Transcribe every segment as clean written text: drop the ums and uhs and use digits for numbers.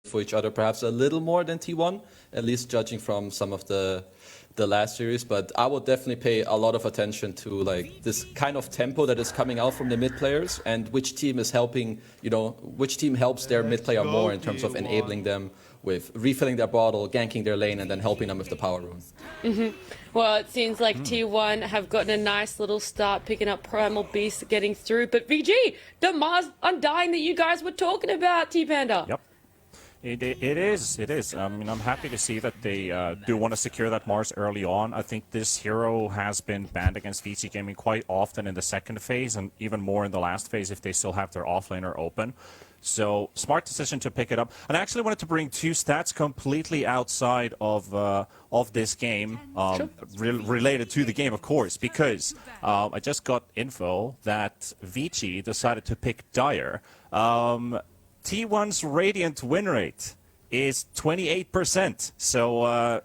for each other perhaps a little more than T1, at least judging from some of the last series. But I would definitely pay a lot of attention to like this kind of tempo that is coming out from the mid players and which team is helping, which team helps their mid player more in terms of enabling them with refilling their bottle, ganking their lane, and then helping them with the power rune. Well, it seems like T1 have gotten a nice little start picking up Primal Beast, getting through. But VG, the Mars Undying that you guys were talking about, T-Panda. Yep. It is. I mean, I'm happy to see that they do want to secure that Mars early on. I think this hero has been banned against VC Gaming quite often in the second phase and even more in the last phase if they still have their offlaner open. So, smart decision to pick it up. And I actually wanted to bring two stats completely outside of this game, related to the game, of course, because I just got info that Vici decided to pick Dire. T1's Radiant win rate is 28%, so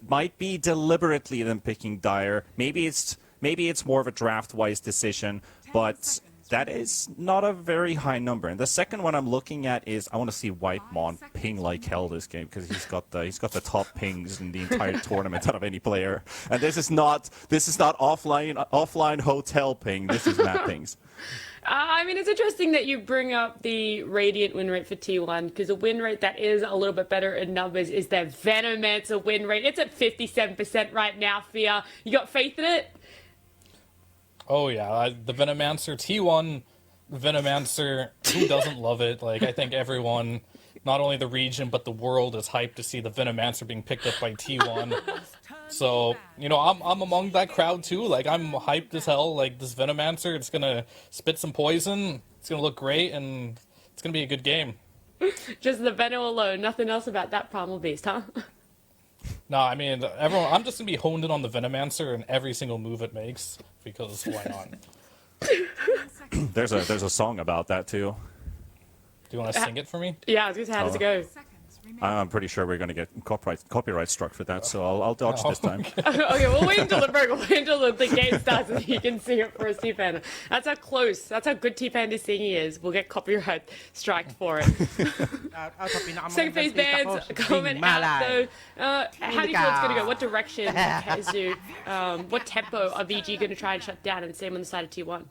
might be deliberately them picking Dire. Maybe it's more of a draft-wise decision, but that is not a very high number. And the second one I'm looking at is I want to see Whitemon ping like hell this game because he's got the top pings in the entire tournament out of any player. And this is not offline hotel ping. This is map pings. I mean, it's interesting that you bring up the Radiant win rate for T1 because a win rate that is a little bit better in numbers is their Venomancer win rate. It's at 57% right now, Fia. You got faith in it? Oh, yeah. The Venomancer, T1 Venomancer, who doesn't love it? Like, I think everyone, not only the region, but the world is hyped to see the Venomancer being picked up by T1. So, I'm among that crowd too. Like, I'm hyped as hell. Like, this Venomancer, it's gonna spit some poison. It's gonna look great, and it's gonna be a good game. Just the Veno alone. Nothing else about that Primal Beast, huh? No, I mean, I'm just gonna be honed in on the Venomancer and every single move it makes, because why not? There's a song about that too. Do you want to sing it for me? Yeah, I was gonna say, how does it go? I'm pretty sure we're going to get copyright struck for that, so I'll dodge this time. Okay, we'll wait until the break. We'll wait until the game starts and you can sing it for us, T-Panda. That's how good T-Panda's singing is. We'll get copyright striked for it. Second phase bans coming out, though. How do you feel it's going to go? What direction, Kazu? What tempo are VG going to try and shut down? And same on the side of T1.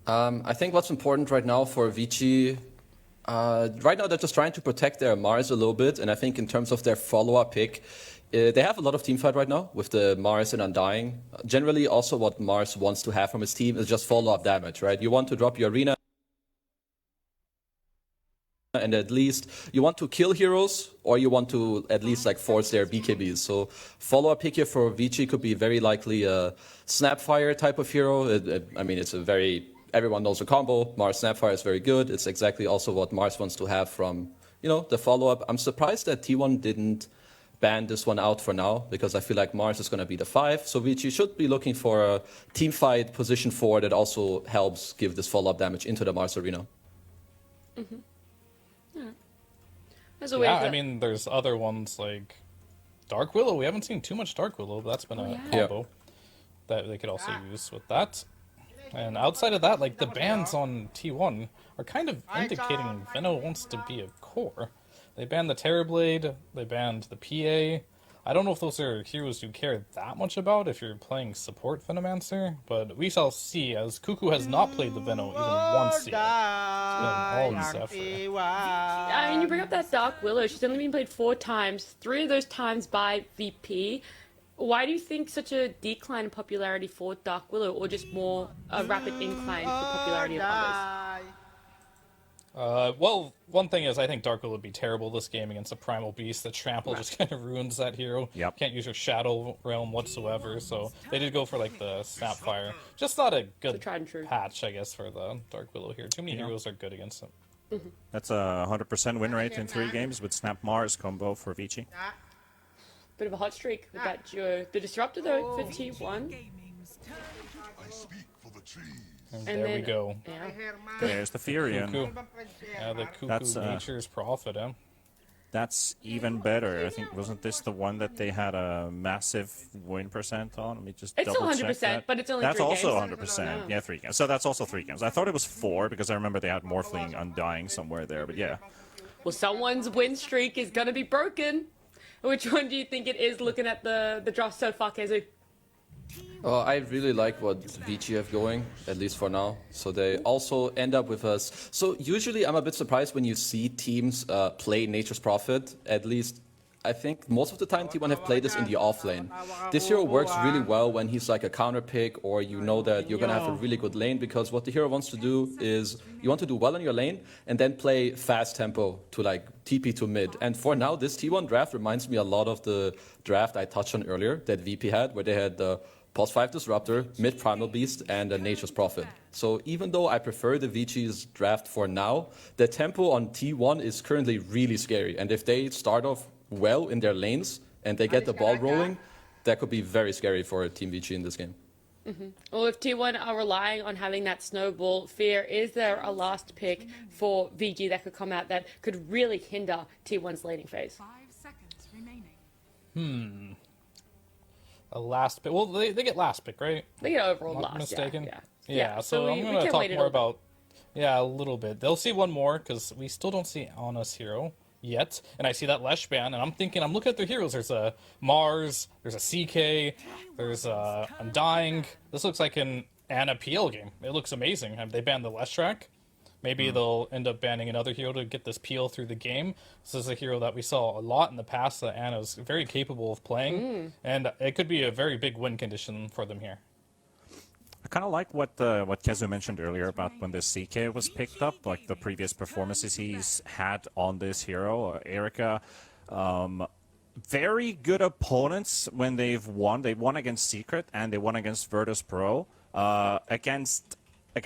I think what's important right now for Vici, right now they're just trying to protect their Mars a little bit, and I think in terms of their follow-up pick, they have a lot of teamfight right now with the Mars and Undying. Generally, also what Mars wants to have from his team is just follow-up damage, right? You want to drop your arena, and at least you want to kill heroes, or you want to at least like force their BKBs. So follow-up pick here for Vici could be very likely a Snapfire type of hero. I mean, it's a very... Everyone knows the combo. Mars Snapfire is very good. It's exactly also what Mars wants to have from, the follow-up. I'm surprised that T1 didn't ban this one out for now, because I feel like Mars is going to be the 5. So Vici should be looking for a team fight position 4 that also helps give this follow-up damage into the Mars arena. Yeah, I mean, there's other ones like Dark Willow. We haven't seen too much Dark Willow, but that's been a combo that they could also use with that. And outside of that, like, the bans on T1 are kind of indicating Veno wants to be a core. They banned the Terrorblade, they banned the PA. I don't know if those are heroes you care that much about if you're playing support Venomancer, but we shall see, as Cuckoo has not played the Veno even once yet. It's been all Zephyr. I mean, you bring up that Dark Willow. She's only been played 4 times, 3 of those times by VP. Why do you think such a decline in popularity for Dark Willow, or just more a rapid incline for popularity of others? Well, one thing is I think Dark Willow would be terrible this game against a Primal Beast. The trample just kind of ruins that hero. Yep. Can't use her Shadow Realm whatsoever, so they did go for like the Snapfire. Just not a good patch, I guess, for the Dark Willow here. Too many heroes are good against it. That's a 100% win rate in 3 games with Snap Mars combo for Vici. Bit of a hot streak with that duo. The Disruptor, though, for T1. And there we go. Yeah. There's the Furion. The Cuckoo Nature's Prophet, That's even better. I think, wasn't this the one that they had a massive win percent on? Let me just double check that. It's 100%, but it's only 3 games. That's also 100%. Yeah, 3 games. So that's also 3 games. I thought it was 4 because I remember they had Morphling Undying somewhere there, but yeah. Well, someone's win streak is going to be broken. Which one do you think it is looking at the draft so far, Kezu? I really like what Vici have going, at least for now. So they also end up with us. So usually I'm a bit surprised when you see teams play Nature's Prophet. At least I think most of the time T1 have played this in the off lane. This hero works really well when he's like a counter pick, or you know that you're going to have a really good lane, because what the hero wants to do is you want to do well in your lane and then play fast tempo to like TP to mid. And for now, this T1 draft reminds me a lot of the draft I touched on earlier that VP had, where they had the Pulse 5 Disruptor, mid Primal Beast, and a Nature's Prophet. So even though I prefer the Vici's draft for now, the tempo on T1 is currently really scary. And if they start off well in their lanes and they get the ball rolling, that could be very scary for Team Vici in this game. Well, if T1 are relying on having that snowball fear, is there a last pick for VG that could come out that could really hinder T1's laning phase? 5 seconds remaining. A last pick. Well, they get last pick, right? They get overall Not last. mistaken. Yeah. So I'm going to talk more about. Yeah, a little bit. They'll see one more because we still don't see Anna's hero yet, and I see that Lesh ban, and I'm looking at their heroes. There's a Mars, there's a CK, there's a Undying. This looks like an Anna PL game. It looks amazing. Have they banned the Lesh track? Maybe they'll end up banning another hero to get this peel through the game. This is a hero that we saw a lot in the past that Anna's very capable of playing, and it could be a very big win condition for them here. I kind of like what Kezu mentioned earlier about when the CK was picked up, like the previous performances he's had on this hero, Erika. Very good opponents when they've won. They won against Secret and they won against Virtus Pro. Against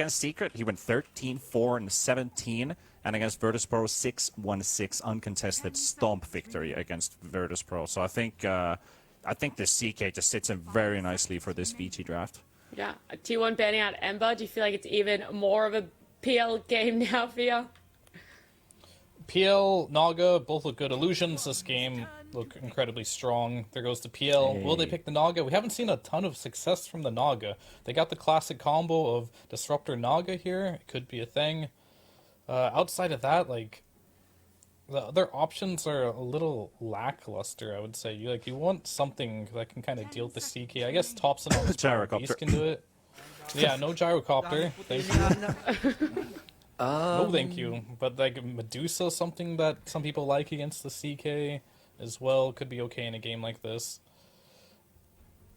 Secret, he went 13-4-17, and against Virtus Pro, 6-1-6 uncontested stomp victory against Virtus Pro. So I think the CK just sits in very nicely for this VG draft. Yeah, T1 banning out Ember. Do you feel like it's even more of a PL game now for you? PL, Naga, both look good. Illusions this game look incredibly strong. There goes the PL. Will they pick the Naga? We haven't seen a ton of success from the Naga. They got the classic combo of Disruptor Naga here. It could be a thing. Outside of that, like, the other options are a little lackluster, I would say. You want something that can kind of deal with the CK. I guess Thompson on the Beast can do it. Yeah, no gyrocopter. Thank you. No, thank you. But like Medusa, something that some people like against the CK as well, could be okay in a game like this.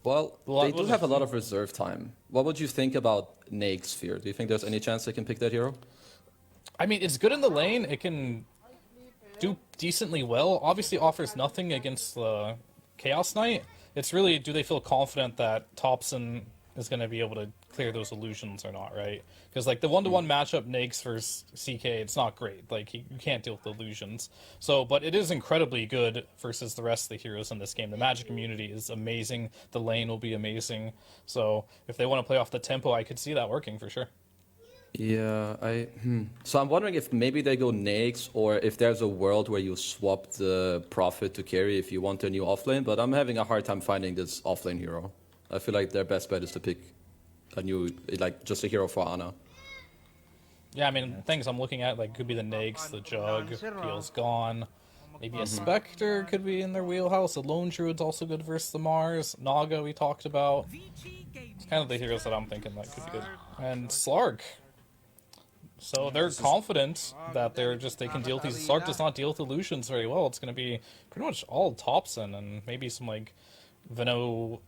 Well, they do have a lot of reserve time. What would you think about Naeg Sphere? Do you think there's any chance they can pick that hero? I mean, it's good in the lane. It can do decently well. Obviously offers nothing against the Chaos Knight. It's really, do they feel confident that Thompson is going to be able to clear those illusions or not, right? Because like the one-to-one matchup, Nags versus CK, it's not great. Like you can't deal with the illusions. So, but it is incredibly good versus the rest of the heroes in this game. The magic immunity is amazing. The lane will be amazing. So if they want to play off the tempo, I could see that working for sure. Yeah, So I'm wondering if maybe they go Nags, or if there's a world where you swap the Prophet to carry if you want a new offlane, but I'm having a hard time finding this offlane hero. I feel like their best bet is to pick a new, like, just a hero for Ana. Yeah, I mean, things I'm looking at, like, could be the Nags, the Jug, Peel's gone. Maybe a Spectre could be in their wheelhouse. A Lone Druid's also good versus the Mars. Naga we talked about. It's kind of the heroes that I'm thinking that could be good. And Slark. So they're confident that they can deal with these. Slark does not deal with illusions very well. It's going to be pretty much all Thompson and maybe some, like, Veno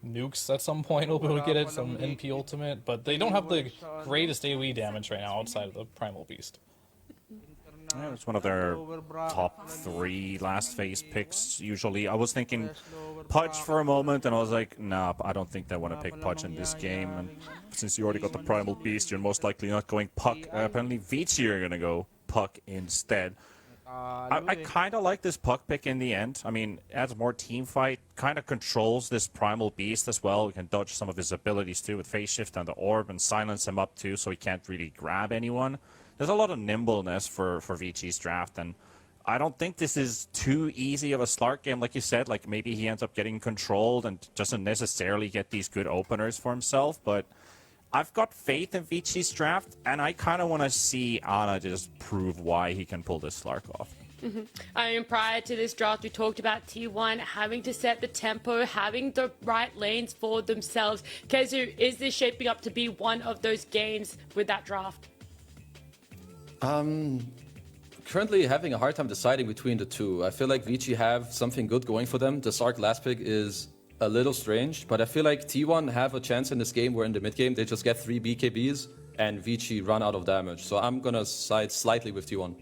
nukes at some point will be able to get it, some NP ultimate, but they don't have the greatest AoE damage right now outside of the Primal Beast. Yeah, it's one of their top 3 last phase picks usually. I was thinking Pudge for a moment, and I was like, nah, I don't think they want to pick Pudge in this game. And since you already got the Primal Beast, you're most likely not going Puck. Apparently Vici are going to go Puck instead. I kind of like this Puck pick in the end. I mean, adds more team fight, kind of controls this Primal Beast as well. We can dodge some of his abilities too with Phase Shift and the Orb and silence him up too, so he can't really grab anyone. There's a lot of nimbleness for Vici's draft, and I don't think this is too easy of a Slark game, like you said. Like, maybe he ends up getting controlled and doesn't necessarily get these good openers for himself, but I've got faith in Vichi's draft, and I kind of want to see Ana just prove why he can pull this Slark off. I mean, prior to this draft, we talked about T1 having to set the tempo, having the right lanes for themselves. Kezu, is this shaping up to be one of those games with that draft? Currently having a hard time deciding between the two. I feel like Vici have something good going for them. The Sark last pick is a little strange, but I feel like T1 have a chance in this game where in the mid game they just get 3 BKBs and Vici run out of damage. So I'm gonna side slightly with T1.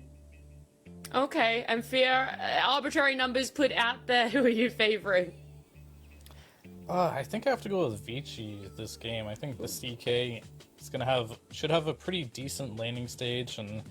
Okay, and Fear, arbitrary numbers put out there. Who are you favoring? I think I have to go with Vici this game. I think the CK is should have a pretty decent laning stage, and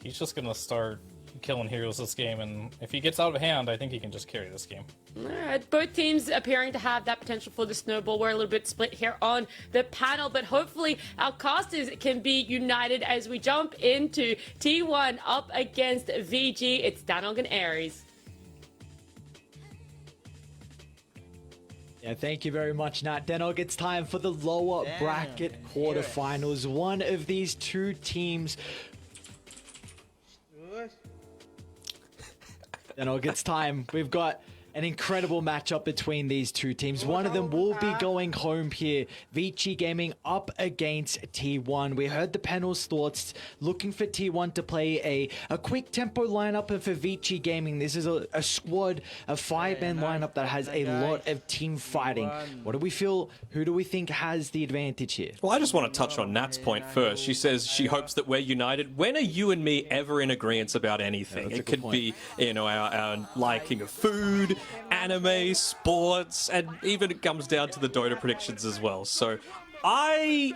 he's just gonna start killing heroes this game. And if he gets out of hand, I think he can just carry this game. Alright, both teams appearing to have that potential for the snowball. We're a little bit split here on the panel, but hopefully our casters can be united as we jump into T1 up against VG. It's Danog and Aries. Yeah, thank you very much, Nat. Denog, it's time for the lower bracket quarterfinals. One of these two teams. Denog, it's time. We've got an incredible matchup between these two teams. One of them will be going home here. Vici Gaming up against T1. We heard the panel's thoughts, looking for T1 to play a quick tempo lineup, and for Vici Gaming, this is a squad, a 5-man lineup that has a lot of team fighting. What do we feel? Who do we think has the advantage here? Well, I just want to touch on Nat's point first. She says she hopes that we're united. When are you and me ever in agreement about anything? It could be, you know, our liking of food, anime, sports, and even it comes down to the Dota predictions as well. So I'm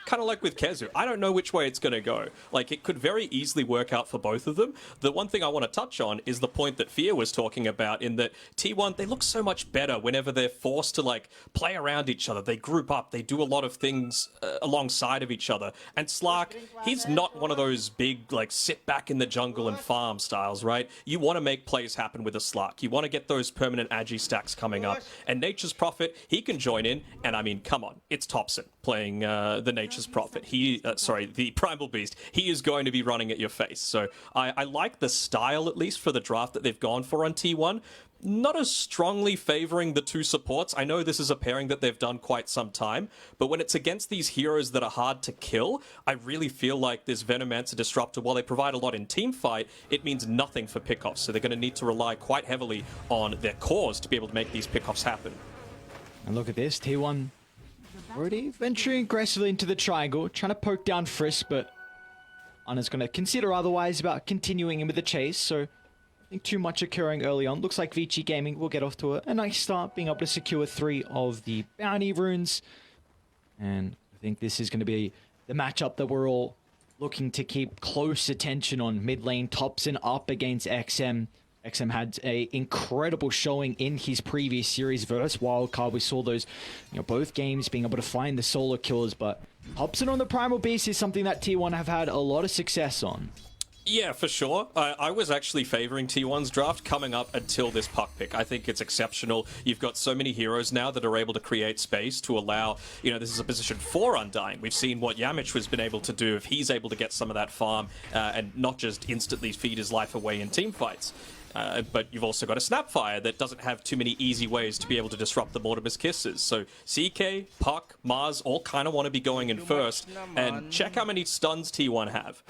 kind of like with Kezu. I don't know which way it's going to go. Like, it could very easily work out for both of them. The one thing I want to touch on is the point that Fear was talking about, in that T1, they look so much better whenever they're forced to, like, play around each other. They group up. They do a lot of things alongside of each other. And Slark, he's not one of those big, like, sit back in the jungle and farm styles, right? You want to make plays happen with a Slark. You want to get those permanent agi stacks coming up. And Nature's Prophet, he can join in. And, I mean, come on. It's Thompson playing the Nature's Prophet. The Primal Beast. He is going to be running at your face. So I like the style, at least, for the draft that they've gone for on T1. Not as strongly favoring the two supports. I know this is a pairing that they've done quite some time, but when it's against these heroes that are hard to kill, I really feel like this Venomancer Disruptor, while they provide a lot in team fight, it means nothing for pickoffs. So they're going to need to rely quite heavily on their cores to be able to make these pickoffs happen. And look at this, T1 already venturing aggressively into the triangle, trying to poke down Frisk, but Ana's going to consider otherwise about continuing in with the chase, so I think too much occurring early on. Looks like Vici Gaming will get off to a nice start, being able to secure 3 of the bounty runes, and I think this is going to be the matchup that we're all looking to keep close attention on. Mid lane, Thompson up against XM. XM had a incredible showing in his previous series versus Wildcard. We saw those, both games being able to find the solo kills, but Hobson on the Primal Beast is something that T1 have had a lot of success on. Yeah, for sure. I was actually favoring T1's draft coming up until this puck pick. I think it's exceptional. You've got so many heroes now that are able to create space to allow, this is a position for Undying. We've seen what Yamich has been able to do if he's able to get some of that farm and not just instantly feed his life away in team fights. But you've also got a Snapfire that doesn't have too many easy ways to be able to disrupt the Mortimer's Kisses. So CK, Puck, Mars all kind of want to be going in first. And check how many stuns T1 have.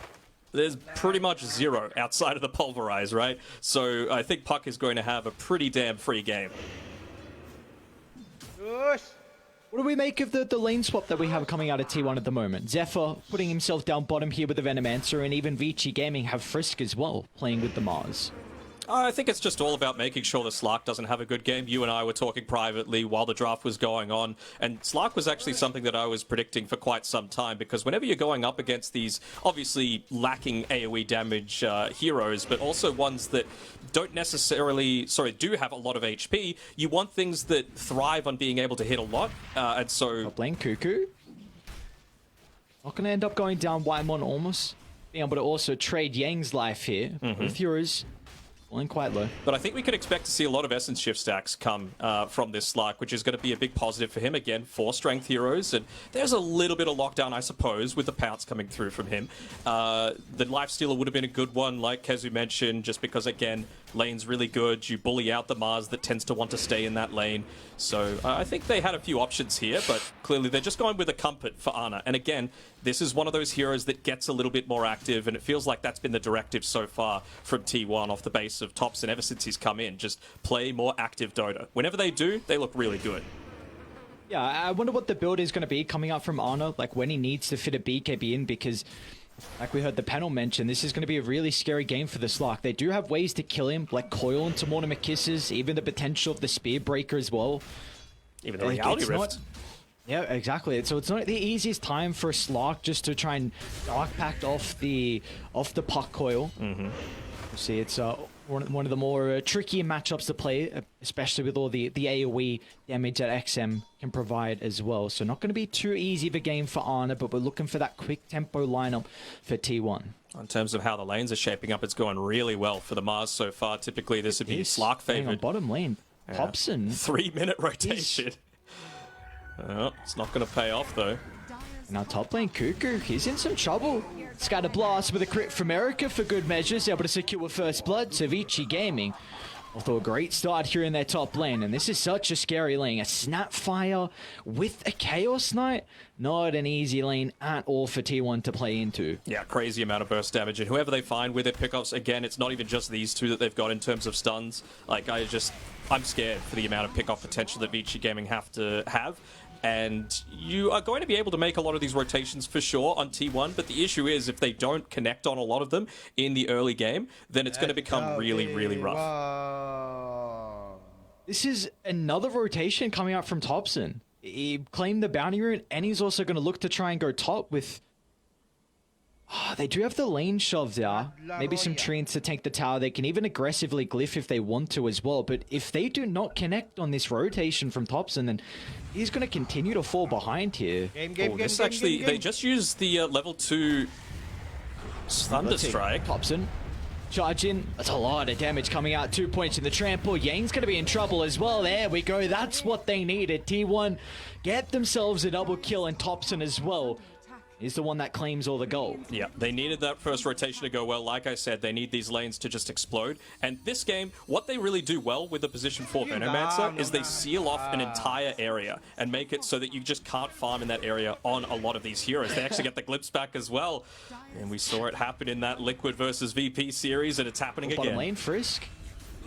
There's pretty much 0 outside of the Pulverize, right? So I think Puck is going to have a pretty damn free game. What do we make of the lane swap that we have coming out of T1 at the moment? Zephyr putting himself down bottom here with the Venomancer, and even Vici Gaming have Frisk as well, playing with the Mars. I think it's just all about making sure that Slark doesn't have a good game. You and I were talking privately while the draft was going on, and Slark was actually something that I was predicting for quite some time, because whenever you're going up against these obviously lacking AoE damage heroes, but also ones that don't necessarily, do have a lot of HP, you want things that thrive on being able to hit a lot, and so... Top lane, Cuckoo. Not going to end up going down Whitemon almost. Being able to also trade Yang's life here. Both heroes falling quite low. But I think we could expect to see a lot of Essence Shift stacks come from this Slark, which is going to be a big positive for him. Again, 4 strength heroes, and there's a little bit of lockdown, I suppose, with the pounce coming through from him. The Lifestealer would have been a good one, like Kezu mentioned, just because, again, lane's really good. You bully out the Mars that tends to want to stay in that lane. So I think they had a few options here, but clearly they're just going with a comfort for Ana. And again, this is one of those heroes that gets a little bit more active, and it feels like that's been the directive so far from T1 off the base of Thompson ever since he's come in. Just play more active Dota. Whenever they do, they look really good. Yeah, I wonder what the build is going to be coming out from Ana, like when he needs to fit a BKB in, because like we heard the panel mention, this is going to be a really scary game for the Slark. They do have ways to kill him, like coil into Mortimer Kisses, even the potential of the Spear Breaker as well. Even the Reality Rift. Yeah, exactly. So it's not the easiest time for a Slark just to try and Dark Pact off the puck coil. See, it's one of the more tricky matchups to play, especially with all the AoE damage that XM can provide as well. So not going to be too easy of a game for Ana, but we're looking for that quick tempo lineup for T1. In terms of how the lanes are shaping up, it's going really well for the Mars so far. Typically, this would be Slark favored. Bottom lane, Hobson. 3-minute rotation. Oh, it's not going to pay off, though. Now top lane, Cuckoo, he's in some trouble. Scatter Blast with a crit from Erica for good measures, able to secure first blood. Vici Gaming off to a great start here in their top lane, and this is such a scary lane. A Snapfire with a Chaos Knight, not an easy lane at all for T1 to play into. Yeah, crazy amount of burst damage, and whoever they find with their pickups, again, it's not even just these two that they've got in terms of stuns. Like, I'm scared for the amount of pick-off potential that Vici Gaming have to have. And you are going to be able to make a lot of these rotations for sure on T1, but the issue is if they don't connect on a lot of them in the early game, then it's going to become really, really rough. This is another rotation coming out from Thompson. He claimed the bounty rune, and he's also going to look to try and go top with... they do have the lane shoved out. Maybe some treants to tank the tower. They can even aggressively glyph if they want to as well. But if they do not connect on this rotation from Thompson, then he's going to continue to fall behind here. They just used the level 2 Thunderstrike. Thompson, charge in. That's a lot of damage coming out. 2 points in the trample. Yang's going to be in trouble as well. There we go. That's what they needed. T1 get themselves a double kill, and Thompson as well is the one that claims all the gold. Yeah, they needed that first rotation to go well. Like I said, they need these lanes to just explode. And this game, what they really do well with the position 4 Venomancer is they seal off an entire area and make it so that you just can't farm in that area on a lot of these heroes. They actually get the Glips back as well. And we saw it happen in that Liquid versus VP series, and it's happening again. Bottom lane, Frisk.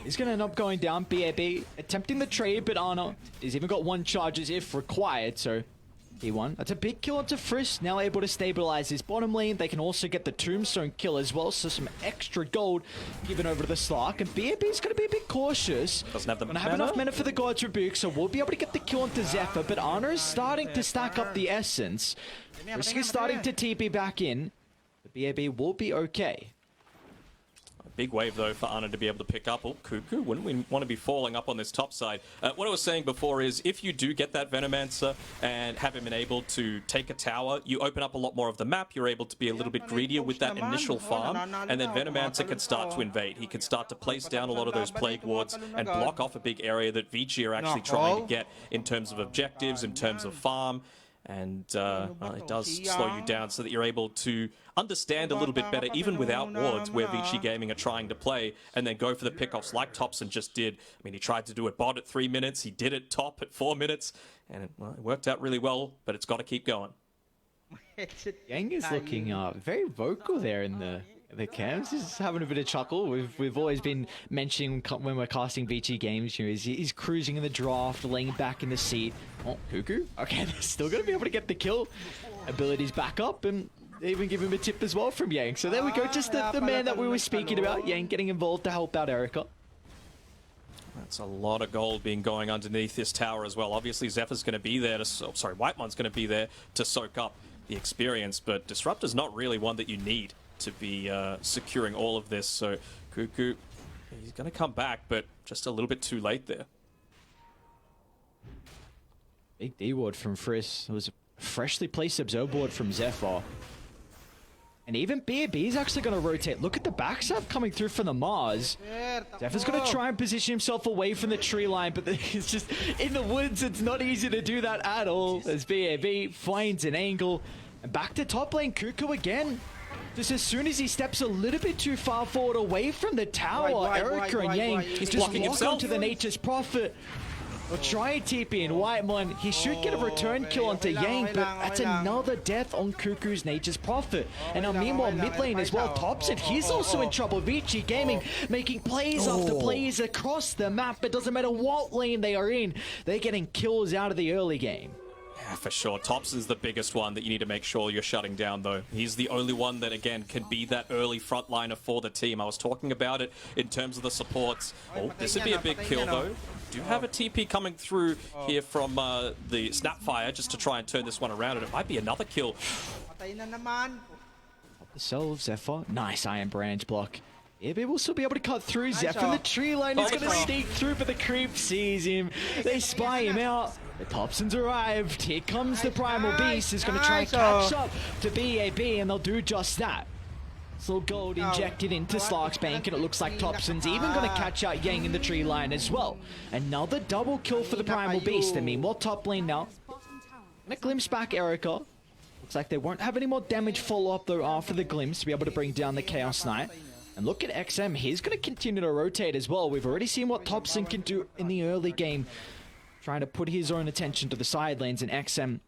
He's going to end up going down. BAB attempting the trade, but Ana has even got 1 charges if required, so... T1. That's a big kill onto Frisk, now able to stabilize his bottom lane. They can also get the Tombstone kill as well, so some extra gold given over to the Slark. And BAB's going to be a bit cautious. Doesn't have the mana. Have enough mana for the God's Rebuke, so we'll be able to get the kill onto Zephyr. But Ana is starting to stack up the Essence. Frisk is starting to TP back in. But BAB will be okay. Big wave, though, for Ana to be able to pick up. Oh, Cuckoo, wouldn't we want to be falling up on this top side? What I was saying before is, if you do get that Venomancer and have him enabled to take a tower, you open up a lot more of the map. You're able to be a little bit greedier with that initial farm, and then Venomancer can start to invade. He can start to place down a lot of those Plague Wards and block off a big area that Vici are actually trying to get in terms of objectives, in terms of farm. And it does slow you down so that you're able to understand a little bit better, even without wards, where Vici Gaming are trying to play, and then go for the pickoffs like Thompson just did. I mean, he tried to do it bot at 3 minutes, he did it top at 4 minutes, and it worked out really well, but it's got to keep going. Yang is looking very vocal there in the cams. He's having a bit of chuckle. We've always been mentioning when we're casting VG games, you know, he's cruising in the draft, laying back in the seat. Oh, Cuckoo. Okay, they're still going to be able to get the kill. Abilities back up, and they even give him a tip as well from Yang. So there we go, just the man that we were speaking about, Yang getting involved to help out Erica. That's a lot of gold being going underneath this tower as well. Obviously, Zephyr's going to be there Whitemon's going to be there to soak up the experience, but Disruptor's not really one that you need to be securing all of this. So Cuckoo, he's going to come back, but just a little bit too late there. Big D ward from Frisk. It was a freshly placed observer ward from Zephyr. And even BAB is actually going to rotate. Look at the backstab coming through from the Mars. Zephyr's going to try and position himself away from the tree line, but it's just in the woods. It's not easy to do that at all as BAB finds an angle. And back to top lane, Cuckoo again. Just as soon as he steps a little bit too far forward away from the tower, Erica and Yang just blocking lock himself. onto the Nature's Prophet. We'll try and TP in Whitemon. He should get a return kill onto Yang, but that's another death on Cuckoo's Nature's Prophet. And now meanwhile, mid lane as well, Thompson, he's also in trouble. Vici Gaming making plays after plays across the map. It doesn't matter what lane they are in, they're getting kills out of the early game. Yeah, for sure. Thompson's the biggest one that you need to make sure you're shutting down, though. He's the only one that, again, can be that early frontliner for the team. I was talking about it in terms of the supports. Oh, this would be a big kill, though. Do have a TP coming through here from the Snapfire just to try and turn this one around, and it might be another kill. Themselves, Zephyr. Nice Iron Branch block. BAB will still be able to cut through. Zephyr in the tree line is going to sneak through, but the creep sees him. They spy him out. The Thompson's arrived. Here comes the Primal Beast. Is going to try and catch up to BAB, and they'll do just that. So gold injected into Slark's Bank, and it looks like Thompson's even going to catch out Yang in the tree line as well. Another double kill for the Primal Beast. And meanwhile, top lane now. Gonna glimpse back Erica. Looks like they won't have any more damage follow-up though after the glimpse to be able to bring down the Chaos Knight. And look at XM, he's going to continue to rotate as well. We've already seen what Thompson can do in the early game, trying to put his own attention to the side lanes, and XM,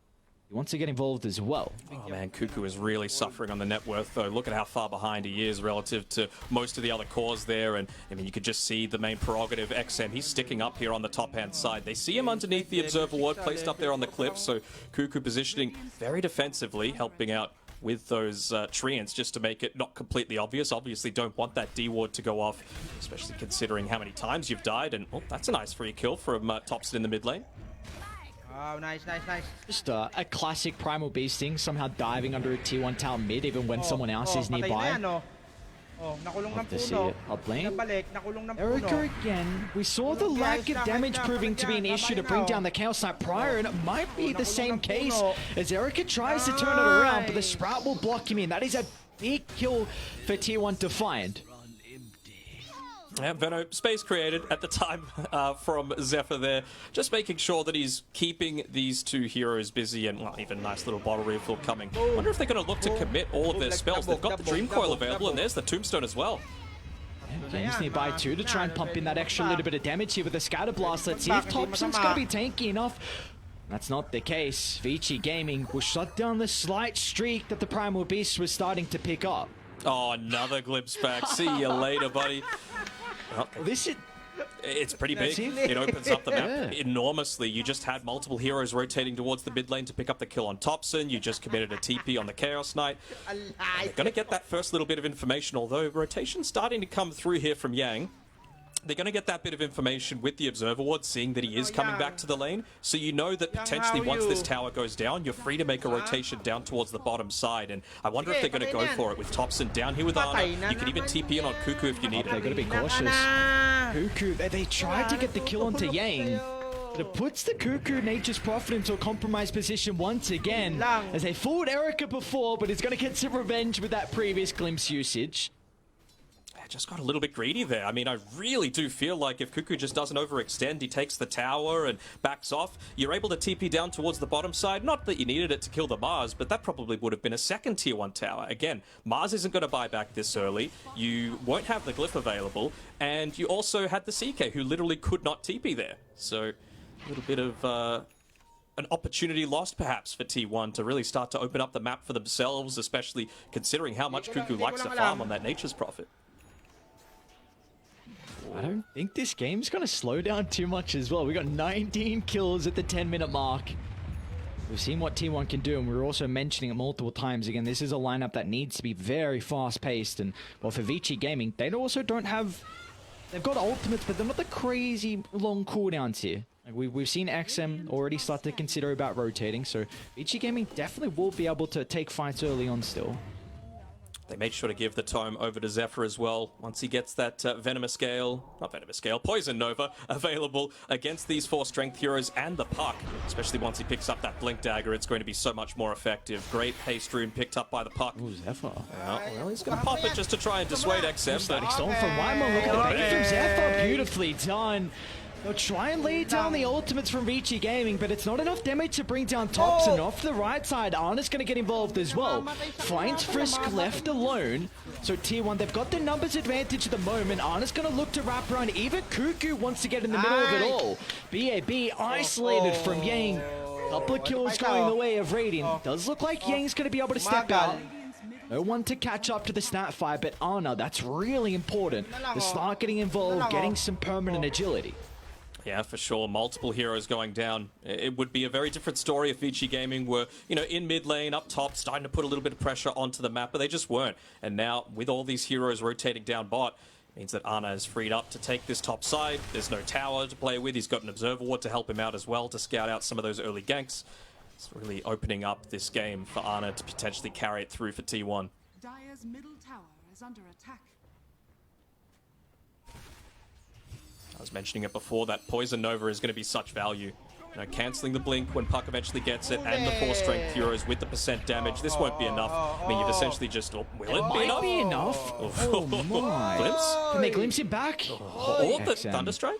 he wants to get involved as well. Oh man, Cuckoo is really suffering on the net worth, though. Look at how far behind he is relative to most of the other cores there. And I mean, you could just see the main prerogative, XM. He's sticking up here on the top-hand side. They see him underneath the Observer Ward, placed up there on the cliff. So Cuckoo positioning very defensively, helping out with those treants just to make it not completely obvious. Obviously don't want that D-Ward to go off, especially considering how many times you've died. And, oh, that's a nice free kill from Thompson in the mid lane. Oh, nice. Just a classic Primal Beast thing, somehow diving under a T1 tower mid even when someone else is nearby. Love to see it. Up lane. Erica again. We saw the lack of damage proving to be an issue to bring down the Chaos Knight prior, and it might be the same case as Erica tries to turn it around, but the Sprout will block him in. That is a big kill for T1 to find. Yeah, Veno, space created at the time from Zephyr there. Just making sure that he's keeping these two heroes busy, and well, even nice little bottle refill coming. Wonder if they're going to look to commit all of their spells. They've got the Dream Coil available, and there's the Tombstone as well. Game's nearby too to try and pump in that extra little bit of damage here with the Scatter Blast. Let's see if Thompson's going to be tanky enough. That's not the case. Vici Gaming will shut down the slight streak that the Primal Beast was starting to pick up. Oh, another glimpse back. See you later, buddy. Well, This is... it's pretty big. It opens up the map enormously. You just had multiple heroes rotating towards the mid lane to pick up the kill on Thompson. You just committed a TP on the Chaos Knight. They're going to get that first little bit of information, although rotation's starting to come through here from Yang. They're going to get that bit of information with the Observer Ward, seeing that he is coming back to the lane. So you know that potentially once this tower goes down, you're free to make a rotation down towards the bottom side. And I wonder if they're going to go for it with Thompson down here with Arna. You can even TP in on Cuckoo if you need They're it. going to be cautious. Cuckoo, they tried to get the kill onto Yang. But it puts the Cuckoo Nature's Prophet into a compromised position once again. As they fooled Erica before, but he's going to get some revenge with that previous glimpse usage. Just got a little bit greedy there. I mean, I really do feel like if Cuckoo just doesn't overextend, he takes the tower and backs off, you're able to TP down towards the bottom side. Not that you needed it to kill the Mars, but that probably would have been a second tier 1 tower. Again, Mars isn't going to buy back this early. You won't have the glyph available, and you also had the CK, who literally could not TP there. So, a little bit of an opportunity lost, perhaps, for T1 to really start to open up the map for themselves, especially considering how much Cuckoo likes to farm on that Nature's Prophet. I don't think this game's going to slow down too much as well. We got 19 kills at the 10-minute mark. We've seen what T1 can do, and we were also mentioning it multiple times. Again, this is a lineup that needs to be very fast-paced. And, well, for Vici Gaming, they also don't have... They've got ultimates, but they're not the crazy long cooldowns here. Like we've seen XM already start to consider about rotating, so Vici Gaming definitely will be able to take fights early on still. They made sure to give the tome over to Zephyr as well once he gets that Poison Nova available against these 4 strength heroes and the puck, especially once he picks up that Blink Dagger. It's going to be so much more effective. Great haste rune picked up by the puck. Ooh, Zephyr. Well, he's going to pop it just to try and dissuade XM. Static Storm from Wyman. Look at the bait from Zephyr. Beautifully done. They'll try and lay down the ultimates from VG Gaming, but it's not enough damage to bring down tops. And off the right side, Arna's going to get involved as well. Finds Frisk left alone. So T1, they've got the numbers advantage at the moment. Arna's going to look to wrap around. Even Cuckoo wants to get in the middle of it all. BAB isolated from Yang. Couple of kills going the way of Radiant. Does look like Yang's going to be able to step out. No one to catch up to the Snapfire, but Arna, that's really important. To start getting involved, getting some permanent agility. Yeah, for sure. Multiple heroes going down. It would be a very different story if VG Gaming were, you know, in mid lane, up top, starting to put a little bit of pressure onto the map, but they just weren't. And now, with all these heroes rotating down bot, means that Ana is freed up to take this top side. There's no tower to play with. He's got an Observer Ward to help him out as well, to scout out some of those early ganks. It's really opening up this game for Ana to potentially carry it through for T1. Dire's middle tower is under attack. I was mentioning it before, that Poison Nova is going to be such value. You know, cancelling the blink when Puck eventually gets it, and the 4 strength heroes with the % damage. This won't be enough. I mean, you've essentially just... will it Might be enough. Oh my. Glimpse? Can they glimpse it back? Or the Thunderstrike?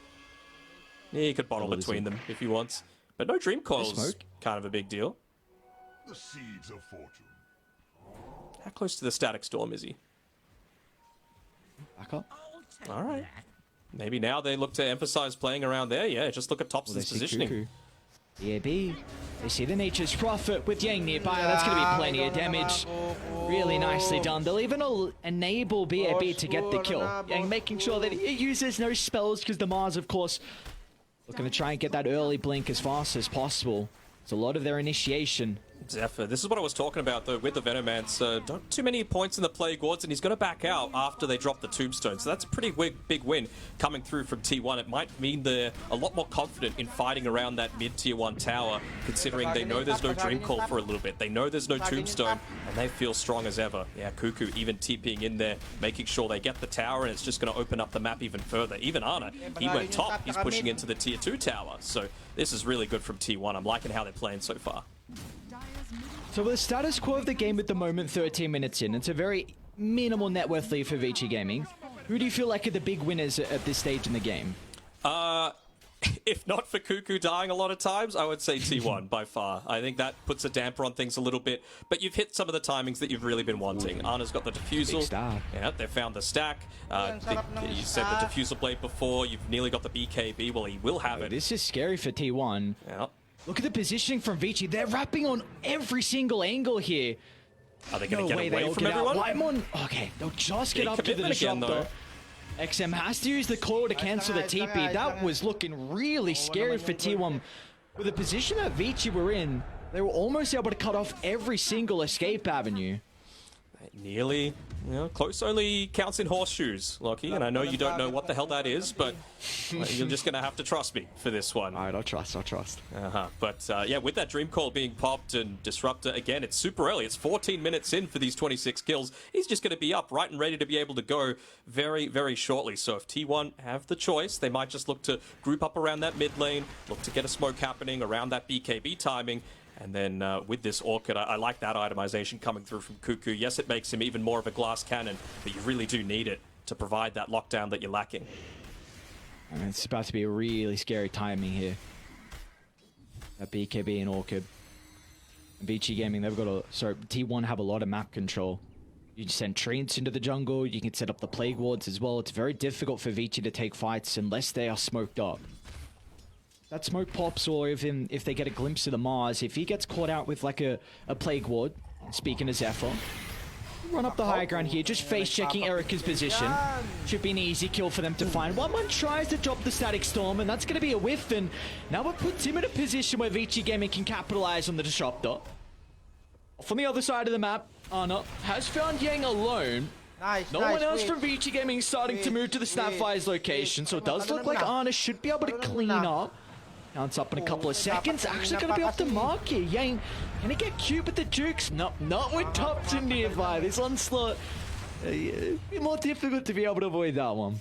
Yeah, you could bottle between them if he wants. But no Dream Coil's kind of a big deal. The seeds of fortune. How close to the Static Storm is he? Back up. All right. Maybe now they look to emphasize playing around there. Yeah, just look at Topson's positioning. BAB. They see the Nature's Prophet with Yang nearby. That's going to be plenty of damage. Really nicely done. They'll even enable BAB to get the kill. Yang making sure that he uses no spells because the Mars, of course, looking to try and get that early blink as fast as possible. It's a lot of their initiation. Zephyr. This is what I was talking about, though, with the Venomance. Not too many points in the Plague Wards, and he's going to back out after they drop the Tombstone. So that's a pretty big win coming through from T1. It might mean they're a lot more confident in fighting around that mid-tier 1 tower, considering they know there's no Dream Call for a little bit. They know there's no Tombstone, and they feel strong as ever. Yeah, Cuckoo even TPing in there, making sure they get the tower, and it's just going to open up the map even further. Even Ana, he went top. He's pushing into the tier 2 tower. So this is really good from T1. I'm liking how they're playing so far. So with the status quo of the game at the moment, 13 minutes in, it's a very minimal net worth lead for VG Gaming. Who do you feel like are the big winners at this stage in the game? If not for Cuckoo dying a lot of times, I would say T1 by far. I think that puts a damper on things a little bit, but you've hit some of the timings that you've really been wanting. Ana's got the Diffusal. Yeah, they found the stack. You said the Diffusal Blade before. You've nearly got the BKB. Well, he will have it. This is scary for T1. Yeah. Look at the positioning from Vici. They're wrapping on every single angle here. Are they going to get away from everyone? Whitemon, okay, they'll just get up to the disruptor. XM has to use the coil to cancel the TP. That was looking really scary for T1. With the position that Vici were in, they were almost able to cut off every single escape avenue. Nearly, you know, close only counts in horseshoes, Lockie, and I know you don't know what the hell that is, but you're just going to have to trust me for this one. All right, I'll trust. But yeah, with that Dream Call being popped and Disruptor, again, it's super early. It's 14 minutes in for these 26 kills. He's just going to be up right and ready to be able to go very, very shortly. So if T1 have the choice, they might just look to group up around that mid lane, look to get a smoke happening around that BKB timing. And then with this Orchid, I like that itemization coming through from Cuckoo. Yes, it makes him even more of a glass cannon, but you really do need it to provide that lockdown that you're lacking. And it's about to be a really scary timing here. That BKB and Orchid. VG Gaming, they've got T1 have a lot of map control. You can send Treants into the jungle, you can set up the Plague Wards as well. It's very difficult for Vici to take fights unless they are smoked up. That smoke pops, or if they get a glimpse of the Mars, if he gets caught out with like a Plague Ward, speaking of Zephyr, run up the high ground here, just face-checking Erika's position. Should be an easy kill for them to find. One tries to drop the Static Storm, and that's going to be a whiff, and now it puts him in a position where Vici Gaming can capitalize on the Disruptor. From the other side of the map, Ana has found Yang alone. No one else from Vici Gaming starting to move to the Snapfire's location, so it does look like Ana should be able to clean up. Counts up in a couple of seconds. Actually going to be off the mark here. Yang, can he get cute with the jukes? No, not with Thompson nearby. This onslaught, a bit more difficult to be able to avoid that one.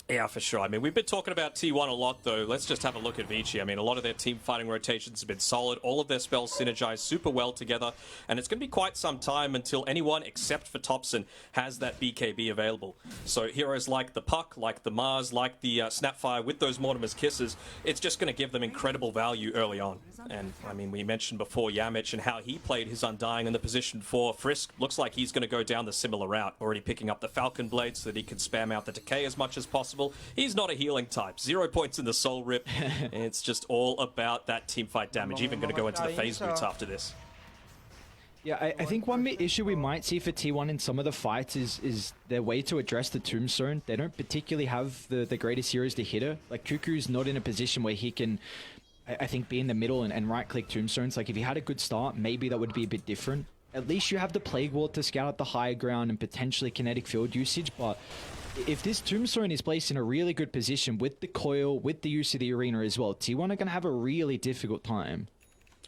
Yeah, for sure. I mean, we've been talking about T1 a lot, though. Let's just have a look at Vici. I mean, a lot of their team fighting rotations have been solid. All of their spells synergize super well together. And it's going to be quite some time until anyone, except for Thompson, has that BKB available. So heroes like the Puck, like the Mars, like the Snapfire with those Mortimer's Kisses, it's just going to give them incredible value early on. And, I mean, we mentioned before Yamich and how he played his Undying in the position for Frisk. Looks like he's going to go down the similar route, already picking up the Falcon Blade so that he can spam out the Decay as much as possible. He's not a healing type. 0 points in the Soul Rip. It's just all about that teamfight damage. Even going to go into the phase boots after this. Yeah, I think one issue we might see for T1 in some of the fights is their way to address the Tombstone. They don't particularly have the greatest heroes to hit her. Like, Cuckoo's not in a position where he can, I think, be in the middle and right-click Tombstones. Like, if he had a good start, maybe that would be a bit different. At least you have the Plague Ward to scout out the higher ground and potentially kinetic field usage, but if this Tombstone is placed in a really good position with the coil, with the use of the arena as well, T1 are going to have a really difficult time.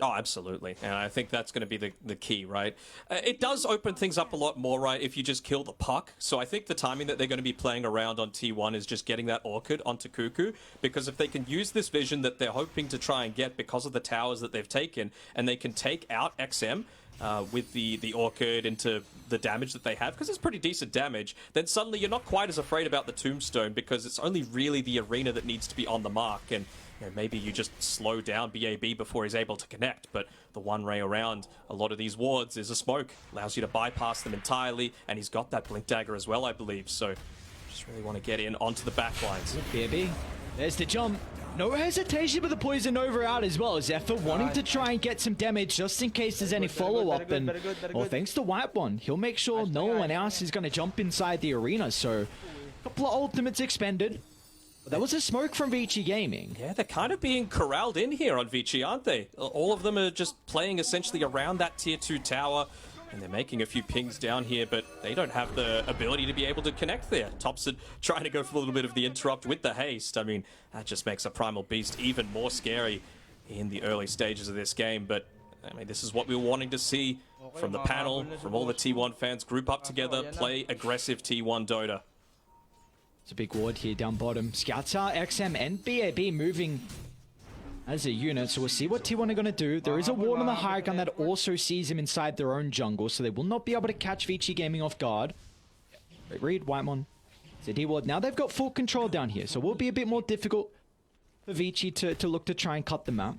Oh, absolutely. And I think that's going to be the key, right? It does open things up a lot more, right, if you just kill the Puck. So I think the timing that they're going to be playing around on T1 is just getting that Orchid onto Cuckoo, because if they can use this vision that they're hoping to try and get because of the towers that they've taken, and they can take out XM, with the Orchid into the damage that they have, because it's pretty decent damage, then suddenly you're not quite as afraid about the Tombstone, because it's only really the arena that needs to be on the mark, and maybe you just slow down BAB before he's able to connect, but the one ray around a lot of these wards is a smoke, allows you to bypass them entirely, and he's got that Blink Dagger as well, I believe, so just really want to get in onto the back lines. BAB, there's the jump. No hesitation with the Poison Nova out as well. Zephyr wanting to try and get some damage just in case there's any follow-up. And, well, thanks to White One, he'll make sure no one else is going to jump inside the arena. So, a couple of ultimates expended. But that was a smoke from Vici Gaming. Yeah, they're kind of being corralled in here on Vici, aren't they? All of them are just playing essentially around that tier 2 tower. And they're making a few pings down here, but they don't have the ability to be able to connect there. Thompson trying to go for a little bit of the interrupt with the haste. I mean, that just makes a Primal Beast even more scary in the early stages of this game. But, I mean, this is what we were wanting to see from the panel, from all the T1 fans. Group up together, play aggressive T1 Dota. It's a big ward here down bottom. Scouts are XM and BAB moving as a unit, so we'll see what T1 are going to do. There is a ward on the high ground that also sees him inside their own jungle, so they will not be able to catch Vici Gaming off guard. Great read, Whitemon. ZD ward. Now they've got full control down here, so it will be a bit more difficult for Vici to look to try and cut them out.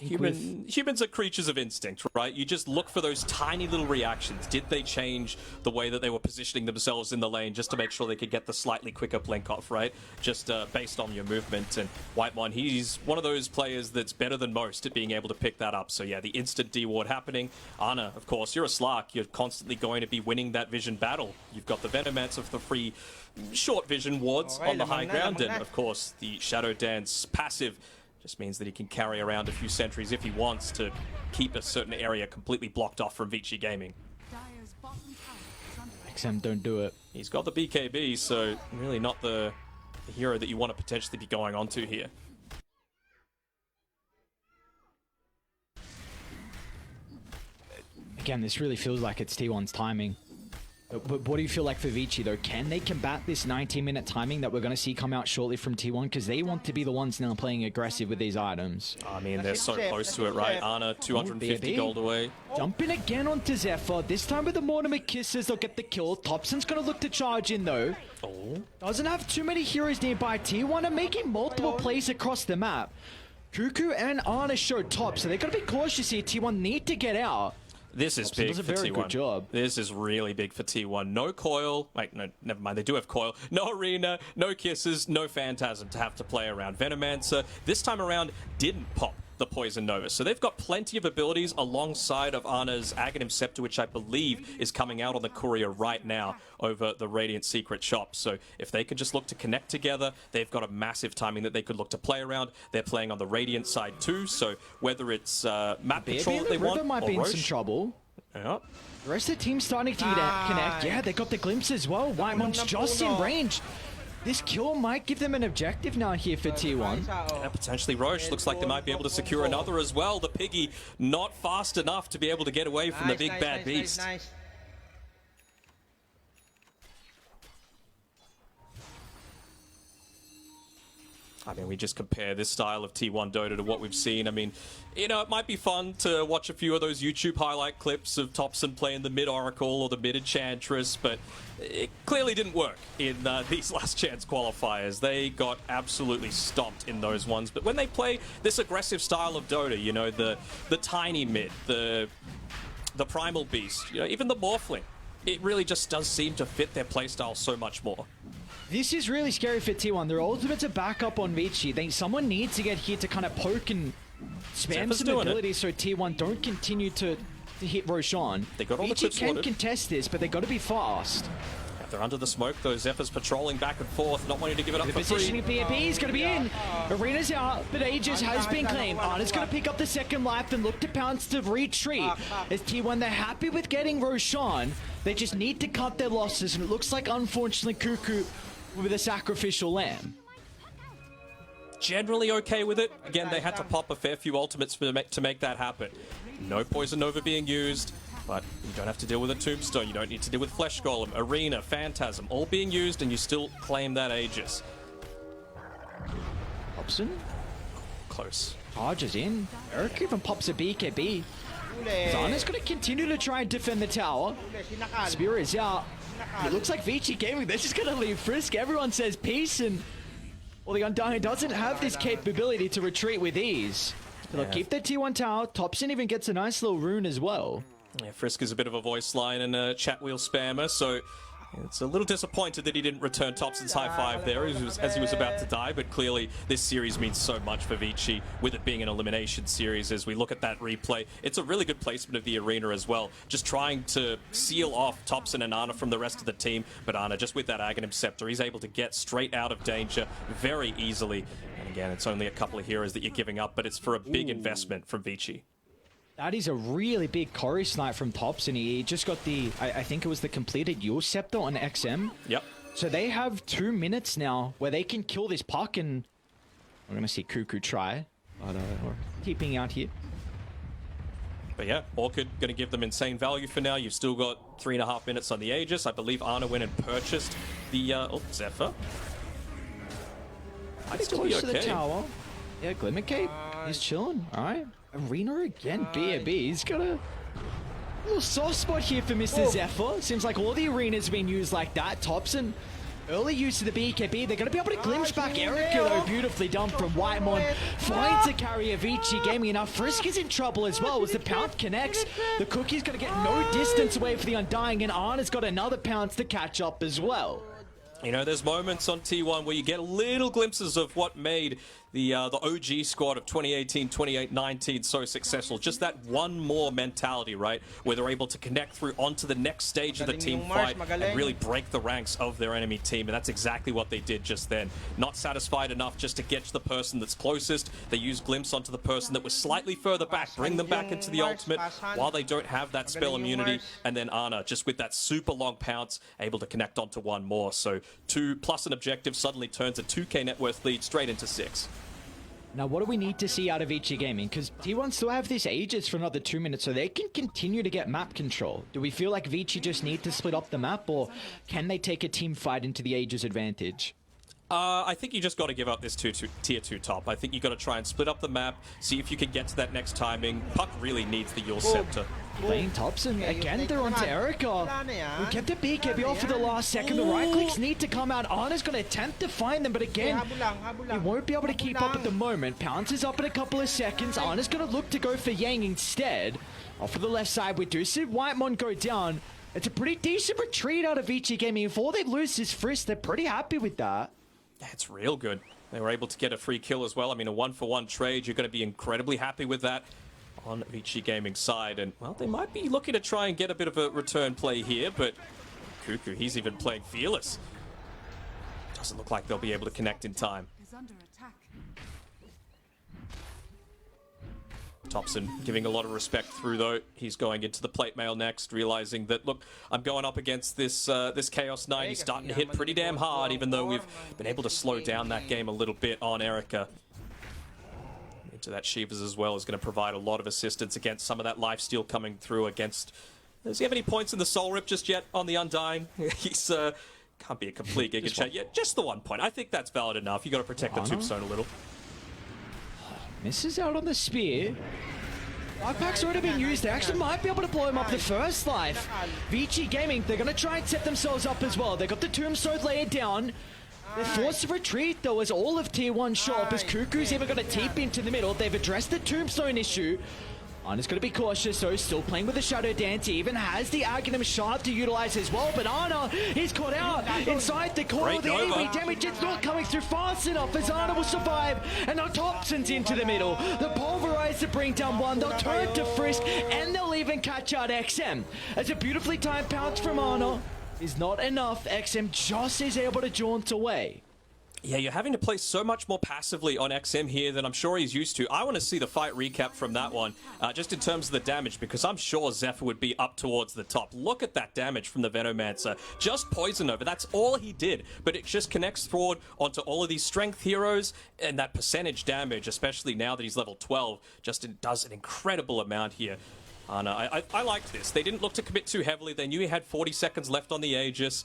Humans are creatures of instinct, right? You just look for those tiny little reactions. Did they change the way that they were positioning themselves in the lane just to make sure they could get the slightly quicker blink off, right? Just based on your movement. And Whitemon, he's one of those players that's better than most at being able to pick that up. So yeah, the instant D-ward happening. Ana, of course, you're a Slark. You're constantly going to be winning that vision battle. You've got the Venomancer for the free short vision wards on the high ground. And of course, the Shadow Dance passive just means that he can carry around a few sentries if he wants to keep a certain area completely blocked off from Vici Gaming. XM don't do it. He's got the BKB, so really not the hero that you want to potentially be going on to here. Again, this really feels like it's T1's timing. But what do you feel like for Vici, though? Can they combat this 19-minute timing that we're going to see come out shortly from T1? Because they want to be the ones now playing aggressive with these items. I mean, they're so close to it, right? Ana, 250 gold away. Jumping again onto Zephyr. This time with the Mortimer Kisses, they'll get the kill. Thompson's going to look to charge in, though. Doesn't have too many heroes nearby. T1 are making multiple plays across the map. Cuckoo and Ana show top, so they're going to be cautious here. T1 need to get out. This is big for T1. Does a very good job. This is really big for T1. No coil. Wait, no, never mind. They do have coil. No arena, no kisses, no phantasm to have to play around. Venomancer, this time around, didn't pop the Poison Nova. So they've got plenty of abilities alongside of Ana's Aghanim Scepter, which I believe is coming out on the courier right now over the Radiant Secret Shop. So if they can just look to connect together, they've got a massive timing that they could look to play around. They're playing on the Radiant side too, so whether it's map control that they want, might or be in Roche. some trouble. Yep. The rest of the team's starting to connect. Yeah, they got the glimpse as well. Whitemon's just in range. This kill might give them an objective now here for T1. Yeah, potentially Roche. Looks like they might be able to secure another as well. The Piggy not fast enough to be able to get away from the big bad beast. I mean, we just compare this style of T1 Dota to what we've seen. I mean, you know, it might be fun to watch a few of those YouTube highlight clips of Topson playing the mid-Oracle or the mid-Enchantress, but it clearly didn't work in these last chance qualifiers. They got absolutely stomped in those ones. But when they play this aggressive style of Dota, you know, the tiny mid, the primal beast, you know, even the Morphling, it really just does seem to fit their playstyle so much more. This is really scary for T1. Their ultimate's a backup on Vici. Someone needs to get here to kind of poke and spam some abilities so T1 don't continue to hit Roshan. They got all the Vici clips can loaded. contest this, but they got to be fast. Yeah, they're under the smoke, though. Zephyr's patrolling back and forth, not wanting to give it up The for positioning free. BFB is going to be in. Arena's out, but Aegis has been claimed. Ana's going to pick up the second life and look to pounce to retreat. As T1, they're happy with getting Roshan. They just need to cut their losses, and it looks like, unfortunately, Cuckoo with a sacrificial lamb. Generally okay with it. Again, they had to pop a fair few ultimates to make that happen. No Poison Nova being used, but you don't have to deal with a Tombstone. You don't need to deal with Flesh Golem, Arena, Phantasm, all being used, and you still claim that Aegis. Hobson Close. charges in. Eric even pops a BKB. Zana's going to continue to try and defend the tower. Spear is out. It looks like Vici Gaming, they're just going to leave Frisk. Everyone says peace, and well, the Undying doesn't have this capability to retreat with ease. So they'll keep their T1 tower. Topson even gets a nice little rune as well. Yeah, Frisk is a bit of a voice line and a chat wheel spammer, so it's a little disappointed that he didn't return Topson's high five there as he was about to die, but clearly this series means so much for Vici, with it being an elimination series. As we look at that replay, it's a really good placement of the arena as well, just trying to seal off Topson and Ana from the rest of the team, but Ana, just with that Aghanim Scepter, he's able to get straight out of danger very easily. And again, it's only a couple of heroes that you're giving up, but it's for a big investment from Vici. That is a really big Corey snipe from Topson. He just got the, I think it was the completed Yule Scepter on XM. Yep. So they have 2 minutes now where they can kill this puck, and we're going to see Cuckoo try. But we're keeping out here. But yeah, Orchid going to give them insane value for now. You've still got 3.5 minutes on the Aegis. I believe Ana went and purchased the Zephyr. I'd Pretty still be close to the okay. tower. Yeah, Glimmer Cape. He's chilling. All right. Arena again. BAB. He's got a little soft spot here for Mr. Zephyr. Seems like all the arenas being used like that. Topson, early use of the BKB. They're going to be able to glimpse back Erica, though. Beautifully done from Whitemon. Finds a carrier Vici Gaming. Enough. Frisk is in trouble as well as the pounce connects. The Cookie's going to get no distance away for the Undying, and Ana's got another pounce to catch up as well. You know, there's moments on T1 where you get little glimpses of what made the OG squad of 2018, 2019 so successful. Just that one more mentality, right? Where they're able to connect through onto the next stage of the team fight and really break the ranks of their enemy team. And that's exactly what they did just then. Not satisfied enough just to get to the person that's closest. They use glimpse onto the person that was slightly further back, bring them back into the ultimate while they don't have that spell immunity. And then Ana, just with that super long pounce, able to connect onto one more. So 2 plus an objective suddenly turns a 2k net worth lead straight into 6. Now, what do we need to see out of Vici Gaming? Because T1 still have this Aegis for another 2 minutes, so they can continue to get map control. Do we feel like Vici just need to split up the map, or can they take a team fight into the Aegis advantage? I think you just got to give up this tier 2 top. I think you got to try and split up the map, see if you can get to that next timing. Puck really needs the Yule Scepter. Playing Topson, again they're onto Erica. We kept a BKB off for the last second. The right clicks need to come out. Ana's going to attempt to find them, but again, he won't be able to keep up at the moment. Pounce is up in a couple of seconds. Ana's going to look to go for Yang instead. Off of the left side, we do see Whitemon go down. It's a pretty decent retreat out of Vici Gaming. If all they lose is Frisk, they're pretty happy with that. That's real good. They were able to get a free kill as well. I mean, a 1-for-1 trade. You're going to be incredibly happy with that on Vici Gaming's side. And, well, they might be looking to try and get a bit of a return play here, but Cuckoo, he's even playing fearless. Doesn't look like they'll be able to connect in time. Is under attack. Thompson giving a lot of respect through, though. He's going into the plate mail next, realizing that, look, I'm going up against this this Chaos Knight. He's starting to hit pretty damn hard, even though we've been able to slow down that game a little bit on Erica. Into that Shivas as well is going to provide a lot of assistance against some of that lifesteal coming through against... Does he have any points in the Soul Rip just yet on the Undying? He's... can't be a complete Giga Chat yet. Just the 1 point. I think that's valid enough. You got to protect the tombstone a little. Misses out on the spear. Life pack's already been used. They actually might be able to blow him up the first life. Vici Gaming, they're going to try and set themselves up as well. They got the tombstone layered down. They're forced to retreat though as all of tier 1 show up as Cuckoo's even going to TP into the middle. They've addressed the tombstone issue. Ana's going to be cautious though, still playing with the Shadow Dance. He even has the Aghanim Shard to utilize as well, but Ana is caught out inside the corner with the AoE damage. It's not coming through fast enough as Ana will survive, and now Thompson's into the middle. The Pulverizer bring down one, they'll turn to Frisk, and they'll even catch out XM. As a beautifully timed pounce from Ana is not enough, XM just is able to jaunt away. Yeah, you're having to play so much more passively on XM here than I'm sure he's used to. I want to see the fight recap from that one, just in terms of the damage, because I'm sure Zephyr would be up towards the top. Look at that damage from the Venomancer. Just Poison Over, that's all he did, but it just connects forward onto all of these strength heroes, and that percentage damage, especially now that he's level 12, just does an incredible amount here. I liked this. They didn't look to commit too heavily. They knew he had 40 seconds left on the Aegis.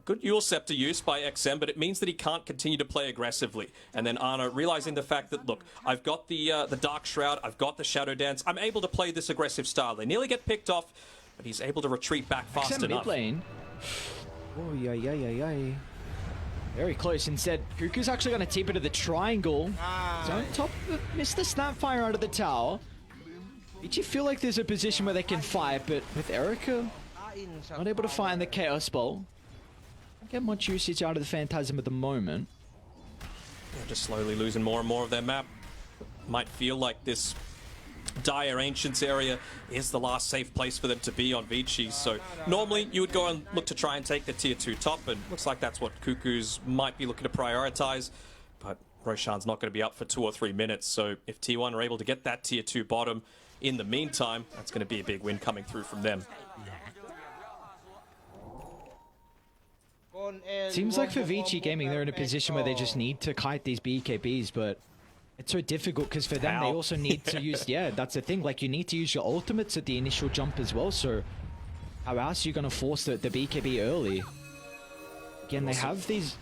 Good Eul Scepter use by XM, but it means that he can't continue to play aggressively. And then Ana realizing the fact that, look, I've got the Dark Shroud, I've got the Shadow Dance, I'm able to play this aggressive style. They nearly get picked off, but he's able to retreat back fast XM enough. Mid lane. Oh, yeah. Very close. Instead, Cuckoo's actually going to tip into the triangle. So on top, missed the Snapfire out of the tower. Did you feel like there's a position where they can fight, but with Erica not able to find the Chaos Ball. Don't get much usage out of the Phantasm at the moment. They're just slowly losing more and more of their map. Might feel like this Dire Ancients area is the last safe place for them to be on Vici. So normally you would go and look to try and take the tier 2 top, and looks like that's what Cuckoos might be looking to prioritize. But Roshan's not going to be up for 2 or 3 minutes, so if T1 are able to get that tier 2 bottom in the meantime, that's going to be a big win coming through from them. Seems like for Vici Gaming, they're in a position where they just need to kite these BKBs, but it's so difficult because for them, they also need to use, yeah, that's the thing, like you need to use your ultimates at the initial jump as well, so how else are you going to force the BKB early? Again, they have these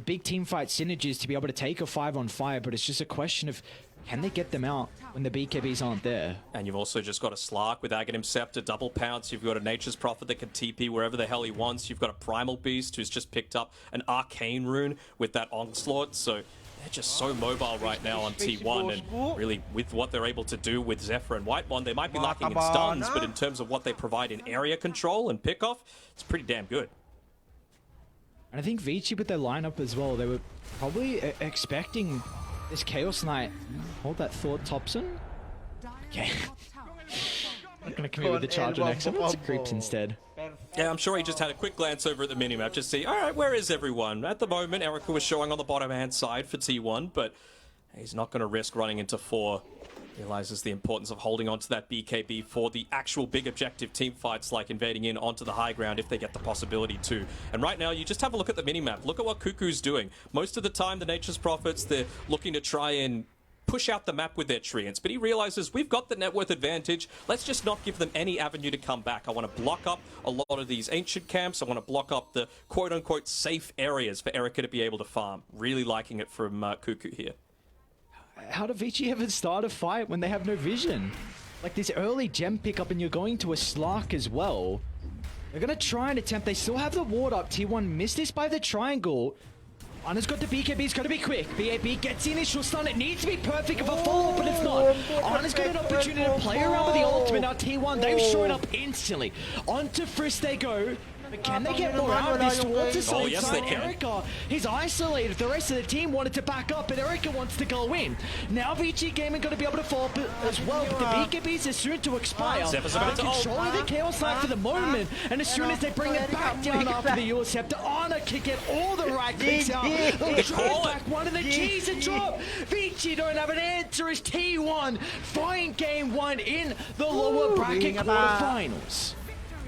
big team fight synergies to be able to take a 5-on-5, but it's just a question of can they get them out when the BKBs aren't there? And you've also just got a Slark with Aghanim Scepter, double pounce. You've got a Nature's Prophet that can TP wherever the hell he wants. You've got a Primal Beast who's just picked up an Arcane Rune with that Onslaught. So they're just so mobile right now on T1. And really, with what they're able to do with Zephyr and Whitemon, they might be lacking in stuns, but in terms of what they provide in area control and pickoff, it's pretty damn good. And I think Vici with their lineup as well, they were probably expecting this Chaos Knight. Hold that thought, Thompson. Okay. Not gonna commit with the charge on XM. Let's creeps instead. Yeah, I'm sure he just had a quick glance over at the minimap, just see, alright, where is everyone? At the moment, Erica was showing on the bottom hand side for T1, but he's not gonna risk running into 4. Realizes the importance of holding on to that BKB for the actual big objective team fights, like invading in onto the high ground if they get the possibility to. And right now, you just have a look at the minimap. Look at what Cuckoo's doing. Most of the time, the Nature's Prophets, they're looking to try and push out the map with their treants, but he realizes we've got the net worth advantage. Let's just not give them any avenue to come back. I want to block up a lot of these ancient camps. I want to block up the quote-unquote safe areas for Erica to be able to farm. Really liking it from Cuckoo here. How do Vici ever start a fight when they have no vision? Like this early gem pickup and you're going to a Slark as well. They're going to try and attempt. They still have the ward up. T1 missed this by the triangle. Ana's got the BKB. It's got to be quick. BAB gets the initial stun. It needs to be perfect of a follow-up, but it's not. Ana's got an opportunity to play around with the ultimate. Now T1, they've shown up instantly. Onto Frisk they go. But can they get more out of this towards the side? Oh, yes, they can. Erica, he's isolated. The rest of the team wanted to back up, but Erica wants to go in. Now VG Gaming going to be able to fall as well, but the BKBs are soon to expire. Zep's about to controlling the Chaos Knight for the moment, and as soon as they bring it back down after the Euro Scepter, Ana can get all the right clicks out. They'll try back one of the keys and drop. VG don't have an answer as T1 find game one in the lower bracket quarterfinals.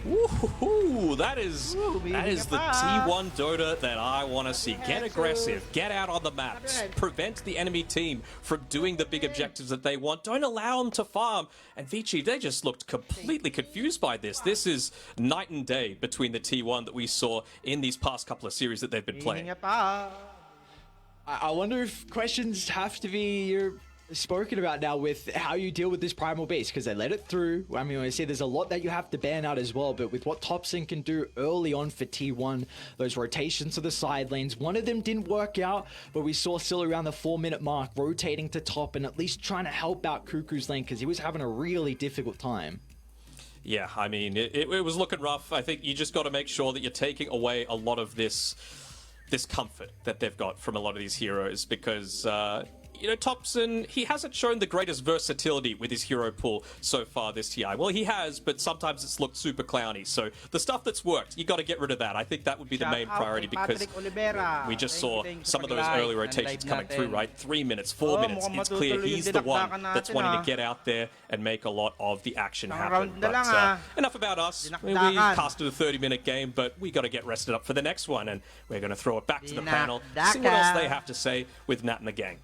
Woohoo! That is the T1 Dota that I want to see. Get aggressive, get out on the maps, prevent the enemy team from doing the big objectives that they want. Don't allow them to farm. And Vici, they just looked completely confused by this. This is night and day between the T1 that we saw in these past couple of series that they've been playing. I wonder if questions have to be spoken about now with how you deal with this primal beast, because they let it through. I mean, I say there's a lot that you have to ban out as well, but with what Topson can do early on for T1, those rotations to the side lanes, one of them didn't work out, but we saw still around the 4-minute mark rotating to top and at least trying to help out Cuckoo's lane because he was having a really difficult time. Yeah, I mean, it was looking rough. I think you just got to make sure that you're taking away a lot of this comfort that they've got from a lot of these heroes, because you know, Topson, he hasn't shown the greatest versatility with his hero pool so far this TI. Well, he has, but sometimes it's looked super clowny. So the stuff that's worked, you got to get rid of that. I think that would be the main priority, because we just saw some of those early rotations coming through, right? 3 minutes, 4 minutes. It's clear he's the one that's wanting to get out there and make a lot of the action happen. But enough about us. We casted a 30-minute game, but we got to get rested up for the next one. And we're going to throw it back to the panel, see what else they have to say with Nat and the gang.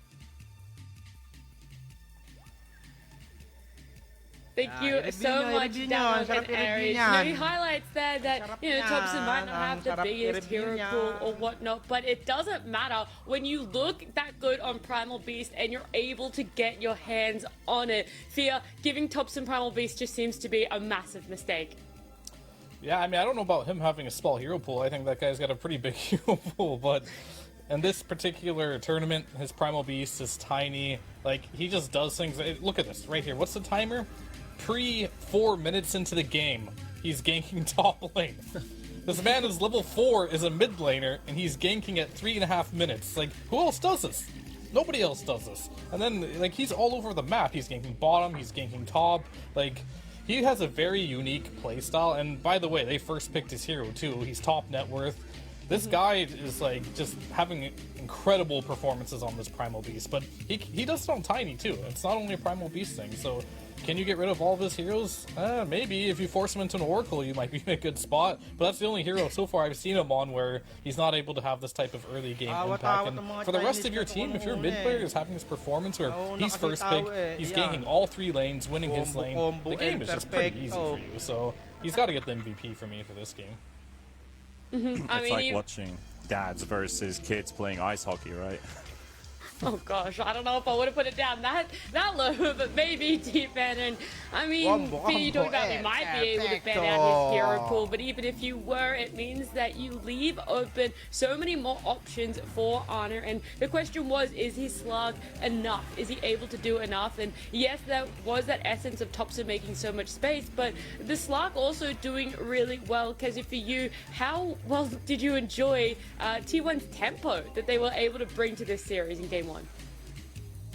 Thank you so much, Damo and Aries. You know, he highlights there that, you know, Topson might not have the biggest hero pool or whatnot, but it doesn't matter when you look that good on Primal Beast and you're able to get your hands on it. Fear, giving Topson Primal Beast just seems to be a massive mistake. Yeah, I mean, I don't know about him having a small hero pool. I think that guy's got a pretty big hero pool, but in this particular tournament, his Primal Beast is tiny. Like, he just does things. Look at this right here. What's the timer? 4 minutes into the game, he's ganking top lane. This man is level 4, is a mid laner, and he's ganking at 3.5 minutes. Like, who else does this? Nobody else does this. And then, like, he's all over the map. He's ganking bottom, he's ganking top. Like, he has a very unique playstyle. And by the way, they first picked his hero too. He's top net worth. This guy is like just having incredible performances on this Primal Beast, but he does it on Tiny too. It's not only a Primal Beast thing. So can you get rid of all of his heroes? Maybe if you force him into an Oracle, you might be in a good spot. But that's the only hero so far I've seen him on where he's not able to have this type of early game impact. And for the rest of your team, if your mid player is having this performance where he's first pick, he's ganking all 3 lanes, winning his lane, the game is just pretty easy for you. So he's got to get the MVP for me for this game. It's like watching dads versus kids playing ice hockey, right? Oh gosh, I don't know if I would have put it down that low, but maybe T-Fan. And I mean, you talking about we might be able to ban out his hero pool, but even if you were, it means that you leave open so many more options for Honor. And the question was, is his slug enough? Is he able to do enough? And yes, that was that essence of Topson making so much space, but the slug also doing really well. Because for you, how well did you enjoy T1's tempo that they were able to bring to this series in Game 1?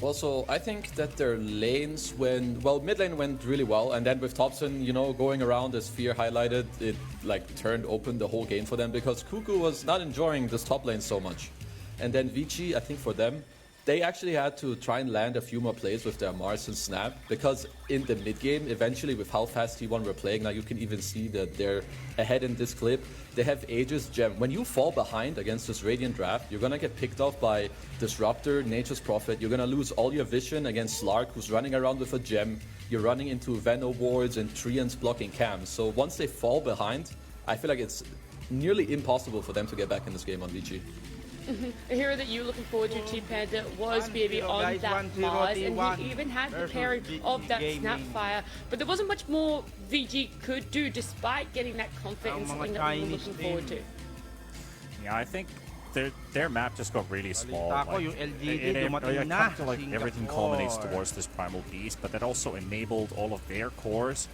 Well, so I think that their lanes mid lane went really well, and then with Topson, you know, going around as Fear highlighted, it like turned open the whole game for them because Cuckoo was not enjoying this top lane so much. And then Vici, I think for them, they actually had to try and land a few more plays with their Mars and Snap, because in the mid game, eventually with how fast T1 were playing, now you can even see that they're ahead in this clip. They have Aegis Gem. When you fall behind against this Radiant Draft, you're gonna get picked off by Disruptor, Nature's Prophet. You're gonna lose all your vision against Slark, who's running around with a gem. You're running into Veno wards and Treants blocking cams. So once they fall behind, I feel like it's nearly impossible for them to get back in this game on VG. A hero that you were looking forward to, T-Panda, was BB on that Mars, and he even had the pairing of that Snapfire, but there wasn't much more VG could do despite getting that comfort in something that we were looking forward to. Yeah, I think their map just got really small. Balita ko, Like, yung LGD it dumating na. kind of like everything culminates Singapore. towards this Primal Beast, but that also enabled all of their cores,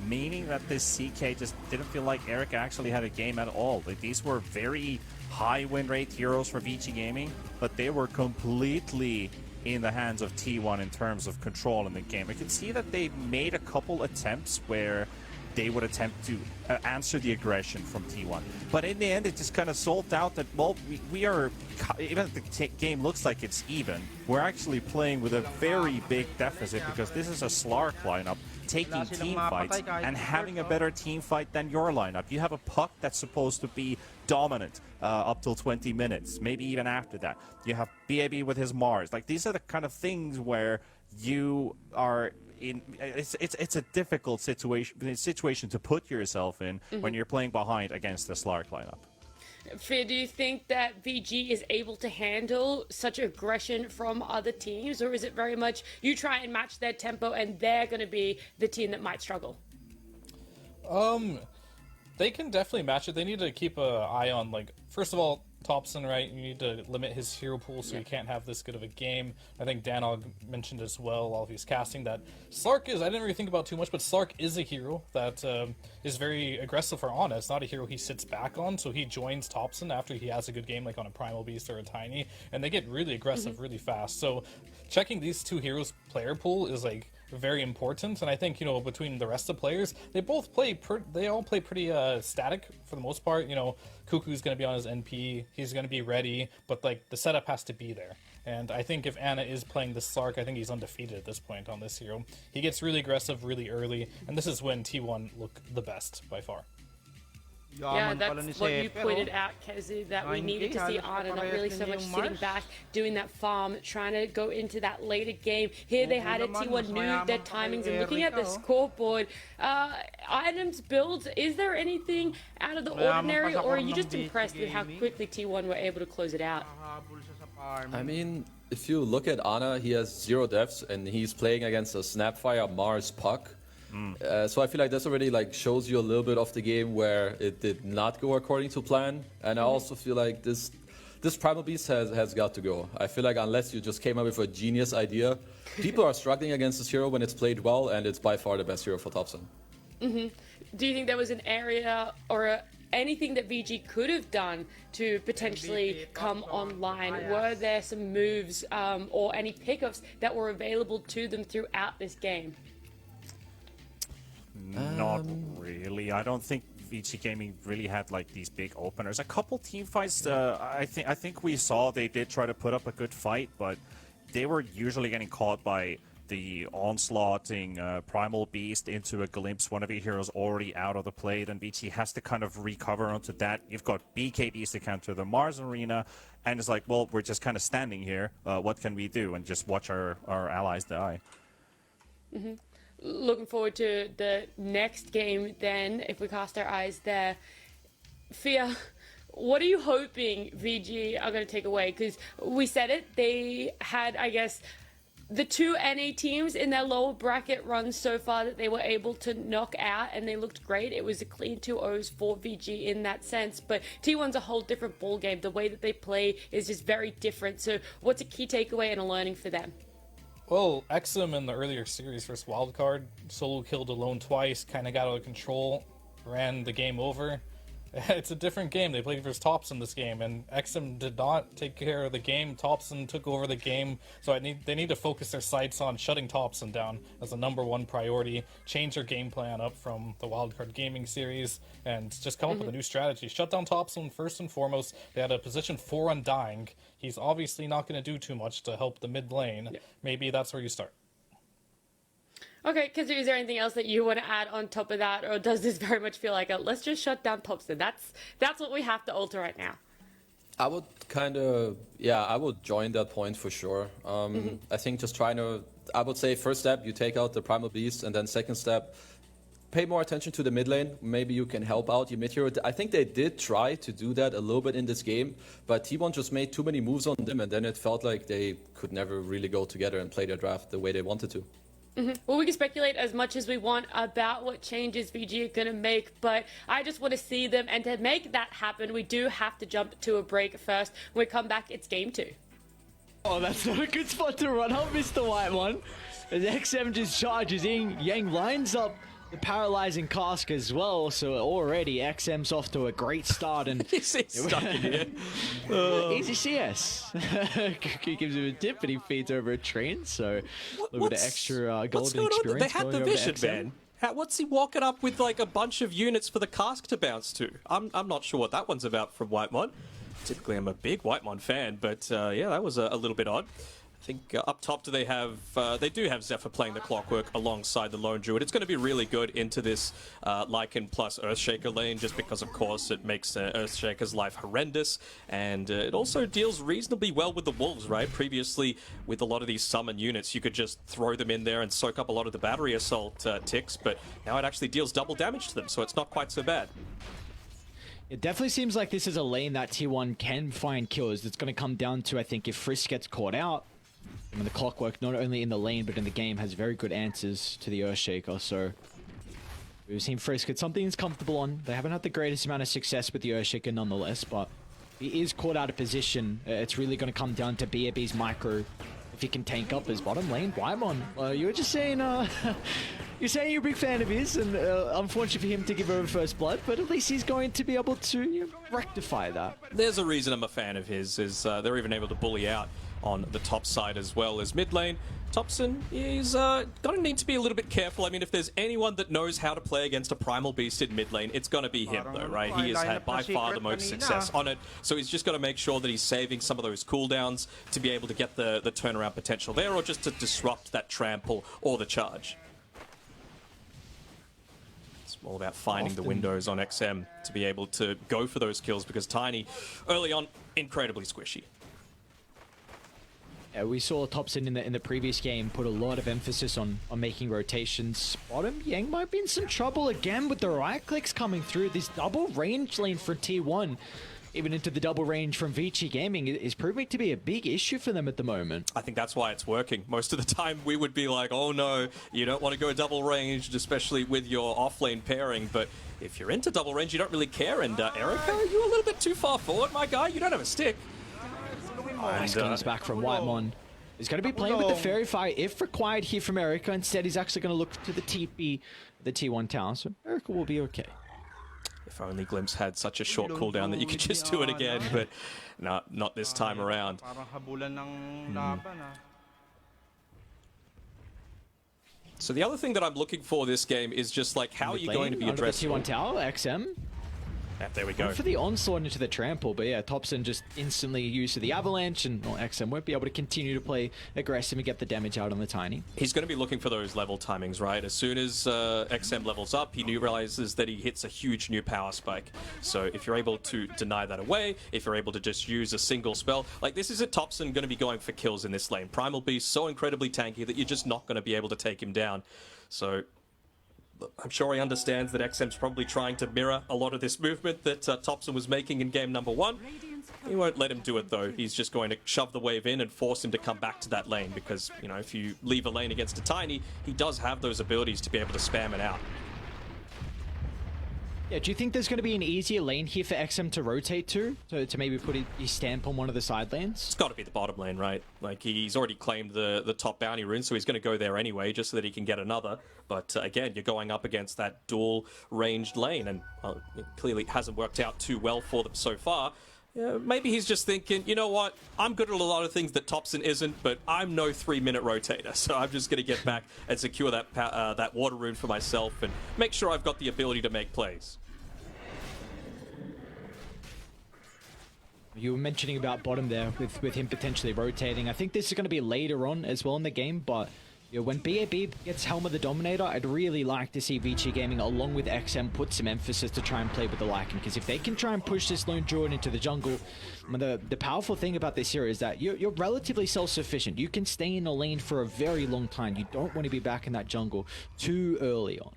meaning that this CK just didn't feel like Eric actually had a game at all. Like, these were very high win rate heroes for VG Gaming, but they were completely in the hands of T1 in terms of control in the game. I could see that they made a couple attempts where they would attempt to answer the aggression from T1. But in the end, it just kind of solved out that, well, we are, even if the game looks like it's even, we're actually playing with a very big deficit because this is a Slark lineup taking team fights and having a better team fight than your lineup. You have a Puck that's supposed to be dominant up till 20 minutes, maybe even after that. You have BAB with his Mars. Like, these are the kind of things where you are it's a difficult situation to put yourself in when you're playing behind against the Slark lineup. Fear, do you think that VG is able to handle such aggression from other teams, or is it very much you try and match their tempo and they're going to be the team that might struggle? They can definitely match it. They need to keep an eye on, like, first of all, Thompson, right? You need to limit his hero pool so he can't have this good of a game. I think Danog mentioned as well while he was casting that Slark is, I didn't really think about too much, but Slark is a hero that is very aggressive for Ana. It's not a hero he sits back on, so he joins Thompson after he has a good game, like on a Primal Beast or a Tiny, and they get really aggressive really fast. So checking these two heroes' player pool is, like, very important, and I think, you know, between the rest of the players, they both play they all play pretty static for the most part. You know, Cuckoo's going to be on his NP, he's going to be ready, but, like, the setup has to be there. And I think if Ana is playing the Slark, I think he's undefeated at this point on this hero. He gets really aggressive really early, and this is when T1 look the best by far. Yeah, that's what you pointed out, Kezu, that we needed to see Ana, not really so much sitting back, doing that farm, trying to go into that later game. Here they had it, T1 knew their timings, and looking at the scoreboard, items, builds, is there anything out of the ordinary, or are you just impressed with how quickly T1 were able to close it out? I mean, if you look at Ana, he has 0 deaths, and he's playing against a Snapfire Mars Puck. So I feel like this already, like, shows you a little bit of the game where it did not go according to plan. And I also feel like this Primal Beast has got to go. I feel like unless you just came up with a genius idea, people are struggling against this hero when it's played well, and it's by far the best hero for Thompson. Do you think there was an area or anything that VG could have done to potentially come online? Were there some moves or any pickups that were available to them throughout this game? Not really. I don't think VG Gaming really had, like, these big openers. A couple team fights, I think we saw they did try to put up a good fight, but they were usually getting caught by the onslaughting Primal Beast into a glimpse. One of your heroes already out of the plate, and VG has to kind of recover onto that. You've got BKBs to counter the Mars Arena, and it's like, well, we're just kind of standing here. What can we do? And just watch our allies die. Looking forward to the next game then, if we cast our eyes there. Fia, what are you hoping VG are going to take away? Because we said it, they had, I guess, the 2 NA teams in their lower bracket run so far that they were able to knock out, and they looked great. It was a clean 2-0s for VG in that sense, but T1's a whole different ball game. The way that they play is just very different. So what's a key takeaway and a learning for them? Well, Exum in the earlier series versus Wildcard solo killed alone twice, kind of got out of control, ran the game over. It's a different game. They played versus Thompson this game, and Exum did not take care of the game. Thompson took over the game, so they need to focus their sights on shutting Thompson down as the #1 priority, change their game plan up from the Wildcard Gaming series, and just come up with a new strategy. Shut down Thompson first and foremost. They had a position 4 Undying. He's obviously not going to do too much to help the mid lane. Yeah. Maybe that's where you start. Okay, Kazu, is there anything else that you want to add on top of that, or does this very much feel like let's just shut down Thompson? That's what we have to alter right now. I would I would join that point for sure. I think just I would say first step, you take out the Primal Beast, and then second step, pay more attention to the mid lane. Maybe you can help out your mid hero. I think they did try to do that a little bit in this game, but T1 just made too many moves on them, and then it felt like they could never really go together and play their draft the way they wanted to. Well, we can speculate as much as we want about what changes VG are going to make, but I just want to see them. And to make that happen, we do have to jump to a break first. When we come back, it's game 2. Oh, that's not a good spot to run up, Mr. White One. As XM just charges in, Yang lines up the paralyzing cask as well, so already XM's off to a great start. And He's stuck in here. easy CS. He gives him a tip and he feeds over a train, so a little bit of extra what's golden going on? experience. They had the going over to vision, XM. man. What's he walking up with like a bunch of units for the cask to bounce to? I'm not sure what that one's about from Whitemon. Typically, I'm a big Whitemon fan, but yeah, that was a little bit odd. I think up top they do have Zephyr playing the Clockwork alongside the Lone Druid. It's going to be really good into this Lycan plus Earthshaker lane, just because of course it makes Earthshaker's life horrendous, and it also deals reasonably well with the Wolves, right? Previously, with a lot of these summon units, you could just throw them in there and soak up a lot of the battery assault ticks, but now it actually deals double damage to them, so it's not quite so bad. It definitely seems like this is a lane that T1 can find kills. It's going to come down to, I think, if Frisk gets caught out, I mean, the Clockwork, not only in the lane, but in the game, has very good answers to the Earthshaker, so we've seen Frisk. It's something he's comfortable on. They haven't had the greatest amount of success with the Earthshaker nonetheless, but he is caught out of position. It's really going to come down to BAB's micro. If he can tank up his bottom lane, Whitemon, you were just saying, you're saying you're a big fan of his, and unfortunate for him to give over first blood, but at least he's going to be able to rectify that. There's a reason I'm a fan of his, is they're even able to bully out on the top side as well as mid lane. Topson is going to need to be a little bit careful. I mean, if there's anyone that knows how to play against a Primal Beast in mid lane, it's going to be him, though, right? He has had by far the most success on it, so he's just got to make sure that he's saving some of those cooldowns to be able to get the turnaround potential there, or just to disrupt that trample or the charge. It's all about finding the windows on XM to be able to go for those kills, because Tiny, early on, incredibly squishy. Yeah, we saw Topson in the previous game put a lot of emphasis on making rotations. Bottom, Yang might be in some trouble again with the right clicks coming through. This double range lane for T1, even into the double range from Vici Gaming, is proving to be a big issue for them at the moment. I think that's why it's working. Most of the time we would be like, oh no, you don't want to go double ranged, especially with your offlane pairing, but if you're into double range, you don't really care. And Erica, you're a little bit too far forward, my guy. You don't have a stick. Nice comes back from Whitemon. He's going to be playing with the Fairy Fire if required here from Erica. Instead, he's actually going to look to the TP, the T1 tower, so Erica will be okay. If only Glimpse had such a short cooldown that you could just do it again, but no, not this time around. So the other thing that I'm looking for this game is just like, how are you going to be addressing the T1 tower, XM? Yeah, there we go. For the onslaught into the trample, but yeah, Topson just instantly used to the avalanche, and XM won't be able to continue to play aggressive and get the damage out on the Tiny. He's going to be looking for those level timings, right? As soon as XM levels up, he realizes that he hits a huge new power spike. So if you're able to deny that away, if you're able to just use a single spell, like this is a Topson going to be going for kills in this lane. Primal Beast so incredibly tanky that you're just not going to be able to take him down. So I'm sure he understands that XM's probably trying to mirror a lot of this movement that Topson was making in game number 1. He won't let him do it, though. He's just going to shove the wave in and force him to come back to that lane, because, you know, if you leave a lane against a Tiny, he does have those abilities to be able to spam it out. Yeah, do you think there's going to be an easier lane here for XM to rotate to maybe put his stamp on one of the side lanes? It's got to be the bottom lane, right? Like, he's already claimed the top bounty rune, so he's going to go there anyway, just so that he can get another. But again, you're going up against that dual-ranged lane, and it clearly hasn't worked out too well for them so far. Maybe he's just thinking, you know what, I'm good at a lot of things that Topson isn't, but I'm no 3-minute rotator, so I'm just going to get back and secure that water rune for myself and make sure I've got the ability to make plays. You were mentioning about bottom there with him potentially rotating. I think this is going to be later on as well in the game, but you know, when BAB gets Helm of the Dominator, I'd really like to see Vici Gaming along with XM put some emphasis to try and play with the Lycan, because if they can try and push this Lone Druid into the jungle, the powerful thing about this hero is that you're relatively self-sufficient. You can stay in a lane for a very long time. You don't want to be back in that jungle too early on.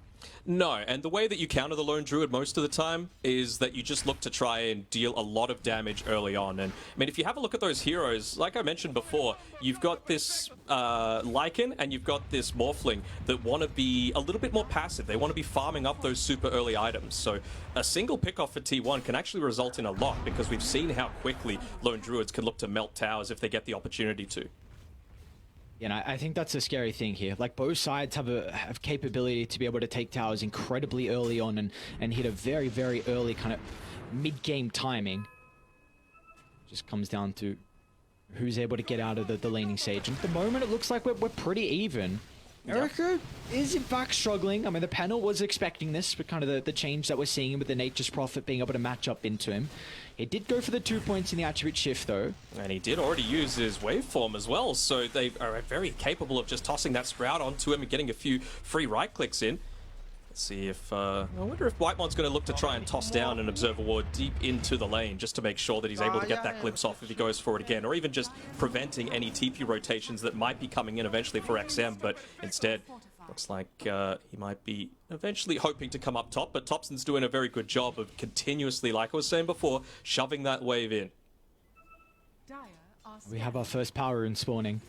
No, and the way that you counter the Lone Druid most of the time is that you just look to try and deal a lot of damage early on. And I mean, if you have a look at those heroes, like I mentioned before, you've got this Lycan and you've got this Morphling that want to be a little bit more passive. They want to be farming up those super early items. So a single pickoff for T1 can actually result in a lot, because we've seen how quickly Lone Druids can look to melt towers if they get the opportunity to. And I think that's a scary thing here. Like, both sides have capability to be able to take towers incredibly early on and hit a very, very early kind of mid-game timing. Just comes down to who's able to get out of the laning stage. And at the moment, it looks like we're pretty even. Erica is in fact struggling. I mean, the panel was expecting this, but kind of the change that we're seeing with the Nature's Prophet being able to match up into him. He did go for the 2 points in the attribute shift, though. And he did already use his waveform as well, so they are very capable of just tossing that Sprout onto him and getting a few free right clicks in. Let's see if... I wonder if Whitemon's going to look to try and toss down an Observer Ward deep into the lane, just to make sure that he's able to get that glimpse off if he goes for it again, or even just preventing any TP rotations that might be coming in eventually for XM, but instead... looks like he might be eventually hoping to come up top, but Thompson's doing a very good job of continuously, like I was saying before, shoving that wave in. We have our first power rune spawning.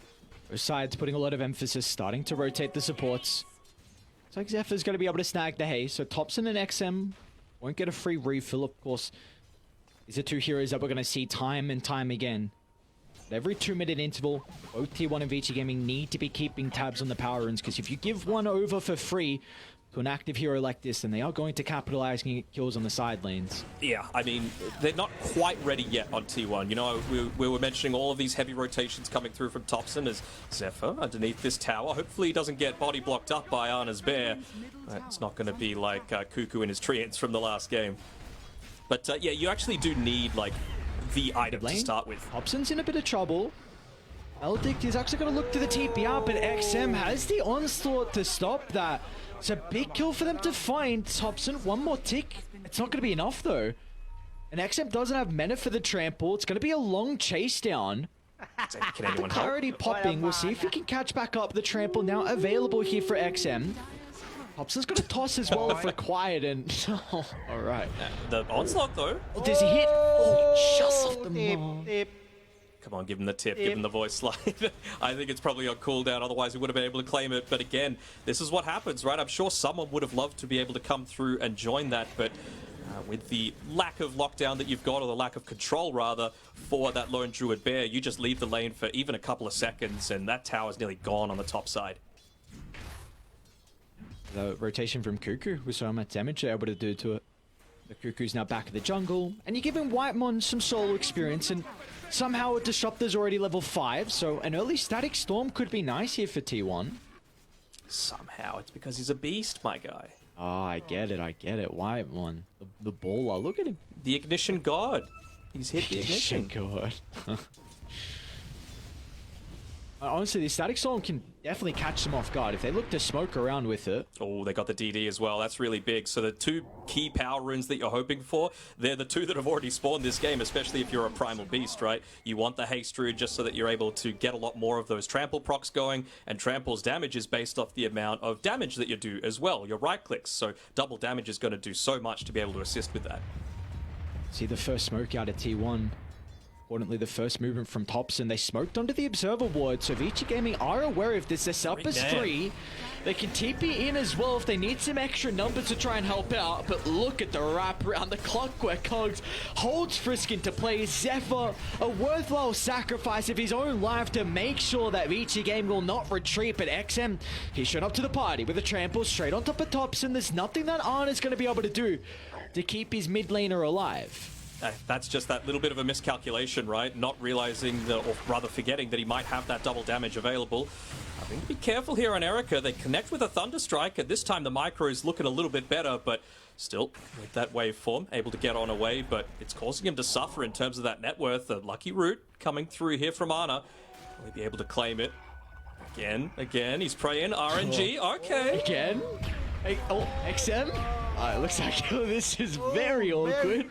Both sides putting a lot of emphasis, starting to rotate the supports. Looks like Zephyr's going to be able to snag the haze, so Thompson and XM won't get a free refill, of course. These are two heroes that we're going to see time and time again. Every 2-minute interval, both T1 and VG Gaming need to be keeping tabs on the power runes, because if you give one over for free to an active hero like this, then they are going to capitalize and get kills on the side lanes. Yeah, I mean, they're not quite ready yet on T1. You know, we were mentioning all of these heavy rotations coming through from Thompson as Zephyr underneath this tower. Hopefully he doesn't get body blocked up by Ana's Bear. It's not going to be like Cuckoo and his treants from the last game. But yeah, you actually do need, like, the item to start with. Hobson's in a bit of trouble. Eldict is actually going to look to the TPR, but XM has the onslaught to stop that. It's a big kill for them to find. Hobson, one more tick. It's not going to be enough, though. And XM doesn't have mana for the trample. It's going to be a long chase down. Can anyone help? Clarity popping. We'll see if he can catch back up. The trample now available here for XM. Hobson's going to toss as well if required, and... oh, alright. The onslaught, though. Oh, does he hit? Oh, just off the mark. Come on, give him the tip, give him the voice slide. I think it's probably on cooldown, otherwise he would have been able to claim it. But again, this is what happens, right? I'm sure someone would have loved to be able to come through and join that, but with the lack of lockdown that you've got, or the lack of control, rather, for that Lone Druid Bear, you just leave the lane for even a couple of seconds, and that tower's nearly gone on the top side. The rotation from Cuckoo with so much damage they're able to do to it. The Cuckoo's now back in the jungle, and you're giving Whitemon some solo experience, and somehow a Disruptor's already level 5, so an early Static Storm could be nice here for T1. Somehow, it's because he's a beast, my guy. Oh, I get it, Whitemon. The baller, look at him. The Ignition God. He's hit the Ignition. God. Honestly, the Static Storm can definitely catch them off guard if they look to smoke around with it. Oh, they got the DD as well. That's really big. So the two key power runes that you're hoping for, they're the two that have already spawned this game, especially if you're a Primal Beast, right? You want the Haste Rune just so that you're able to get a lot more of those Trample procs going, and Trample's damage is based off the amount of damage that you do as well, your right clicks. So double damage is going to do so much to be able to assist with that. See the first smoke out of T1. Importantly, the first movement from Thompson, they smoked onto the Observer Ward, so VG Gaming are aware of this. They're set up as 3. They can TP in as well if they need some extra numbers to try and help out, but look at the wrap around the clock where Cogs holds Frisk into play. Zephyr, a worthwhile sacrifice of his own life to make sure that VG Gaming will not retreat, but XM, he showed up to the party with a trample straight on top of Thompson. There's nothing that Arna's going to be able to do to keep his mid laner alive. That's just that little bit of a miscalculation, right? Not realizing, or rather forgetting that he might have that double damage available. I think be careful here on Erica. They connect with a Thunderstrike, and this time the micro is looking a little bit better, but still, with that waveform, able to get on away, but it's causing him to suffer in terms of that net worth. A lucky root coming through here from Ana. Will he be able to claim it? Again, he's praying. RNG, okay. Again? Hey, oh, XM? It looks like this is very awkward.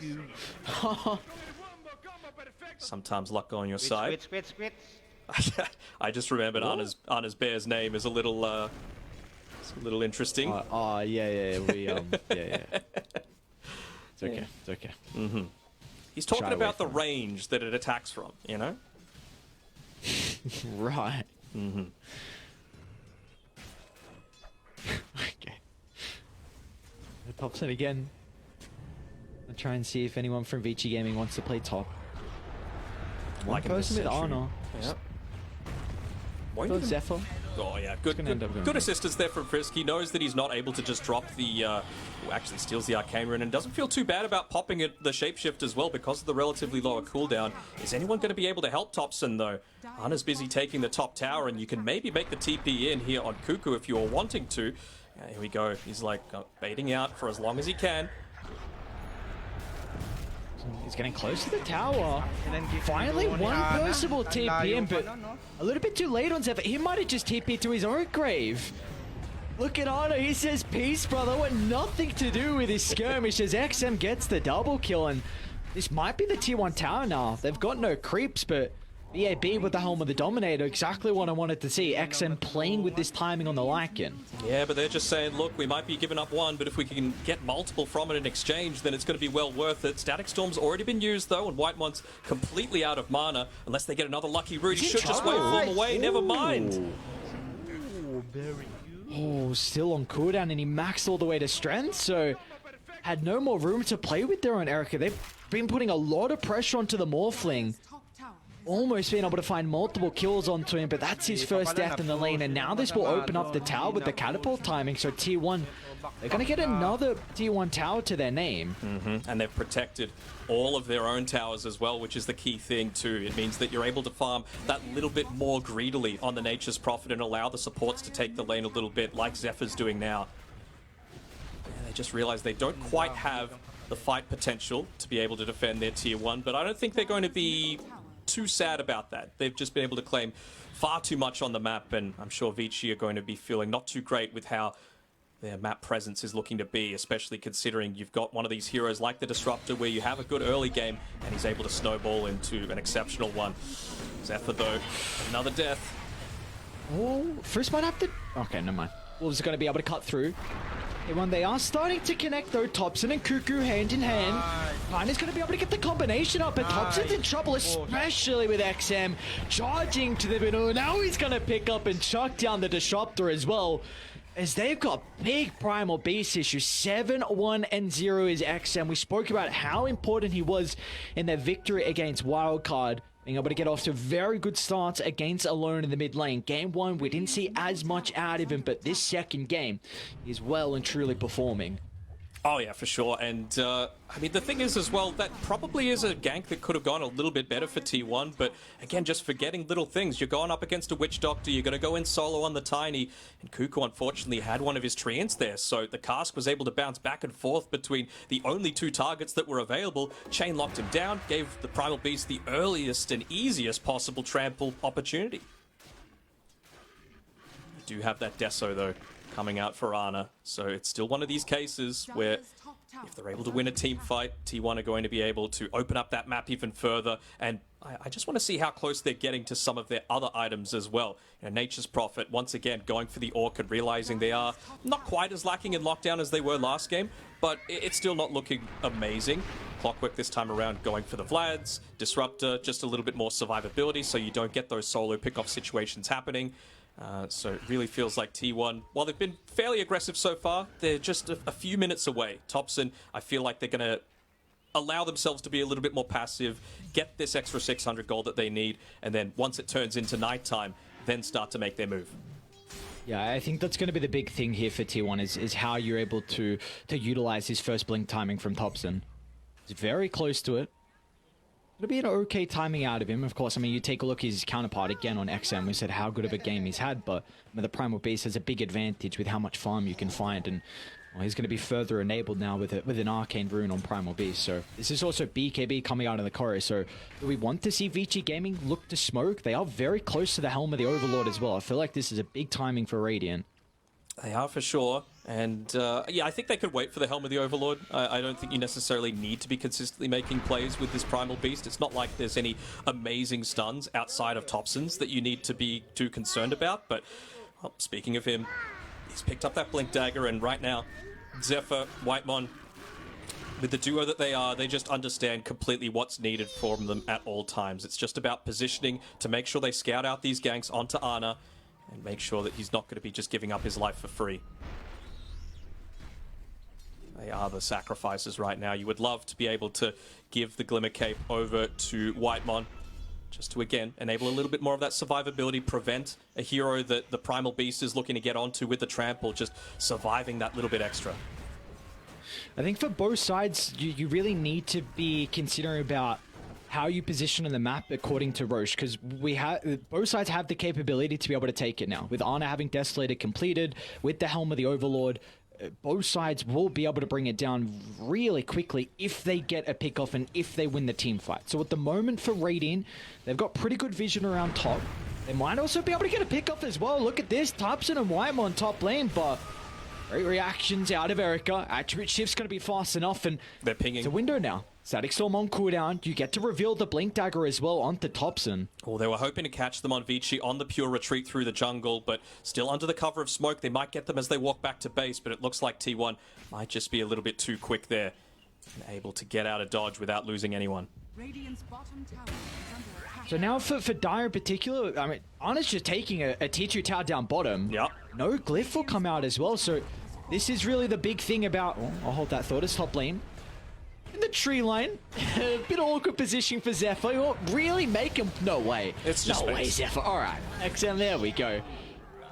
Sometimes luck on your side. I just remembered Ana's Bear's name is a little It's a little interesting. Yeah, yeah. It's okay, it's okay. He's talking Shy away about the from it. range that it attacks from, you know? Right. Okay. Thompson again. I'll try and see if anyone from Vici Gaming wants to play top. One Like in this person with century. Arna. Yeah. Won't Go even- Zephyr. Oh yeah, gonna end up going good down. assistance there from Frisk. He knows that he's not able to just drop the, actually steals the Arcane Rune and doesn't feel too bad about popping it the Shapeshift as well because of the relatively lower cooldown. Is anyone going to be able to help Topson though? Ana's busy taking the top tower and you can maybe make the TP in here on Cuckoo if you're wanting to. Here we go. He's like baiting out for as long as he can. He's getting close to the tower. Finally, one person will TP in, but a little bit too late on Zephyr. He might have just TP'd to his own grave. Look at Arno, he says, peace, brother. Want nothing to do with his skirmish as XM gets the double kill, and this might be the tier 1 tower now. They've got no creeps, but BAB with the Helm of the Dominator, exactly what I wanted to see. XM playing with this timing on the Lycan. Yeah, but they're just saying, look, we might be giving up one, but if we can get multiple from it in exchange, then it's going to be well worth it. Static Storm's already been used, though, and Whitemon's completely out of mana. Unless they get another lucky root, he should just wave form away, never mind. Oh, still on cooldown, and he maxed all the way to strength, so had no more room to play with there on Erica. They've been putting a lot of pressure onto the Morphling. Top tower Almost being able to find multiple kills onto him, but that's his first death in the lane, and now this will open up the tower with the catapult timing, so tier 1, they're going to get another tier 1 tower to their name. And they've protected all of their own towers as well, which is the key thing too. It means that you're able to farm that little bit more greedily on the Nature's Prophet and allow the supports to take the lane a little bit, like Zephyr's doing now. And they just realize they don't quite have the fight potential to be able to defend their tier 1, but I don't think they're going to be too sad about that. They've just been able to claim far too much on the map, and I'm sure Vici are going to be feeling not too great with how their map presence is looking to be, especially considering you've got one of these heroes like the Disruptor where you have a good early game and he's able to snowball into an exceptional one. Zephyr though, another death. Oh, first might have to... Okay, never mind. Wolves are going to be able to cut through. When they are starting to connect though, Topson and Cuckoo hand in hand. Pine is going to be able to get the combination up, but Topson's in trouble, especially with XM charging to the middle. Now he's going to pick up and chuck down the Disruptor as well, as they've got big Primal Beast issues. 7-1-0 is XM. We spoke about how important he was in their victory against Wildcard, being able to get off to very good starts against Alone in the mid lane. Game 1, we didn't see as much out of him, but this second game, he's well and truly performing. Oh yeah, for sure. And I mean, the thing is as well, that probably is a gank that could have gone a little bit better for T1, but again, just forgetting little things. You're going up against a Witch Doctor, you're going to go in solo on the Tiny, and Cuckoo unfortunately had one of his treants there, so the cask was able to bounce back and forth between the only 2 targets that were available. Chain locked him down, gave the Primal Beast the earliest and easiest possible trample opportunity. You do have that Deso though, coming out for Ana, so it's still one of these cases where Dire's top tower if they're able to win a team fight, T1 are going to be able to open up that map even further, and I just want to see how close they're getting to some of their other items as well. You know, Nature's Prophet, once again, going for the Orchid, realizing they are not quite as lacking in lockdown as they were last game, but it's still not looking amazing. Clockwork this time around going for the Vlads, Disruptor, just a little bit more survivability so you don't get those solo pick-off situations happening. So it really feels like T1, while they've been fairly aggressive so far, they're just a few minutes away. Topson, I feel like they're going to allow themselves to be a little bit more passive, get this extra 600 gold that they need, and then once it turns into nighttime, then start to make their move. Yeah, I think that's going to be the big thing here for T1 is how you're able to utilize his first blink timing from Topson. He's very close to it. It'll be an okay timing out of him. Of course, I mean, you take a look at his counterpart again on XM. We said how good of a game he's had, but I mean, the Primal Beast has a big advantage with how much farm you can find, and well, he's going to be further enabled now with an Arcane Rune on Primal Beast. So this is also BKB coming out in the chorus. So do we want to see Vici Gaming look to smoke? They are very close to the Helm of the Overlord as well. I feel like this is a big timing for Radiant. They are for sure, and yeah, I think they could wait for the Helm of the Overlord. I don't think you necessarily need to be consistently making plays with this Primal Beast. It's not like there's any amazing stuns outside of Topson's that you need to be too concerned about, but well, speaking of him, He's picked up that Blink Dagger, and right now, Zephyr, Whitemon, with the duo that they are, they just understand completely what's needed from them at all times. It's just about positioning to make sure they scout out these ganks onto Ana and make sure that he's not going to be just giving up his life for free. They are the sacrifices right now. You would love to be able to give the Glimmer Cape over to Whitemon, just to, again, enable a little bit more of that survivability, prevent a hero that the Primal Beast is looking to get onto with the trample, just surviving that little bit extra. I think for both sides, you really need to be considering about how you position on the map according to Roche, because both sides have the capability to be able to take it now. With Ana having Desolator completed, with the Helm of the Overlord, both sides will be able to bring it down really quickly if they get a pick off and if they win the team fight. So at the moment for Radiant, they've got pretty good vision around top. They might also be able to get a pick off as well. Look at this, Thompson and Whitemon top lane, but great reactions out of Erica. Attribute shift's going to be fast enough, and they're pinging. It's a window now. Static Storm on cooldown. You get to reveal the Blink Dagger as well onto Thompson. Well, they were hoping to catch them on Vici on the pure retreat through the jungle, but still under the cover of smoke. They might get them as they walk back to base, but it looks like T1 might just be a little bit too quick there and able to get out of dodge without losing anyone. Radiant's bottom tower is under attack. So now for Dire in particular, I mean, Ana's just taking a tier 2 tower down bottom. Yep. No glyph will come out as well, so this is really the big thing about... Oh, I'll hold that thought as top lane. In the tree line, a bit awkward position for Zephyr. You won't really make him... No way. It's just no way, space. Zephyr. All right. XM, there we go.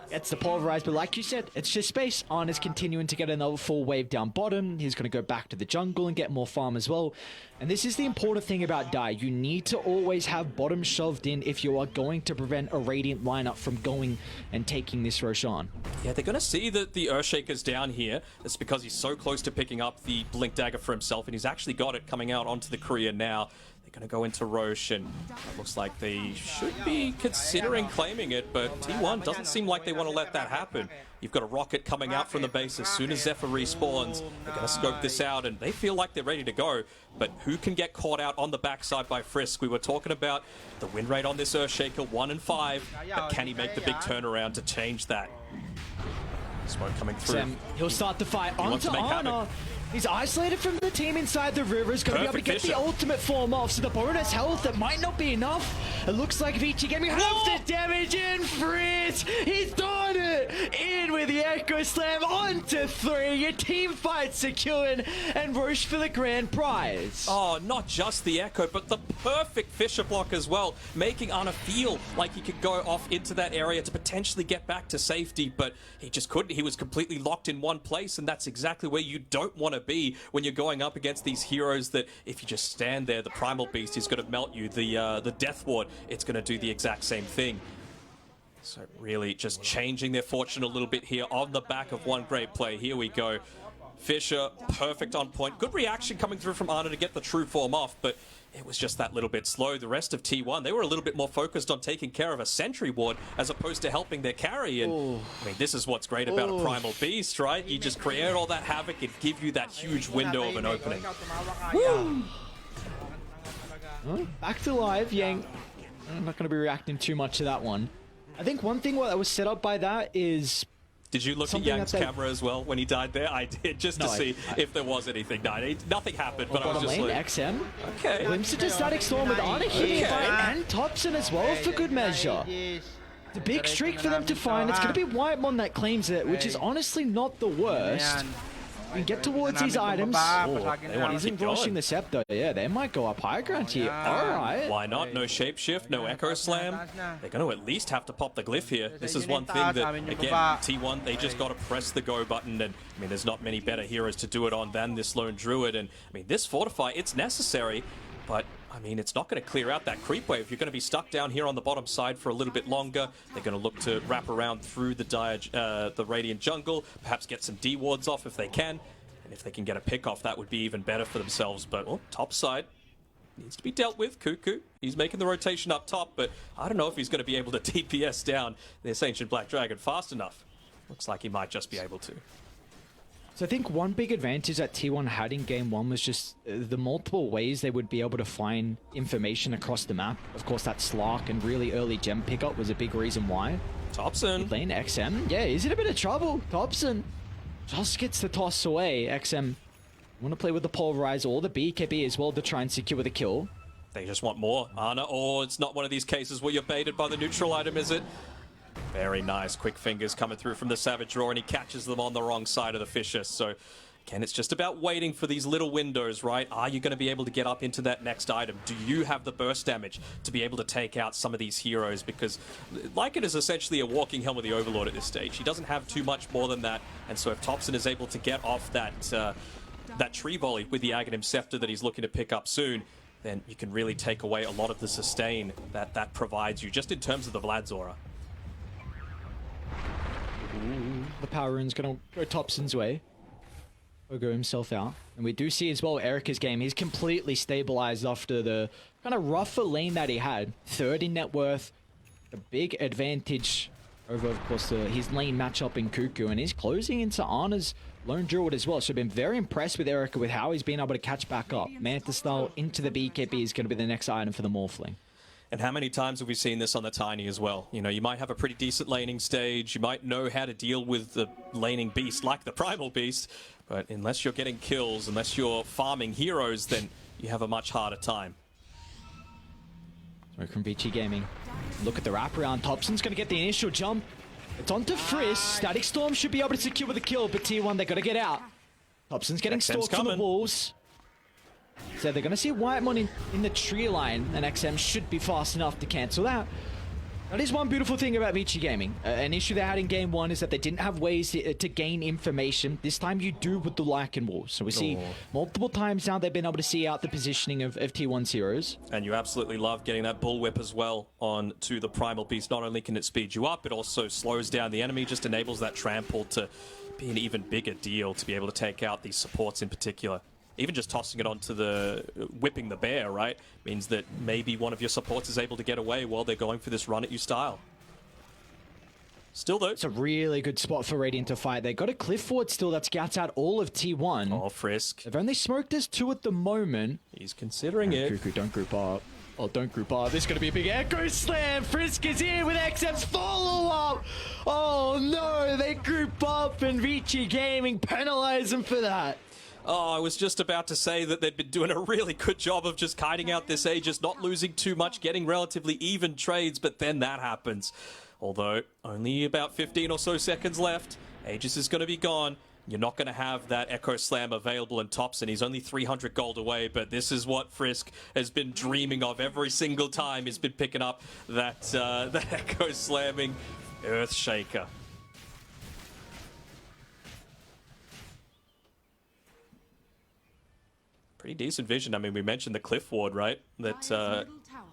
It's the pulverize, but like you said, it's just space. Ana's continuing to get another full wave down bottom. He's going to go back to the jungle and get more farm as well. And this is the important thing about Dire. You need to always have bottom shoved in if you are going to prevent a Radiant lineup from going and taking this Roshan. Yeah, they're going to see that the Earthshaker's down here. It's because he's so close to picking up the Blink Dagger for himself, and he's actually got it coming out onto the Korea now. They're going to go into Roche, and it looks like they should be considering claiming it, but T1 doesn't seem like they want to let that happen. You've got a rocket coming out from the base as soon as Zephyr respawns. They're going to scope this out, and they feel like they're ready to go. But who can get caught out on the backside by Frisk? We were talking about the win rate on this Earthshaker, 1 in 5, but can he make the big turnaround to change that? Smoke coming through. He'll start the fight He wants onto to make Ana. havoc. He's isolated from the team inside the river. He's going to be able to get the ultimate form off. So the bonus health, that might not be enough. It looks like Vici getting half the damage in. Frizz, he's done it. In with the Echo Slam onto 3. Your team fight secured. And Roche for the grand prize. Oh, not just the Echo, but the perfect Fisher block as well, making Ana feel like he could go off into that area to potentially get back to safety, but he just couldn't. He was completely locked in one place, and that's exactly where you don't want to be when you're going up against these heroes that if you just stand there, the Primal Beast is going to melt you. The Death Ward, it's going to do the exact same thing. So really just changing their fortune a little bit here on the back of one great play. Here we go. Fisher, perfect on point. Good reaction coming through from Ana to get the true form off, but it was just that little bit slow. The rest of T1, they were a little bit more focused on taking care of a sentry ward as opposed to helping their carry. And I mean, this is what's great about a Primal Beast, right? You just create all that havoc and give you that huge window of an opening. Woo! Back to live, Yang. I'm not going to be reacting too much to that one. I think one thing that was set up by that is... Did you look at Yang's camera as well when he died there? I did, just to see if there was anything. No, nothing happened, but I was just lane, like... XM. Okay. Glimpse into Static Storm with Ana hitting and Thompson as well for good measure. It's a big streak for them to find. It's going to be Whitemon that claims it, which is honestly not the worst. We can get towards these items. He's engrossing the Scepter. Yeah, they might go up high ground here. Alright. Why not? No Shapeshift, no Echo Slam. They're going to at least have to pop the glyph here. This is one thing that, again, T1, they just got to press the go button. And, I mean, there's not many better heroes to do it on than this lone Druid. And, I mean, this Fortify, it's necessary, but... I mean, it's not going to clear out that creep wave. You're going to be stuck down here on the bottom side for a little bit longer. They're going to look to wrap around through the Radiant jungle, perhaps get some D-wards off if they can. And if they can get a pick off, that would be even better for themselves. But, well, top side needs to be dealt with. Cuckoo, he's making the rotation up top, but I don't know if he's going to be able to DPS down this Ancient Black Dragon fast enough. Looks like he might just be able to. So I think one big advantage that T1 had in Game 1 was just the multiple ways they would be able to find information across the map. Of course, that Slark and really early gem pickup was a big reason why. Thompson. Lane, XM. Yeah, he's in a bit of trouble. Thompson just gets the toss away. XM want to play with the Pulverizer or the BKB as well to try and secure the kill. They just want more. Ana, or it's not one of these cases where you're baited by the neutral item, is it? Very nice. Quick fingers coming through from the Savage Roar, and he catches them on the wrong side of the Fissure. So, again, it's just about waiting for these little windows, right? Are you going to be able to get up into that next item? Do you have the burst damage to be able to take out some of these heroes? Because Lycan is essentially a walking Helm of the Overlord at this stage. He doesn't have too much more than that. And so if Thompson is able to get off that tree volley with the Aghanim Scepter that he's looking to pick up soon, then you can really take away a lot of the sustain that provides you, just in terms of the Vlad's aura. Ooh, the power rune's gonna go Thompson's way. Go himself out. And we do see as well Erica's game. He's completely stabilized after the kind of rougher lane that he had. Third in net worth. A big advantage over, of course, his lane matchup in Cuckoo. And he's closing into Ana's Lone Druid as well. So I've been very impressed with Erica with how he's been able to catch back up. Manta style into the BKB is going to be the next item for the Morphling. And how many times have we seen this on the Tiny as well? You know, you might have a pretty decent laning stage. You might know how to deal with the laning beast like the Primal Beast. But unless you're getting kills, unless you're farming heroes, then you have a much harder time. Sorry, from VG Gaming. Look at the wraparound. Thompson's going to get the initial jump. It's onto Frisk. Static Storm should be able to secure the kill, but T1, they got to get out. Thompson's getting stalked from the walls. So they're going to see Whitemon in the tree line, and XM should be fast enough to cancel that. That is one beautiful thing about VG Gaming. An issue they had in Game 1 is that they didn't have ways to gain information. This time you do with the Lycan Wall. So we see multiple times now they've been able to see out the positioning of T1's heroes. And you absolutely love getting that Bullwhip as well onto the Primal Beast. Not only can it speed you up, it also slows down the enemy, just enables that trample to be an even bigger deal to be able to take out these supports in particular. Even just tossing it onto the whipping the bear, right, means that maybe one of your supports is able to get away while they're going for this run at you style. Still though, it's a really good spot for Radiant to fight. They got a cliff ward still that scouts out all of T1. Oh, Frisk. They've only smoked us 2 at the moment. He's considering it. Cuckoo, don't group up. Oh, don't group up. This is going to be a big Echo Slam. Frisk is here with XM's follow-up. Oh no, they group up and Vici Gaming penalize them for that. Oh, I was just about to say that they'd been doing a really good job of just kiting out this Aegis, not losing too much, getting relatively even trades, but then that happens. Although, only about 15 or so seconds left. Aegis is going to be gone. You're not going to have that Echo Slam available in Thompson. He's only 300 gold away, but this is what Frisk has been dreaming of every single time he's been picking up that Echo Slamming Earthshaker. Pretty decent vision. I mean, we mentioned the cliff ward, right? That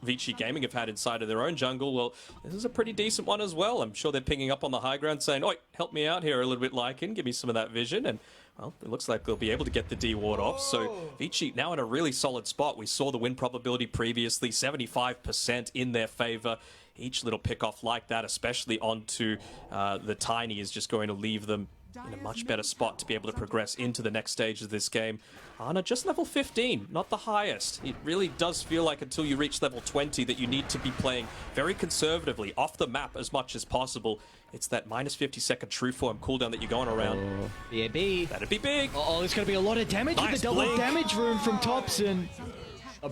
Vici Gaming have had inside of their own jungle. Well, this is a pretty decent one as well. I'm sure they're pinging up on the high ground saying, oi, help me out here a little bit, Lycan. Give me some of that vision. And, well, it looks like they'll be able to get the D ward off. So Vici now in a really solid spot. We saw the win probability previously, 75% in their favor. Each little pick off like that, especially onto the Tiny, is just going to leave them in a much better spot to be able to progress into the next stage of this game. Ana just level 15, not the highest. It really does feel like until you reach level 20 that you need to be playing very conservatively, off the map as much as possible. It's that minus 50-second true form cooldown that you're going around. BAB. That'd be big. Oh, there's going to be a lot of damage with the double blink. damage room from Thompson.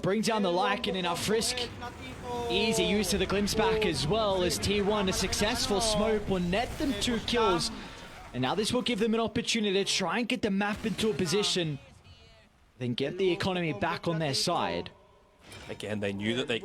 Brings down the Lycan in our Frisk. Easy use of the glimpse back as well as T1. A successful smoke will net them 2 kills. And now this will give them an opportunity to try and get the map into a position, then get the economy back on their side. Again, they knew that they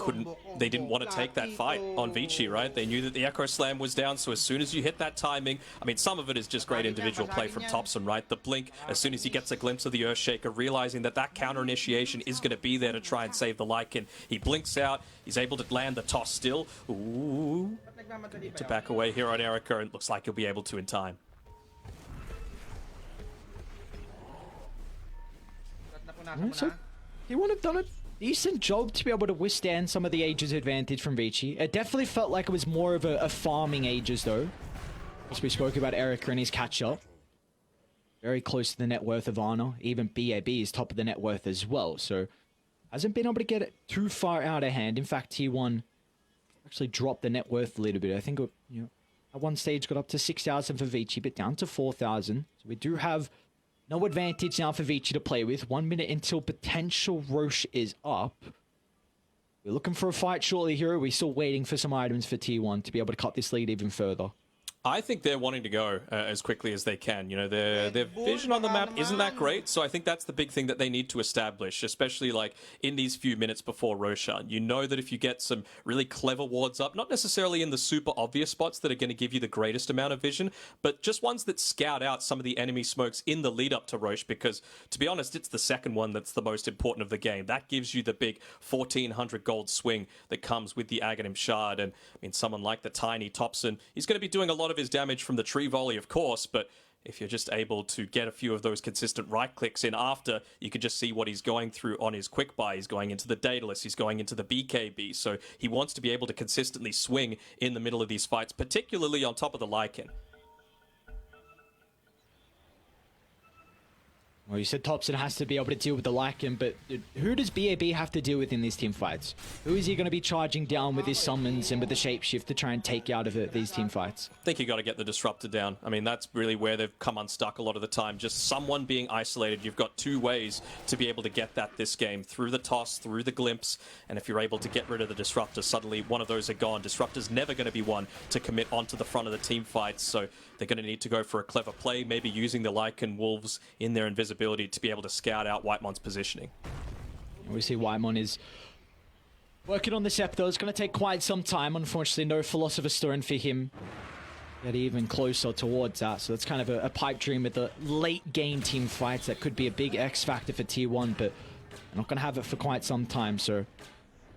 didn't want to take that fight on Vici, right? They knew that the Echo Slam was down, so as soon as you hit that timing, I mean, some of it is just great individual play from Thompson, right? The blink, as soon as he gets a glimpse of the Earthshaker, realizing that that counter initiation is going to be there to try and save the Lycan. He blinks out, he's able to land the toss still. Ooh, need to back away here on Erica, and looks like he'll be able to in time. So he would have done a decent job to be able to withstand some of the Aegis advantage from Vici. It definitely felt like it was more of a farming Aegis though. As we spoke about Erica and his catch-up. Very close to the net worth of Ana. Even BAB is top of the net worth as well. So hasn't been able to get it too far out of hand. In fact, T1 actually dropped the net worth a little bit. I think, At one stage got up to 6,000 for Vici, but down to 4,000. So we do have no advantage now for Vici to play with. 1 minute until potential Roche is up. We're looking for a fight shortly here. We're still waiting for some items for T1 to be able to cut this lead even further. I think they're wanting to go as quickly as they can. You know, their vision on the map isn't that great, so I think that's the big thing that they need to establish, especially like in these few minutes before Roshan. You know that if you get some really clever wards up, not necessarily in the super obvious spots that are going to give you the greatest amount of vision, but just ones that scout out some of the enemy smokes in the lead up to Roche, because to be honest, it's the second one that's the most important of the game. That gives you the big 1,400 gold swing that comes with the Aghanim Shard, and I mean, someone like the tiny Thompson, he's going to be doing a lot of his damage from the tree volley, of course, but if you're just able to get a few of those consistent right clicks in after, you can just see what he's going through on his quick buy. He's going into the Daedalus, he's going into the BKB, so he wants to be able to consistently swing in the middle of these fights, particularly on top of the Lycan. Well, you said Thompson has to be able to deal with the Lycan, but who does BAB have to deal with in these team fights? Who is he going to be charging down with his summons and with the shapeshift to try and take out of these team fights? I think you got to get the Disruptor down. I mean, that's really where they've come unstuck a lot of the time. Just someone being isolated. You've got two ways to be able to get that this game. Through the toss, through the glimpse, and if you're able to get rid of the Disruptor, suddenly one of those are gone. Disruptor's never going to be one to commit onto the front of the team fights, so they're going to need to go for a clever play, maybe using the Lycan Wolves in their invisibility to be able to scout out Whitemon's positioning. We see Whitemon is working on the Scepter. It's going to take quite some time. Unfortunately, no Philosopher's Stone for him. Get even closer towards that. So that's kind of a pipe dream with the late game team fights. That could be a big X factor for T1, but they're not going to have it for quite some time. So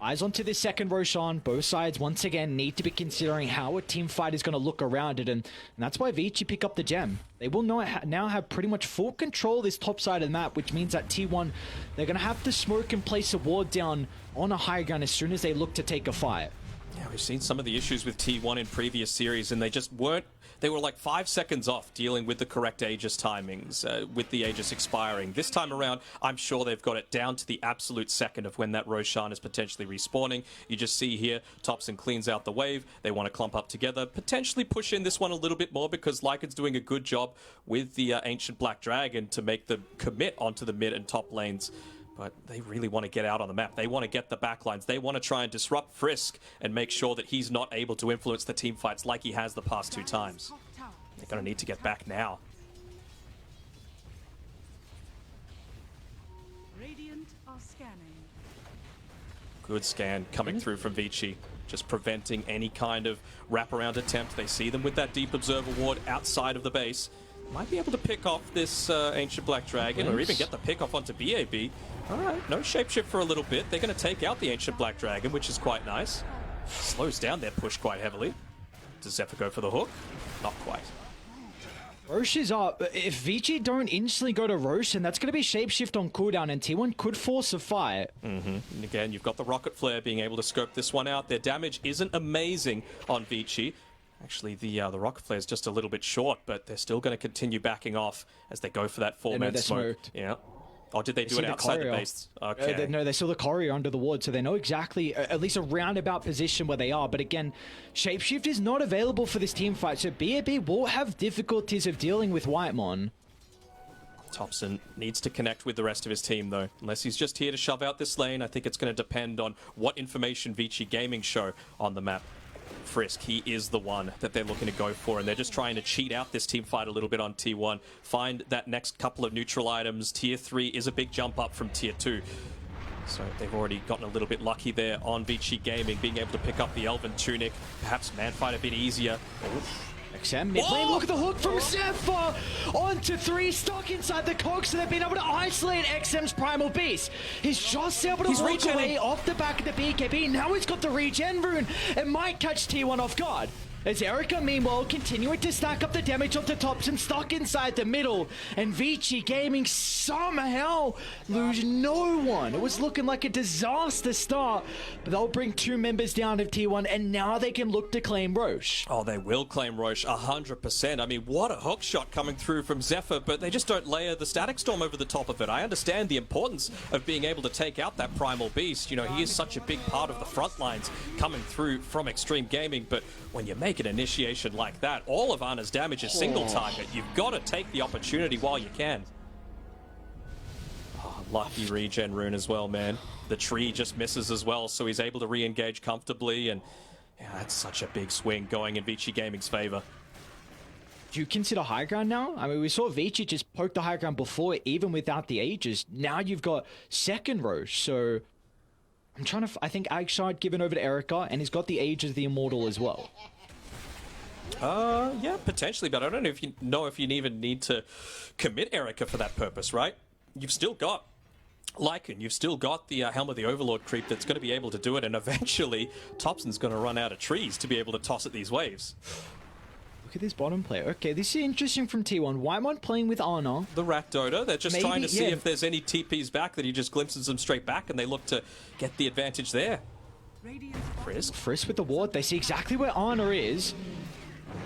eyes onto this second Roshan. Both sides, once again, need to be considering how a team fight is going to look around it. And that's why Vici pick up the gem. They will now have pretty much full control of this top side of the map, which means that T1, they're going to have to smoke and place a ward down on a high ground as soon as they look to take a fight. Yeah, we've seen some of the issues with T1 in previous series, and they just weren't... They were like 5 seconds off dealing with the correct Aegis timings, with the Aegis expiring. This time around, I'm sure they've got it down to the absolute second of when that Roshan is potentially respawning. You just see here, Thompson cleans out the wave. They want to clump up together, potentially push in this one a little bit more because Lycan's doing a good job with the Ancient Black Dragon to make the commit onto the mid and top lanes. But they really want to get out on the map. They want to get the backlines. They want to try and disrupt Frisk and make sure that he's not able to influence the team fights like he has the past 2 times. They're going to need to get back now. Radiant are scanning. Good scan coming through from Vici, just preventing any kind of wraparound attempt. They see them with that Deep Observer ward outside of the base. Might be able to pick off this Ancient Black Dragon, or even get the pick off onto BAB. Alright, no shapeshift for a little bit. They're going to take out the Ancient Black Dragon, which is quite nice. Slows down their push quite heavily. Does Zephyr go for the hook? Not quite. Roche is up. If Vici don't instantly go to Roche, and that's going to be shapeshift on cooldown, and T1 could force a fight. And again, you've got the Rocket Flare being able to scope this one out. Their damage isn't amazing on Vici. Actually, the Rocket Flare is just a little bit short, but they're still going to continue backing off as they go for that 4-man smoke. Smoked. Yeah. Oh, did they do it outside the base? Okay. No, they saw the courier under the ward, so they know exactly, at least a roundabout position where they are. But again, shapeshift is not available for this team fight, so BAB will have difficulties of dealing with Whitemon. Thompson needs to connect with the rest of his team, though. Unless he's just here to shove out this lane, I think it's going to depend on what information Vici Gaming show on the map. Frisk, he is the one that they're looking to go for, and they're just trying to cheat out this team fight a little bit on T1. Find that next couple of neutral items. Tier 3 is a big jump up from Tier 2. So they've already gotten a little bit lucky there on Vici Gaming, being able to pick up the Elven Tunic. Perhaps Manfight a bit easier. XM mid lane, look at the hook from Zephyr onto 3, stuck inside the cog, so they've been able to isolate XM's Primal Beast. He's just able to walk away off the back of the BKB. Now he's got the regen rune. It might catch T1 off guard. As Erica, meanwhile, continuing to stack up the damage onto Thompson, stuck inside the middle. And Vici Gaming somehow lose no one. It was looking like a disaster start, but they'll bring 2 members down of T1, and now they can look to claim Roche. Oh, they will claim Roche 100%. I mean, what a hook shot coming through from Zephyr, but they just don't layer the Static Storm over the top of it. I understand the importance of being able to take out that Primal Beast. You know, he is such a big part of the front lines coming through from Extreme Gaming, but when you make take an initiation like that. All of Ana's damage is single target. You've got to take the opportunity while you can. Oh, lucky regen rune as well, man. The tree just misses as well, so he's able to re-engage comfortably, and yeah, that's such a big swing going in Vici Gaming's favor. Do you consider high ground now? I mean, we saw Vici just poke the high ground before, even without the Aegis. Now you've got second Roche, so I'm trying to... I think Agshard given over to Erica, and he's got the Aegis, the Immortal as well. Yeah, potentially, but I don't know if you even need to commit Erica for that purpose, right? You've still got Lycan, you've still got the Helm of the Overlord creep that's going to be able to do it, and eventually Thompson's going to run out of trees to be able to toss at these waves. Look at this bottom player. Okay, this is interesting from T1. Whitemon playing with Ana. The Rat Dota, they're just trying to see if there's any TPs back that he just glimpses them straight back, and they look to get the advantage there. Frisk with the ward. They see exactly where Ana is.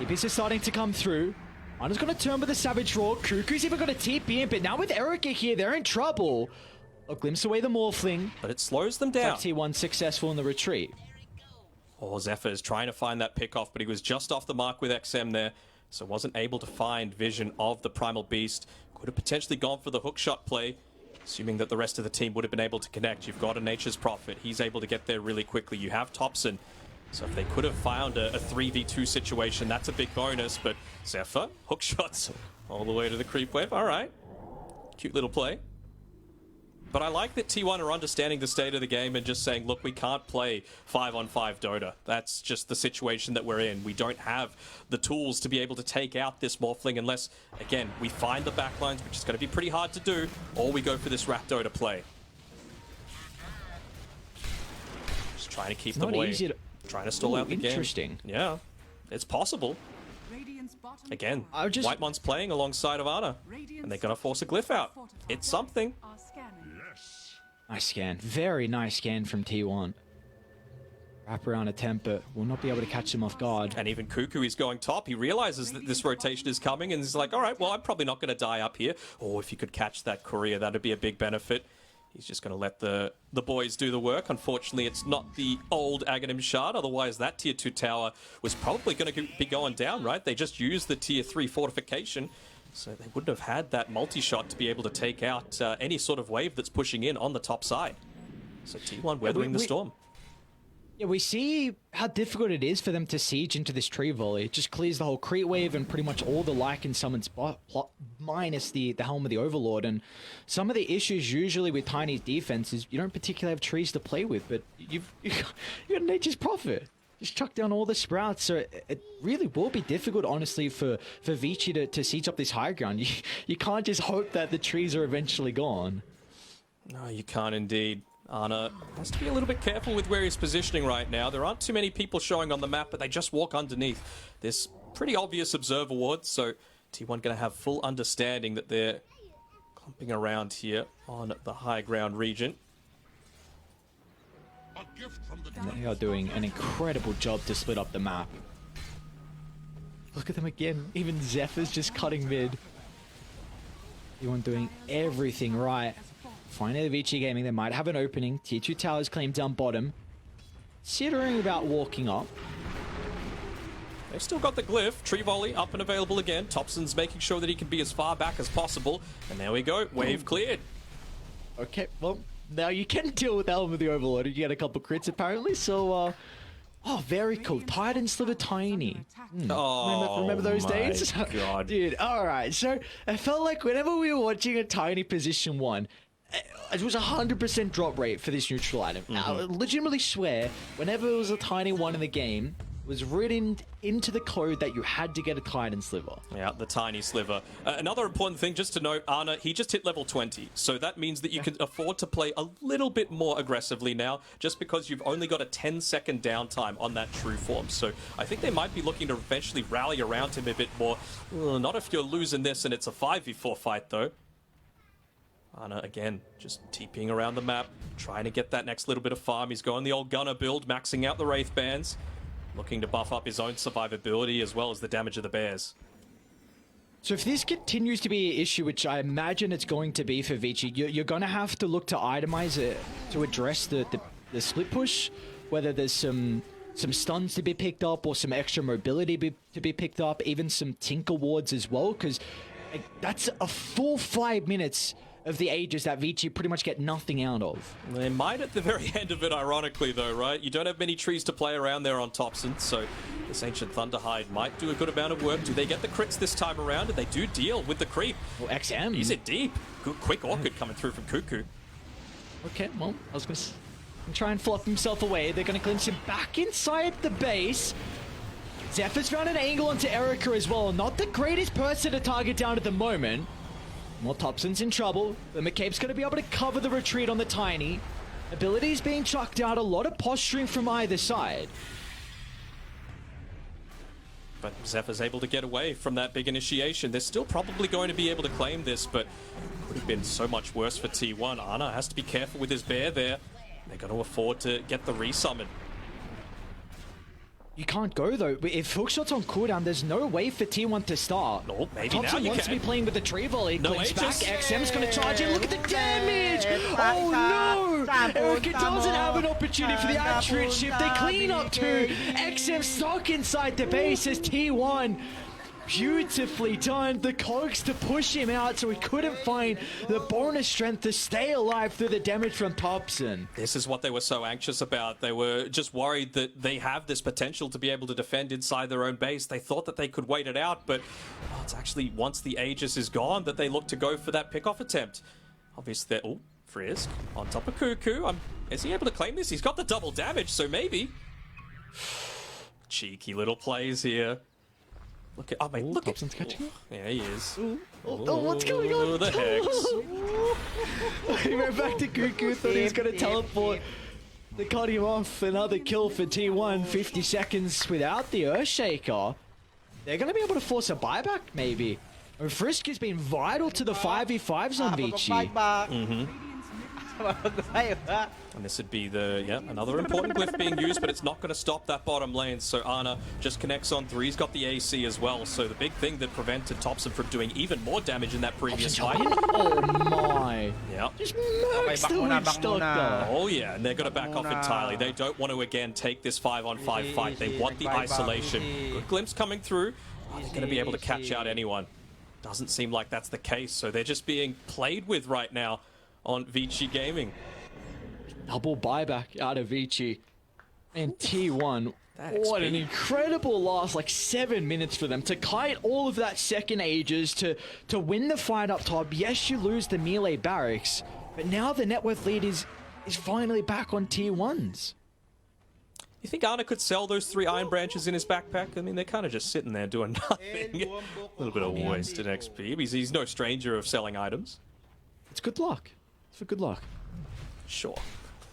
TPs are starting to come through. Ana's going to turn with a Savage Roar. Cuckoo's even got a TP in, but now with Erica here, they're in trouble. A glimpse away the Morphling. But it slows them down. T1 successful in the retreat. Oh, Zephyr is trying to find that pick off, but he was just off the mark with XM there, so wasn't able to find vision of the Primal Beast. Could have potentially gone for the hookshot play, assuming that the rest of the team would have been able to connect. You've got a Nature's Prophet. He's able to get there really quickly. You have Thompson. So if they could have found a 3v2 situation, that's a big bonus, but Zephyr, hookshots all the way to the creep wave. All right. Cute little play. But I like that T1 are understanding the state of the game and just saying, look, we can't play 5-on-5 Dota. That's just the situation that we're in. We don't have the tools to be able to take out this Morphling unless, again, we find the backlines, which is going to be pretty hard to do, or we go for this Rat Dota play. Just trying to keep them away. Trying to stall out the game. Interesting. Yeah, it's possible. Again, Whitemon's playing alongside of Ana, and they're going to force a glyph out. It's something. Nice scan. Very nice scan from T1. Wrap around attempt, but will not be able to catch him off guard. And even Cuckoo is going top. He realizes that this rotation is coming, and he's like, all right, well, I'm probably not going to die up here. Or if you could catch that courier, that'd be a big benefit. He's just going to let the boys do the work. Unfortunately, it's not the old Aghanim Shard. Otherwise, that Tier 2 tower was probably going to be going down, right? They just used the Tier 3 fortification. So they wouldn't have had that multi-shot to be able to take out any sort of wave that's pushing in on the top side. So T1 weathering the storm. Yeah, we see how difficult it is for them to siege into this tree volley. It just clears the whole creep wave and pretty much all the Lycan summons minus the Helm of the Overlord. And some of the issues usually with Tiny's defense is you don't particularly have trees to play with, but you've got Nature's Prophet. Just chuck down all the sprouts, so it really will be difficult, honestly, for Vici to siege up this high ground. You can't just hope that the trees are eventually gone. No, you can't indeed. Ana has to be a little bit careful with where he's positioning right now. There aren't too many people showing on the map, but they just walk underneath this pretty obvious observer ward, so T1 going to have full understanding that they're clumping around here on the high ground region. And they are doing an incredible job to split up the map. Look at them again. Even Zephyr's just cutting mid. T1 doing everything right. Finally, Vici Gaming, they might have an opening. Tier 2 towers claimed down bottom. Considering about walking up. They've still got the glyph. Tree volley up and available again. Thompson's making sure that he can be as far back as possible. And there we go. Wave cleared. Okay, well, now you can deal with Helm of the Overlord. You get a couple crits apparently, so oh, very cool. Titan Sliver Tiny. Oh, remember those days? God. Dude, alright. So, I felt like whenever we were watching a Tiny position 1, it was 100% drop rate for this neutral item. I legitimately swear, whenever it was a Tiny 1 in the game, it was written into the code that you had to get a Titan Sliver. Yeah, the Tiny Sliver. Another important thing just to note, Ana, he just hit level 20. So that means that you can afford to play a little bit more aggressively now, just because you've only got a 10-second downtime on that true form. So I think they might be looking to eventually rally around him a bit more. Not if you're losing this and it's a 5v4 fight, though. Ana, again, just TPing around the map, trying to get that next little bit of farm. He's going the old Gunner build, maxing out the Wraith Bands, looking to buff up his own survivability as well as the damage of the bears. So if this continues to be an issue, which I imagine it's going to be for Vici, you're going to have to look to itemize it to address the split push, whether there's some some stuns to be picked up or some extra mobility to be picked up, even some Tinker wards as well, because that's a full 5 minutes of the Aegis that Vici pretty much get nothing out of. They might at the very end of it, ironically, though, right? You don't have many trees to play around there on Thompson, so this Ancient Thunderhide might do a good amount of work. Do they get the crits this time around? And they do deal with the creep. Well, XM. He's it deep. Good, quick Orchid coming through from Cuckoo. Okay, well, I was going to try and fluff himself away. They're going to glimpse him back inside the base. Zephyr's found an angle onto Erica as well. Not the greatest person to target down at the moment. Well, Thompson's in trouble, but McCabe's going to be able to cover the retreat on the Tiny. Abilities being chucked out, a lot of posturing from either side. But Zephyr's able to get away from that big initiation. They're still probably going to be able to claim this, but it could have been so much worse for T1. Ana has to be careful with his bear there. They're going to afford to get the resummon. You can't go though. If hookshot's on cooldown, there's no way for T1 to start. No, maybe Thompson now you wants can. to be playing with the tree volley. No Clicks Aegis. back. XM's going to charge in. Look at the damage! Oh no! Erica doesn't have an opportunity for the accurate shift. They clean up too. XM stuck inside the base as T1. Beautifully done. The cogs to push him out so he couldn't find the bonus strength to stay alive through the damage from Thompson. This is what they were so anxious about. They were just worried that they have this potential to be able to defend inside their own base. They thought that they could wait it out, but it's actually once the Aegis is gone that they look to go for that pick-off attempt. Obviously, oh, Frisk on top of Cuckoo. Is he able to claim this? He's got the double damage, so maybe. Cheeky little plays here. Look at, look Thompson's at, catching it. Yeah, he is. Oh, what's going on? The Hex. He went back to Cuckoo, thought he was going to teleport. They cut him off. Another kill for T1. 50 seconds without the Earthshaker. They're going to be able to force a buyback, maybe. And Frisk has been vital to the 5v5s on Vici. And this would be another important glyph being used, but it's not going to stop that bottom lane. So Ana just connects on through. He's got the AC as well. So the big thing that prevented Thompson from doing even more damage in that previous fight. Oh my. Yeah. Just max the weak stock there. Oh yeah, and they're going to back off entirely. They don't want to again take this 5-on-5 fight. They want the isolation. Good glimpse coming through. Are they going to be able to catch out anyone? Doesn't seem like that's the case. So they're just being played with right now on Vici Gaming. Double buyback out of Vici. And T1, That what an XP. incredible last, 7 minutes for them to kite all of that second Aegis to win the fight up top. Yes, you lose the melee barracks, but now the net worth lead is finally back on T1s. You think Ana could sell those 3 iron branches in his backpack? I mean, they're kind of just sitting there doing nothing. A little bit of wasted XP. He's no stranger of selling items. It's good luck. It's for good luck. Sure.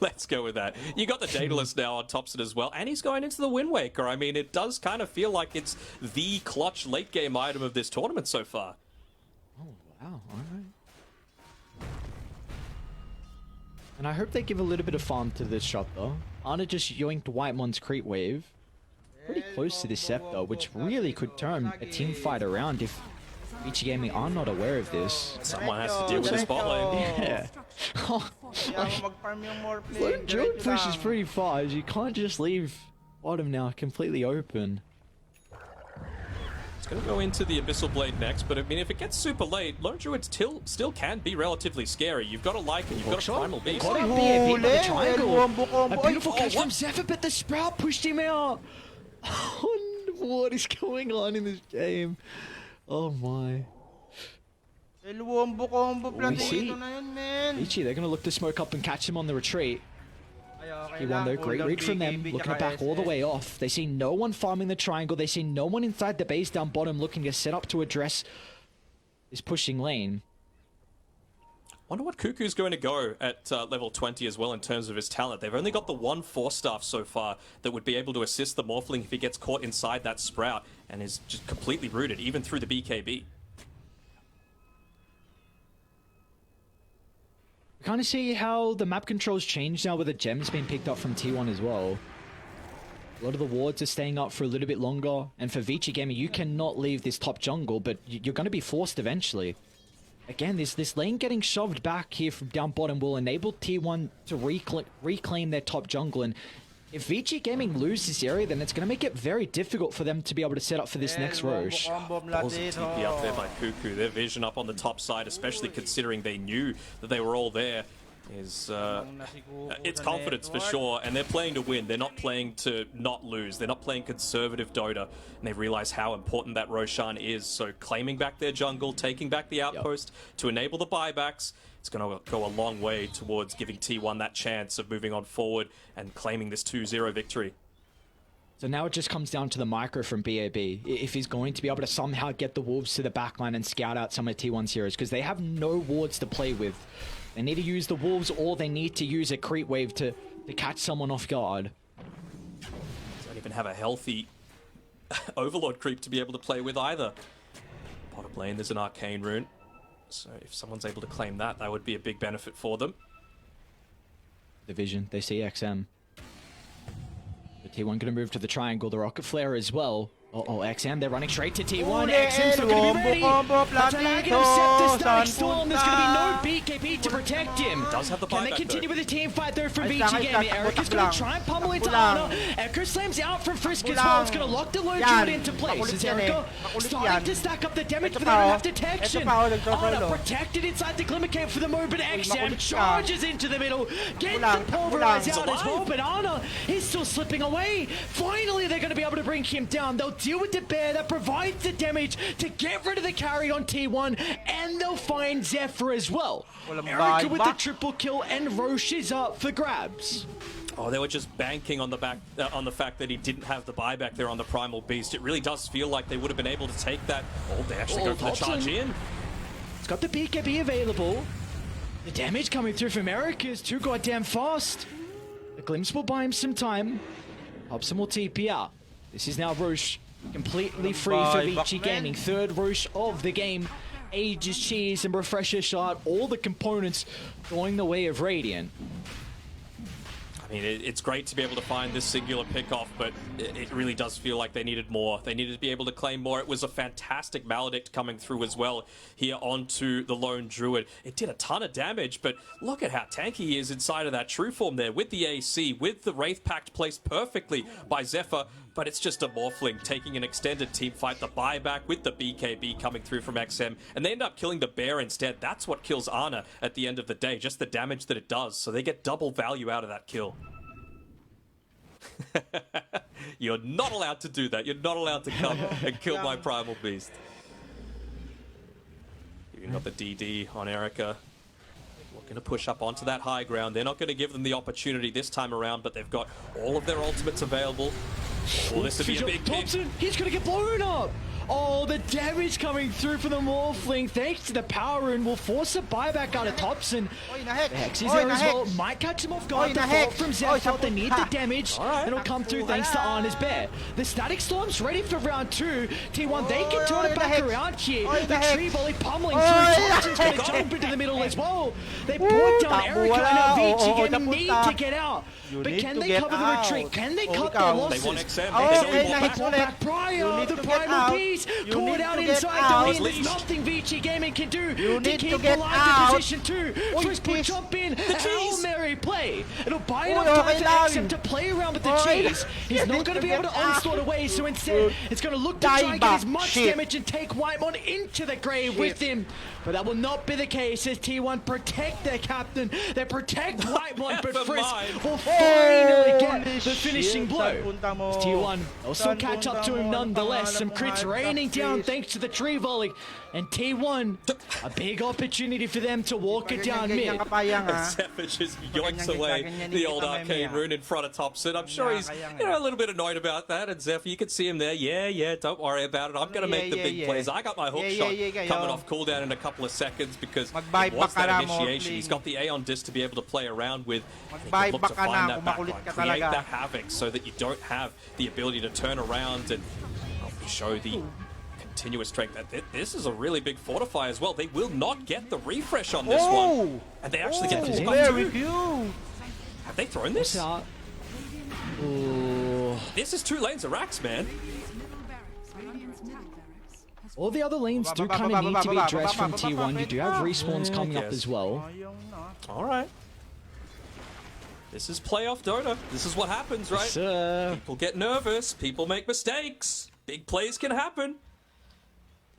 Let's go with that. You got the Daedalus now on Thompson as well, and he's going into the Wind Waker. I mean, it does kind of feel like it's the clutch late-game item of this tournament so far. Oh, wow. All right. And I hope they give a little bit of farm to this shot, though. Ana just yoinked Whitemon's creep wave. Pretty close to the Scepter, which really could turn a team fight around if Vici Gaming are not aware of this. Someone has to deal with the spot lane. Yeah. Drone push is pretty far. You can't just leave bottom now completely open. It's going to go into the Abyssal Blade next, but I mean, if it gets super late, Lone Druid still can be relatively scary. You've got a Lycan, you've got a Primal Beast. Got a BAB by the triangle. A beautiful catch from Zephyr, but the Sprout pushed him out. What is going on in this game? Oh my. We see. Ichi, they're going to look to smoke up and catch him on the retreat. T1 though, great read from them, looking to back all the way off. They see no one farming the triangle, they see no one inside the base down bottom looking to set up to address this pushing lane. Wonder what Cuckoo's going to go at level 20 as well in terms of his talent. They've only got the 1 Force Staff so far that would be able to assist the Morphling if he gets caught inside that Sprout and is just completely rooted, even through the BKB. We kind of see how the map controls change now with the gems being picked up from T1 as well. A lot of the wards are staying up for a little bit longer, and for Vici Gaming, you cannot leave this top jungle, but you're going to be forced eventually. Again, this lane getting shoved back here from down bottom will enable T1 to reclaim their top jungle, and if VG Gaming lose this area, then it's going to make it very difficult for them to be able to set up for this next Roche. Balls of TP up there by Cuckoo. Their vision up on the top side, especially considering they knew that they were all there, is it's confidence for sure, and they're playing to win. They're not playing to not lose. They're not playing conservative Dota, and they realize how important that Roshan is. So claiming back their jungle, taking back the outpost to enable the buybacks, it's going to go a long way towards giving T1 that chance of moving on forward and claiming this 2-0 victory. So now it just comes down to the micro from BAB. If he's going to be able to somehow get the Wolves to the backline and scout out some of T1's heroes, because they have no wards to play with. They need to use the Wolves, or they need to use a creep wave to catch someone off guard. Don't even have a healthy Overlord creep to be able to play with either. Pot of lane, there's an Arcane Rune. So if someone's able to claim that, that would be a big benefit for them. Division, they see XM. The T1 going to move to the triangle, the Rocket Flare as well. XM, they're running straight to T1. XM's not going to be ready. That's an Aghanim Scepter Static Storm. There's going to be no BKB to protect him. Does have the Can they buyback, continue though? with the team fight though from VG Gaming? Erica's going to try and pummel into Ana. Echo slams out from Frisk as well. It's going to lock the low druid into place. Is Erica starting to stack up the damage, but they don't have detection. Ana protected inside the Glimmer Cave for the moment, but XM charges into the middle, gets the Pulverize out as well, but Ana is still slipping away. Finally, they're going to be able to bring him down. They'll deal with the bear that provides the damage to get rid of the carry on T1, and they'll find Zephyr as well. Erica with the triple kill, and Roche is up for grabs. Oh, they were just banking on the fact that he didn't have the buyback there on the Primal Beast. It really does feel like they would have been able to take that. Oh, they actually go for the charge in. It's got the BKB available. The damage coming through from Erica is too goddamn fast. The Glimpse will buy him some time. Hobson will TP out. This is now Roche completely free for VG Gaming. Third Roche of the game. Aegis Cheese and Refresher Shot. All the components going the way of Radiant. I mean, it's great to be able to find this singular pick-off, but it really does feel like they needed more. They needed to be able to claim more. It was a fantastic Maledict coming through as well here onto the Lone Druid. It did a ton of damage, but look at how tanky he is inside of that True Form there with the AC, with the Wraith Pact placed perfectly by Zephyr, but it's just a Morphling taking an extended team fight, the buyback with the BKB coming through from XM, and they end up killing the bear instead. That's what kills Ana at the end of the day, just the damage that it does, so they get double value out of that kill. You're not allowed to do that. You're not allowed to come and kill my Primal Beast. You've got the DD on Erica. Looking to push up onto that high ground. They're not going to give them the opportunity this time around, but they've got all of their ultimates available. Oh, this would be a big Thompson, he's going to get blown up. Oh, the damage coming through from the Morphling, thanks to the power rune, will force a buyback out of Thompson. The Hex is there as well, might catch him off guard. The fault from Zephyr, they need the damage, and it'll come through thanks to Ana's bear. The Static Storm's ready for round 2. T1, they can turn it back around here. The tree volley pummeling through. Thompson's going to jump into the middle as well. They brought down Erica, and now VG Gaming need to get out. But can they cover the retreat? Can they cut their losses? They want XM. They want back prior. The Primal Beast caught out inside the lane. There's nothing VG Gaming can do to keep alive the position 2. Frisk will jump in. A Hail Mary play. It'll buy enough time for XM to play around with the cheese. He's not going to be able to onslaught away, so instead it's going to look to try and get as much damage and take Whitemon into the grave with him. But that will not be the case as T1 protect their captain. They protect Whitemon, but Frisk will finally get the finishing blow. T1 also catch up to him nonetheless. Some crits raining down thanks to the tree volley. And T1, a big opportunity for them to walk it down mid. Zephyr just yoinks away the old Arcane Rune in front of Thompson. I'm sure he's a little bit annoyed about that. And Zephyr, you can see him there. Yeah, don't worry about it. I'm going to make the big plays. I got my hook shot coming off cooldown in a couple of seconds because it was that initiation. He's got the Aeon Disc to be able to play around with. And he can look to find that backline, create that havoc so that you don't have the ability to turn around and show the continuous strength. This is a really big fortify as well. They will not get the refresh on this one. And they actually get this buff too. Have they thrown this? This is 2 lanes of racks, man. All the other lanes do kind of need to be addressed from T1. You do have respawns coming up as well. Alright. This is playoff Dota. This is what happens, right? People get nervous. People make mistakes. Big plays can happen.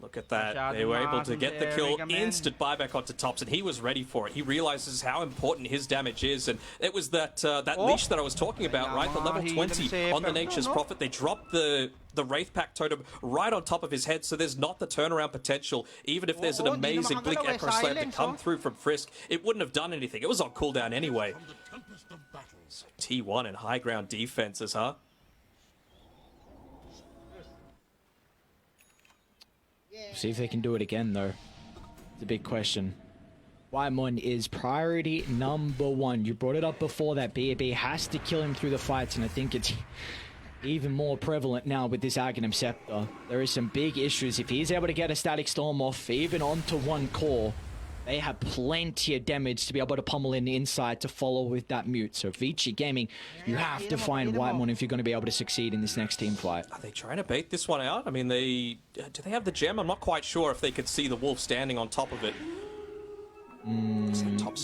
Look at that. They were able to get the kill. Instant buyback onto Tops, and he was ready for it. He realizes how important his damage is, and it was that leash that I was talking about, right? The level 20 on the Nature's Prophet. They dropped the Wraith Pack totem right on top of his head, so there's not the turnaround potential. Even if there's an amazing Blink Echo Slam to come through from Frisk, it wouldn't have done anything. It was on cooldown anyway. So T1 and high ground defenses, huh? See if they can do it again, though. It's a big question. Whitemon is priority number 1. You brought it up before that BAB has to kill him through the fights, and I think it's even more prevalent now with this Aghanim Scepter. There is some big issues. If he's able to get a Static Storm off, even onto one core, they have plenty of damage to be able to pummel in the inside to follow with that mute. So Vici Gaming, you have to find Whitemon if you're going to be able to succeed in this next team fight. Are they trying to bait this one out? I mean, do they have the gem? I'm not quite sure if they could see the wolf standing on top of it.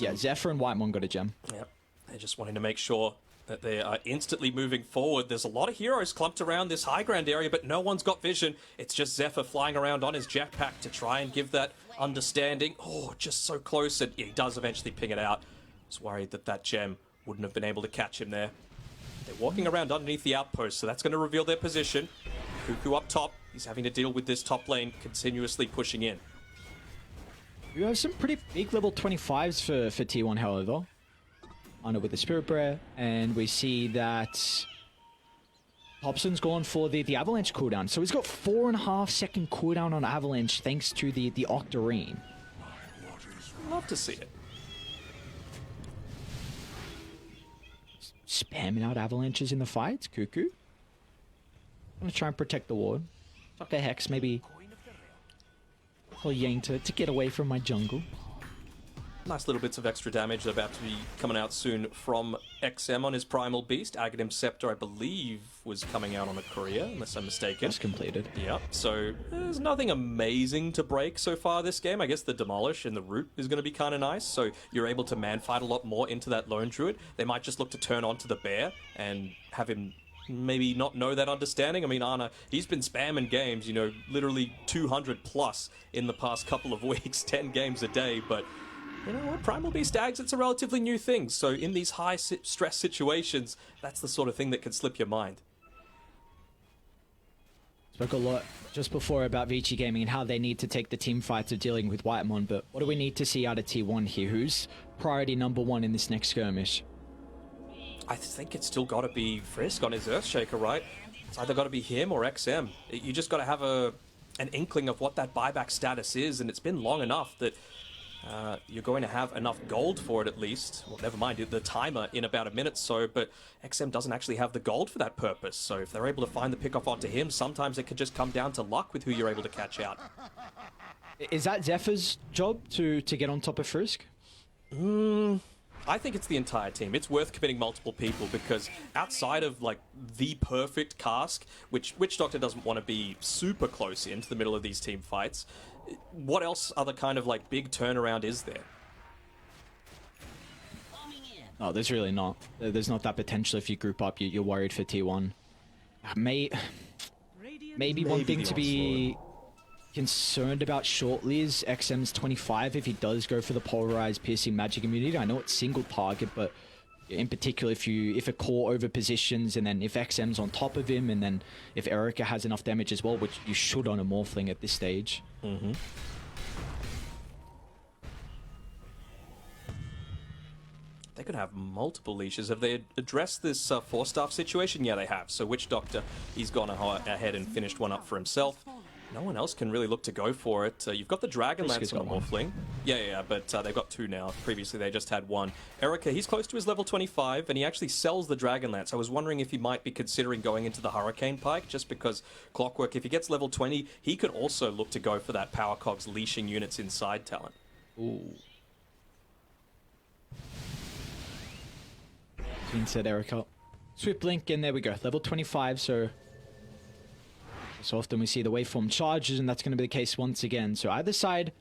Yeah, Zephyr and Whitemon got a gem. Yep, they're just wanting to make sure that they are instantly moving forward. There's a lot of heroes clumped around this high ground area, but no one's got vision. It's just Zephyr flying around on his jetpack to try and give that understanding. Oh, just so close, and he does eventually ping it out. I was worried that that gem wouldn't have been able to catch him there. They're walking around underneath the outpost, so that's going to reveal their position. Cuckoo up top. He's having to deal with this top lane continuously pushing in. You have some pretty big level 25s for T1, however. Honor with the Spirit Breath, and we see that Hobson's gone for the Avalanche cooldown. So he's got 4.5 second cooldown on Avalanche thanks to the Octarine. Love to see it. Spamming out Avalanches in the fights, Cuckoo. I'm gonna try and protect the ward. Fuck a Hex, maybe tell Yang to get away from my jungle. Nice little bits of extra damage about to be coming out soon from XM on his Primal Beast. Aghanim Scepter, I believe, was coming out on a courier, unless I'm mistaken. That's completed. Yep, so there's nothing amazing to break so far this game. I guess the Demolish and the Root is going to be kind of nice, so you're able to man-fight a lot more into that Lone Druid. They might just look to turn onto the Bear and have him maybe not know that understanding. I mean, Ana, he's been spamming games, you know, literally 200 plus in the past couple of weeks, 10 games a day, but you know what, Primal Beast Ags, it's a relatively new thing, so in these high stress situations, that's the sort of thing that can slip your mind. Spoke a lot just before about Vici Gaming and how they need to take the team fights of dealing with Whitemon, but what do we need to see out of T1 here? Who's priority number 1 in this next skirmish? I think it's still got to be Frisk on his Earthshaker, right? It's either got to be him or XM. You just got to have an inkling of what that buyback status is, and it's been long enough that you're going to have enough gold for it at least. Well, never mind the timer in about a minute or so, but XM doesn't actually have the gold for that purpose. So if they're able to find the pick-off onto him, sometimes it could just come down to luck with who you're able to catch out. Is that Zephyr's job to get on top of Frisk? I think it's the entire team. It's worth committing multiple people because outside of like the perfect cask, which Witch Doctor doesn't want to be super close into the middle of these team fights, what else other kind of like big turnaround is there? Oh, there's really not. There's not that potential if you group up. You're worried for T1. Maybe one thing to be concerned about shortly is XM's 25 if he does go for the polarized piercing magic immunity. I know it's single target, but in particular if a core over positions and then if XM's on top of him and then if Erica has enough damage as well, which you should on a Morphling at this stage. They could have multiple leashes. Have they addressed this Force-Staff situation? Yeah, they have. So Witch Doctor, he's gone ahead and finished one up for himself. No one else can really look to go for it. You've got the Dragonlance on the Morphling. Yeah, but they've got 2 now. Previously, they just had 1. Erica, he's close to his level 25, and he actually sells the Dragonlance. I was wondering if he might be considering going into the Hurricane Pike, just because Clockwork, if he gets level 20, he could also look to go for that Power Cogs leashing units inside talent. Ooh. Said Erica. Swift Blink, and there we go. Level 25, so often we see the waveform charges, and that's going to be the case once again. So either side,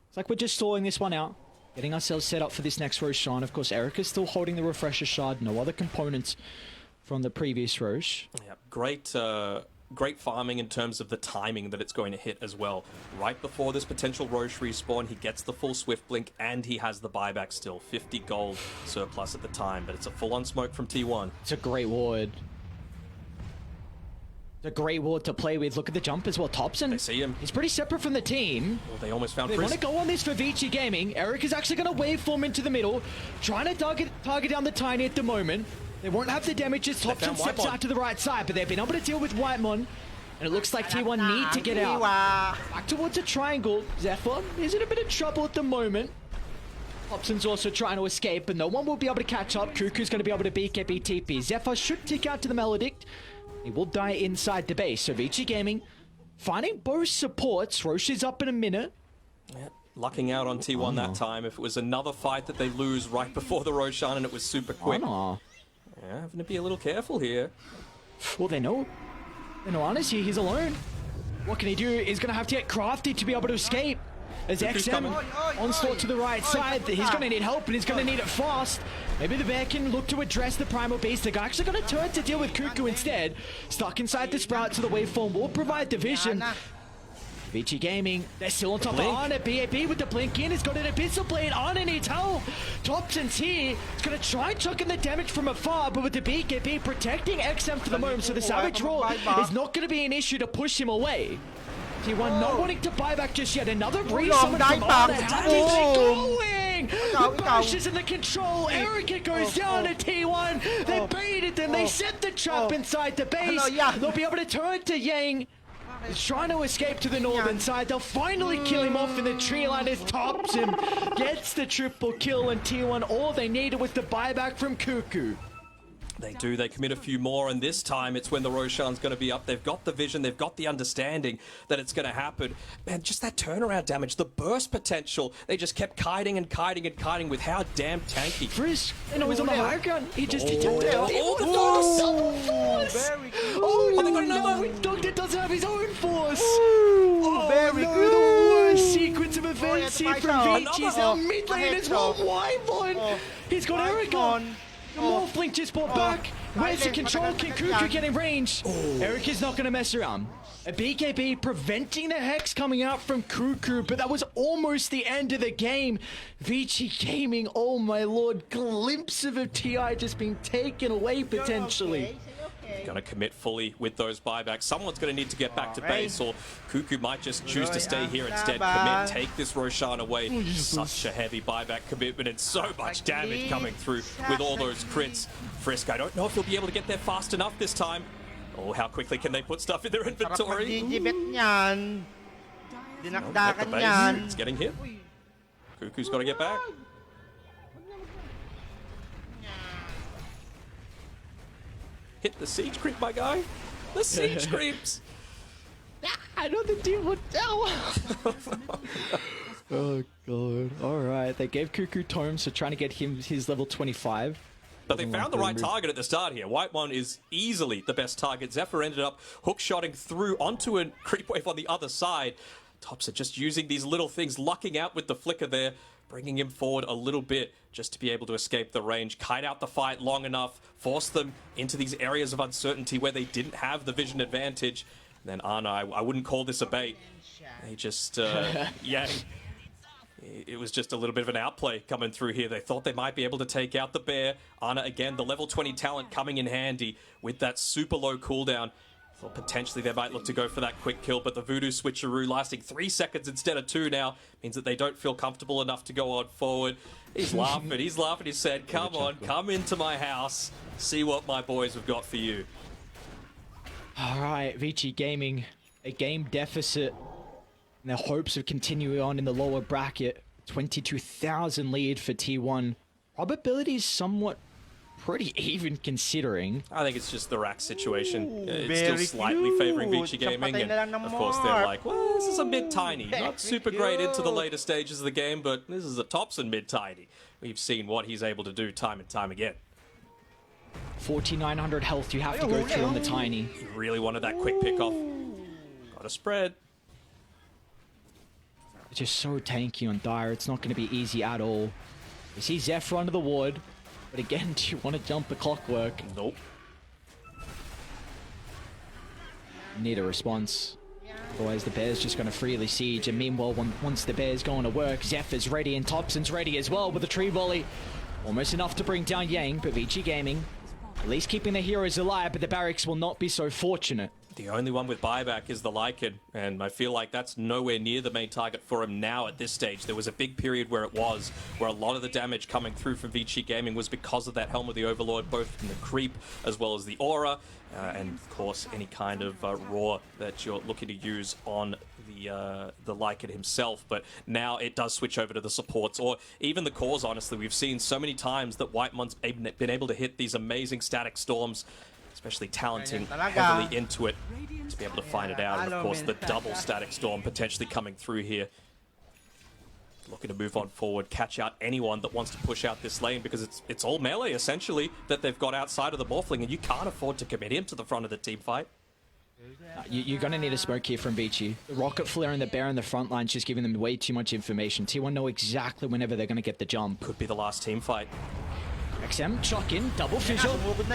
it's like we're just stalling this one out. Getting ourselves set up for this next Roshan. Of course, Erica's still holding the Refresher Shard. No other components from the previous Rosh. Yeah, great farming in terms of the timing that it's going to hit as well. Right before this potential Rosh respawn, he gets the full Swift Blink and he has the buyback still. 50 gold surplus at the time, but it's a full-on smoke from T1. It's a great ward. It's a great ward to play with. Look at the jump as well. Thompson, They see him. he's pretty separate from the team. Well, they almost found They want Frizz. to go on this for Vici Gaming. Eric is actually going to waveform into the middle, trying to target down the Tiny at the moment. They won't have the damage as Thompson found steps Whitemon. out to the right side, but they've been able to deal with Whitemon. And it looks like T1 need to get out. Back towards a triangle. Zephyr is in a bit of trouble at the moment. Hobson's also trying to escape, but no one will be able to catch up. Cuckoo's going to be able to BKB TP. Zephyr should tick out to the Maledict. He will die inside the base. So Vici Gaming finding both supports. Roche is up in a minute. Yeah, lucking out on T1 that time. If it was another fight that they lose right before the Roshan and it was super quick. Anna. Yeah, having to be a little careful here. Well, they know. They know Anna's here. He's alone. What can he do? He's going to have to get crafty to be able to escape. As XM onslaught to the right side, he's going to need help and he's going to need it fast. Maybe the bear can look to address the primal beast. They're actually going to turn to deal with Cuckoo instead. Stuck inside the sprout, so the waveform will provide the vision. Vici Gaming, they're still on top of Arna. BAB with the blink in. He's got an Abyssal Blade. Arna needs help. Thompson's here. He's going to try chucking the damage from afar, but with the BKB protecting XM for the moment, so the Savage Roar is not going to be an issue to push him away. T1 not wanting to buy back just yet. Another resummon from Arna. How is it going? The bash is in the control. Erica goes down to T1. They baited them. They set the trap inside the base. They'll be able to turn to Yang. He's trying to escape to the northern side. They'll finally kill him off in the tree line as Thompson gets the triple kill, and T1 all they needed was the buyback from Cuckoo. They do. They commit a few more, and this time it's when the Roshan's going to be up. They've got the vision. They've got the understanding that it's going to happen. Man, just that turnaround damage, the burst potential. They just kept kiting and kiting and kiting with how damn tanky. Frizz, you know, he's on the high ground. He just detected it. Very good. Oh, they got another. Doctor doesn't have his own force. Oh, very no, good. the worst sequence of events here from Another. Vici. He's now mid lane as well. Whitemon. He's got Erica. The Morph Link just brought back. Where's the control? Can Cuckoo get in range? Eric is not going to mess around. A BKB preventing the Hex coming out from Cuckoo, but that was almost the end of the game. Vici Gaming, oh my lord, glimpse of a TI just being taken away potentially. Going to commit fully with those buybacks. Someone's going to need to get back to base, or Cuckoo might just choose to stay here instead. Commit, take this Roshan away. Such a heavy buyback commitment and so much damage coming through with all those crits. Frisk, I don't know if he'll be able to get there fast enough this time. Oh, how quickly can they put stuff in their inventory? At the base, it's getting hit. Cuckoo's got to get back. Hit the siege creep, my guy. The siege creeps. I know the deal with Tower. Oh god. Alright, they gave Cuckoo Tome, so trying to get him his level 25. But they found the right target at the start here. Whitemon is easily the best target. Zephyr ended up hook-shotting through onto a creep wave on the other side. Tops are just using these little things, lucking out with the flicker there, bringing him forward a little bit just to be able to escape the range, kite out the fight long enough, force them into these areas of uncertainty where they didn't have the vision advantage. And then Arna, I wouldn't call this a bait. They just, yeah. It was just a little bit of an outplay coming through here. They thought they might be able to take out the bear. Arna, again, the level 20 talent coming in handy with that super low cooldown. Thought potentially they might look to go for that quick kill, but the voodoo switcheroo lasting 3 seconds instead of 2 now means that they don't feel comfortable enough to go on forward. He's laughing, he said, come on, come into my house, see what my boys have got for you. Alright, Vici Gaming, a game deficit in their hopes of continuing on in the lower bracket. 22,000 lead for T1. Probability is somewhat pretty even considering. I think it's just the rack situation. It's still slightly favoring Vici Gaming, and of course they're like, well, this is a mid-tiny. Not super great into the later stages of the game, but this is a Thompson mid-tiny. We've seen what he's able to do time and time again. 4,900 health you have to go through on the Tiny. He really wanted that quick pick-off. Got a spread. just so tanky on Dire. It's not going to be easy at all. We see Zephyr under the ward, but again, do you want to jump the Clockwork? Nope. Need a response. Otherwise, the Bear's just going to freely siege. And meanwhile, once the Bear's going to work, Zephyr's ready and Thompson's ready as well with a tree volley. Almost enough to bring down Yang, but Vici Gaming at least keeping the heroes alive, but the barracks will not be so fortunate. The only one with buyback is the Lycan, and I feel like that's nowhere near the main target for him now at this stage. There was a big period where a lot of the damage coming through from Vici Gaming was because of that Helm of the Overlord, both from the creep as well as the aura, and of course any kind of raw that you're looking to use on the Lycan himself. But now it does switch over to the supports, or even the cores. Honestly, we've seen so many times that Whitemon's been able to hit these amazing static storms, especially talenting heavily into it to be able to find it out. And of course the double static storm potentially coming through here. Looking to move on forward, catch out anyone that wants to push out this lane, because it's all melee essentially that they've got outside of the Morphling, and you can't afford to commit him to the front of the team fight. You're going to need a smoke here from Vici. The Rocket Flare and the Bear in the front line's just giving them way too much information. T1 know exactly whenever they're going to get the jump. Could be the last team fight. XM, chuck in, double fissure.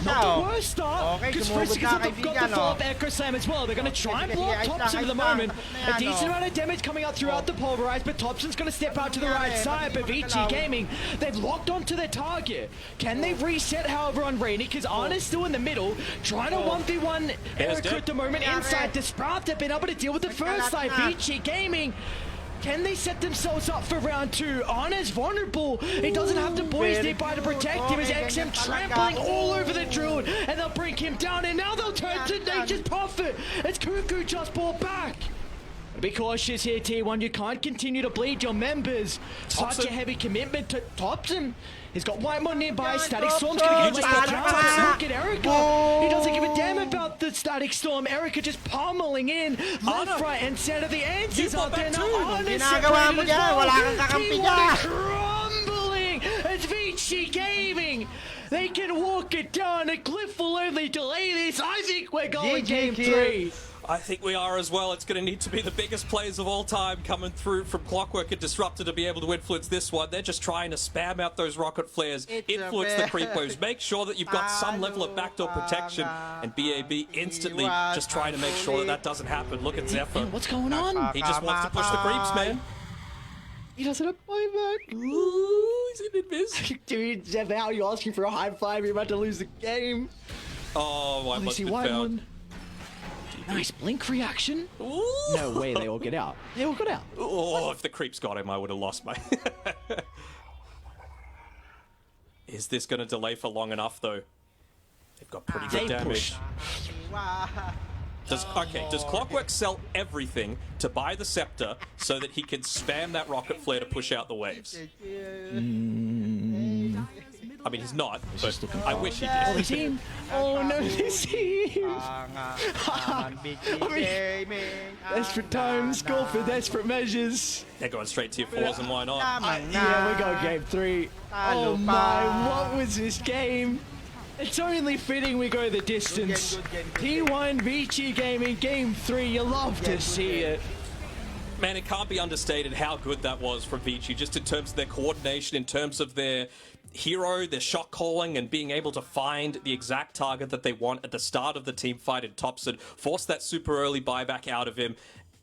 Not the worst start, because Frisky have got the follow-up Echo Slam as well. They're going to try and block Thompson at the moment. A decent amount of damage coming out throughout the Pulverize, but Thompson's going to step out to the right side. But Vici Gaming, they've locked onto their target. Can they reset, however, on Rainy? Because Arna's still in the middle, trying to 1v1 Erica at the moment inside. The Sprout have been able to deal with the first side. Vici Gaming, can they set themselves up for round two? Arna's vulnerable. He doesn't have the boys nearby to protect him as XM trampling all over the Druid, and they'll bring him down, and now they'll turn to Nature's Prophet as Cuckoo just brought back. Be cautious here, T1. You can't continue to bleed your members. Such a heavy commitment to Thompson. He's got Whitemon nearby. Static Storm's gonna get look at Erica. He doesn't give a damn about the Static Storm. Erica just pummeling in. Left, right, and center. The answers out there now. Arna separated as well. T1 crumbling as Vici Gaming. They can walk it down. A Glyph will only delay this. I think we're going game 3. I think we are as well. It's going to need to be the biggest players of all time coming through from Clockwork and Disruptor to be able to influence this one. They're just trying to spam out those rocket flares, influence the creepos, make sure that you've got some level of backdoor protection, and BAB instantly just trying to make sure that that doesn't happen. Look at Zephyr. What's going on? He just wants to push the creeps, man. He doesn't have buyback. Ooh, he's in miss. Dude, Zephyr, how are you asking for a high five? You're about to lose the game. Oh, I must have found. Nice blink reaction. Ooh. No way, they all get out. They all got out. Oh, if the creeps got him, I would have lost my... Is this going to delay for long enough, though? They've got pretty good damage. Does Clockwork sell everything to buy the Scepter so that he can spam that rocket flare to push out the waves? I mean, he's not, but I wish he did. Oh, the team! Oh no, the team! Desperate times call for desperate measures. They're going straight tier 4s, and why not? Yeah, we're going game 3. Oh my, what was this game? It's only fitting we go the distance. T1 Vici Gaming game 3, you love to see it. Man, it can't be understated how good that was from Vici, just in terms of their coordination, in terms of their hero, their shot calling, and being able to find the exact target that they want at the start of the team fight in Thompson, force that super early buyback out of him.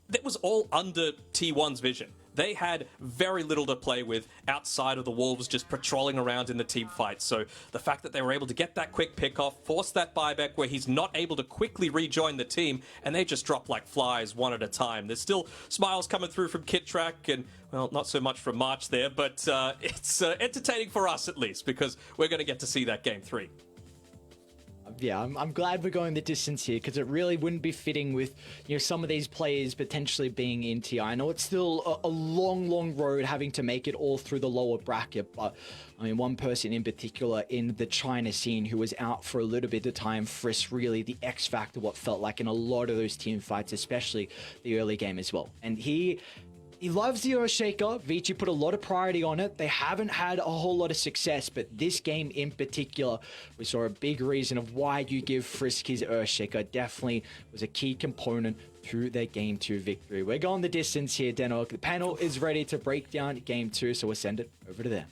That was all under T1's vision. They had very little to play with outside of the Wolves just patrolling around in the team fight. So the fact that they were able to get that quick pick off, force that buyback where he's not able to quickly rejoin the team, and they just drop like flies one at a time. There's still smiles coming through from Kit Track, and, well, not so much from March there, but it's entertaining for us at least, because we're going to get to see that game 3. Yeah, I'm glad we're going the distance here, because it really wouldn't be fitting with, you know, some of these players potentially being in TI. I know it's still a long road having to make it all through the lower bracket, but I mean, one person in particular in the China scene who was out for a little bit of time, Frisk, really the X factor, what felt like in a lot of those team fights, especially the early game as well. And he He loves the Earthshaker. Vici put a lot of priority on it. They haven't had a whole lot of success, but this game in particular, we saw a big reason of why you give Frisk his Earthshaker. Definitely was a key component to their Game 2 victory. We're going the distance here, Denok. The panel is ready to break down Game 2, so we'll send it over to them.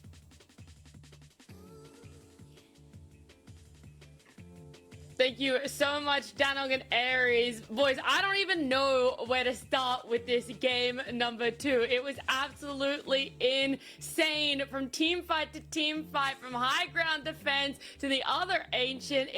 Thank you so much, Danog and Aries. Boys, I don't even know where to start with this game number 2. It was absolutely insane. From team fight to team fight, from high ground defense to the other Ancient.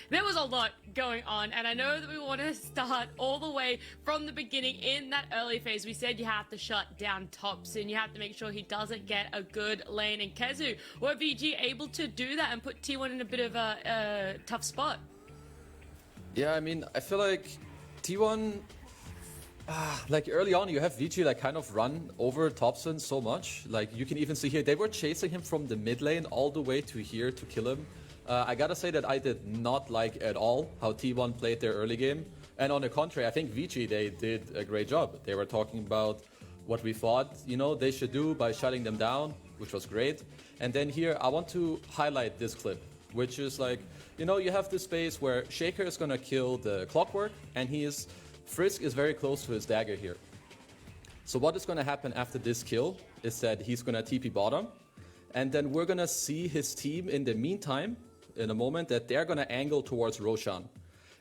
There was a lot going on. And I know that we want to start all the way from the beginning in that early phase. We said you have to shut down Thompson. You have to make sure he doesn't get a good lane. And Kezu, were VG able to do that and put T1 in a bit of a tough spot? Yeah, I mean, I feel like T1, like early on, you have VG like kind of run over Thompson so much. Like you can even see here, they were chasing him from the mid lane all the way to here to kill him. I gotta say that I did not like at all how T1 played their early game. And on the contrary, I think VG, they did a great job. They were talking about what we thought, you know, they should do by shutting them down, which was great. And then here, I want to highlight this clip, which is like, you know, you have this space where Shaker is gonna kill the Clockwork, and Frisk is very close to his dagger here. So what is gonna happen after this kill is that he's gonna TP bottom, and then we're gonna see his team in the meantime, in a moment, that they're gonna angle towards Roshan.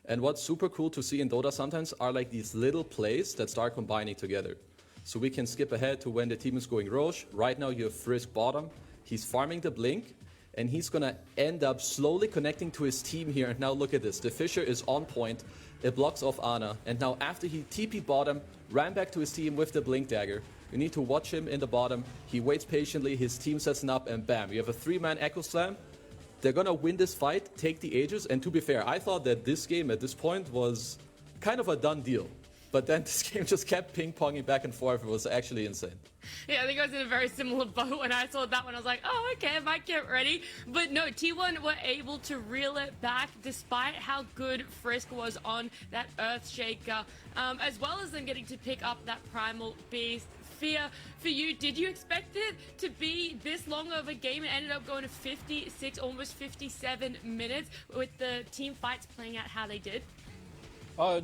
And what's super cool to see in Dota sometimes are like these little plays that start combining together. So we can skip ahead to when the team is going Rosh. Right now you have Frisk bottom, he's farming the Blink, and he's gonna end up slowly connecting to his team here. And now look at this, the Fisher is on point, it blocks off Ana, and now after he TP bottom, ran back to his team with the Blink dagger. You need to watch him in the bottom, he waits patiently, his team sets him up, and bam, you have a 3-man Echo Slam. They're gonna win this fight, take the Aegis, and to be fair, I thought that this game at this point was kind of a done deal. But then this game just kept ping-ponging back and forth. It was actually insane. Yeah, I think I was in a very similar boat when I saw that one. I was like, oh, okay, I might get ready. But no, T1 were able to reel it back despite how good Frisk was on that Earthshaker, as well as them getting to pick up that Primal Beast. Fear, for you, did you expect it to be this long of a game? It ended up going to 56, almost 57 minutes with the team fights playing out how they did.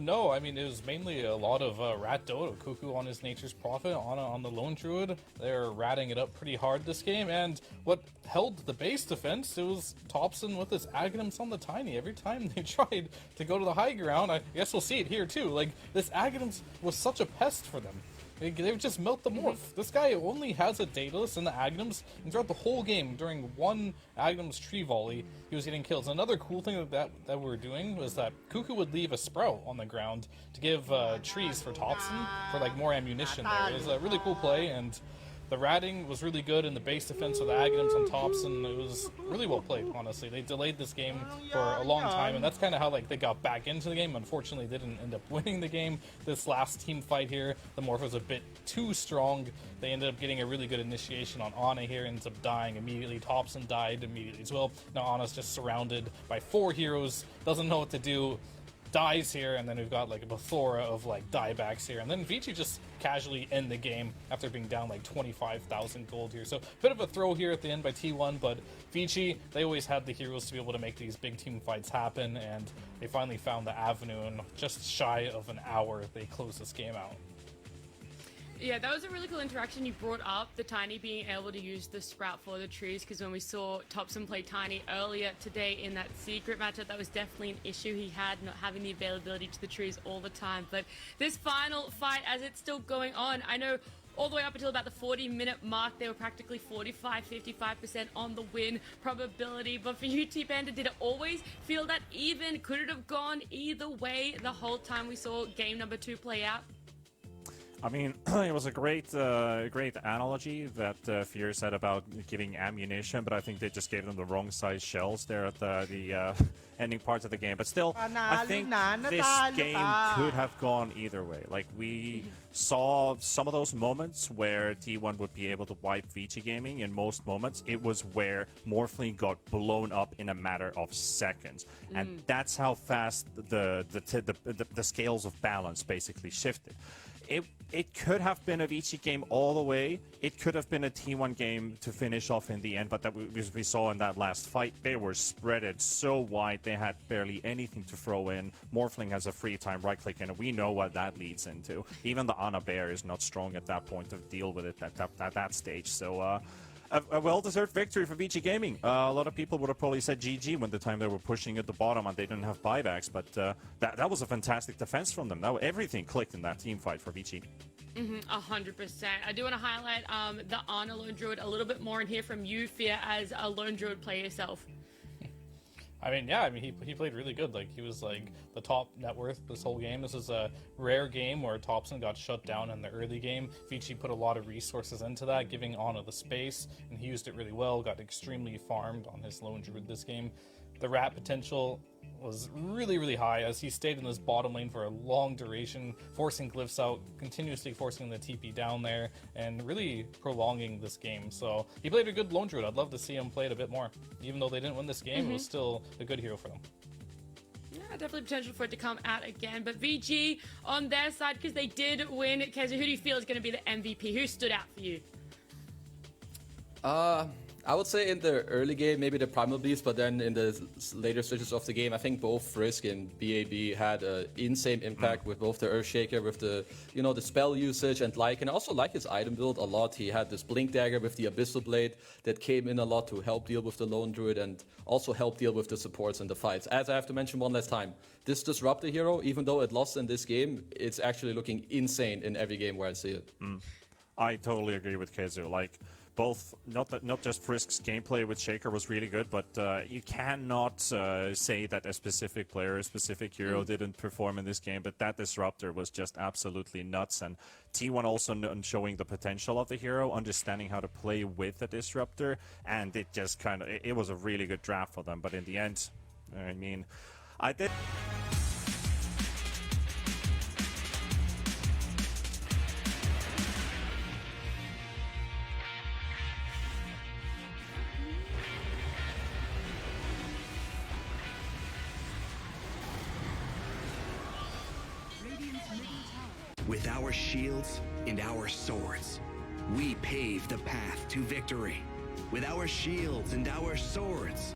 No, I mean, it was mainly a lot of Rat Dodo, Cuckoo on his Nature's Prophet, Ana on the Lone Druid. They're ratting it up pretty hard this game, and what held the base defense, it was Thompson with his Aghanims on the Tiny. Every time they tried to go to the high ground, I guess we'll see it here too, like, this Aghanims was such a pest for them. They would just melt the morph. This guy only has a Daedalus and the Aghanims, and throughout the whole game, during one Aghanims tree volley, he was getting kills. Another cool thing that we were doing was that Cuckoo would leave a Sprout on the ground to give trees for Thompson for like more ammunition there. It was a really cool play, and the ratting was really good in the base defense with the Aghanims on Thompson. It was really well played, honestly. They delayed this game for a long time, and that's kind of how like they got back into the game. Unfortunately, they didn't end up winning the game. This last team fight here, the Morph was a bit too strong. They ended up getting a really good initiation on Ana here, ends up dying immediately. Thompson died immediately as well. Now Ana's just surrounded by 4 heroes, doesn't know what to do. Dies here, and then we've got like a plethora of like diebacks here, and then Vici just casually end the game after being down like 25,000 gold here. So bit of a throw here at the end by T1, but Vici, they always had the heroes to be able to make these big team fights happen, and they finally found the avenue, and just shy of an hour they closed this game out. Yeah, that was a really cool interaction. You brought up the Tiny being able to use the Sprout for the trees, because when we saw Thompson play Tiny earlier today in that secret matchup, that was definitely an issue he had, not having the availability to the trees all the time. But this final fight, as it's still going on, I know all the way up until about the 40-minute mark, they were practically 45-55% on the win probability. But for you, T-Panda, did it always feel that even? Could it have gone either way the whole time we saw game number 2 play out? I mean, it was a great analogy that Fear said about giving ammunition, but I think they just gave them the wrong size shells there at the ending parts of the game. But still, I think this game could have gone either way. Like, we saw some of those moments where T1 would be able to wipe Vici Gaming. In most moments, it was where Morphling got blown up in a matter of seconds. And that's how fast the scales of balance basically shifted. it could have been a Vici game all the way. It could have been a T1 game to finish off in the end, but that we saw in that last fight, they were spreaded so wide they had barely anything to throw in. Morphling has a free time right click, and we know what that leads into. Even the Ana Bear is not strong at that point to deal with it at that stage. So a well-deserved victory for Vici Gaming. A lot of people would have probably said GG when the time they were pushing at the bottom and they didn't have buybacks, but that was a fantastic defense from them. Now everything clicked in that team fight for Vici. 100%. I do want to highlight the Ana Lone Druid a little bit more and hear from you, Fear, as a Lone Druid player yourself. I mean, yeah, I mean, he played really good. Like, he was, like, the top net worth this whole game. This is a rare game where Thompson got shut down in the early game. Vici put a lot of resources into that, giving Ana the space, and he used it really well, got extremely farmed on his Lone Druid this game. The rat potential was really, really high as he stayed in this bottom lane for a long duration, forcing glyphs out, continuously forcing the TP down there, and really prolonging this game. So he played a good Lone Druid. I'd love to see him play it a bit more. Even though they didn't win this game, it was still a good hero for them. Yeah, definitely potential for it to come out again. But VG on their side, because they did win, Keza, who do you feel is going to be the MVP? Who stood out for you? I would say in the early game, maybe the Primal Beast, but then in the later stages of the game, I think both Frisk and BAB had an insane impact with both the Earthshaker, with the, you know, the spell usage, and like, and I also like his item build a lot. He had this Blink Dagger with the Abyssal Blade that came in a lot to help deal with the Lone Druid and also help deal with the supports in the fights. As I have to mention one last time, this Disruptor hero, even though it lost in this game, it's actually looking insane in every game where I see it. I totally agree with Kezu. Like, both, not just Frisk's gameplay with Shaker was really good, but you cannot say that a specific player, a specific hero didn't perform in this game, but that Disruptor was just absolutely nuts. And T1 also showing the potential of the hero, understanding how to play with the Disruptor, and it just kind of, it was a really good draft for them. But in the end, I mean, I did... With our shields and our swords, we pave the path to victory. With our shields and our swords,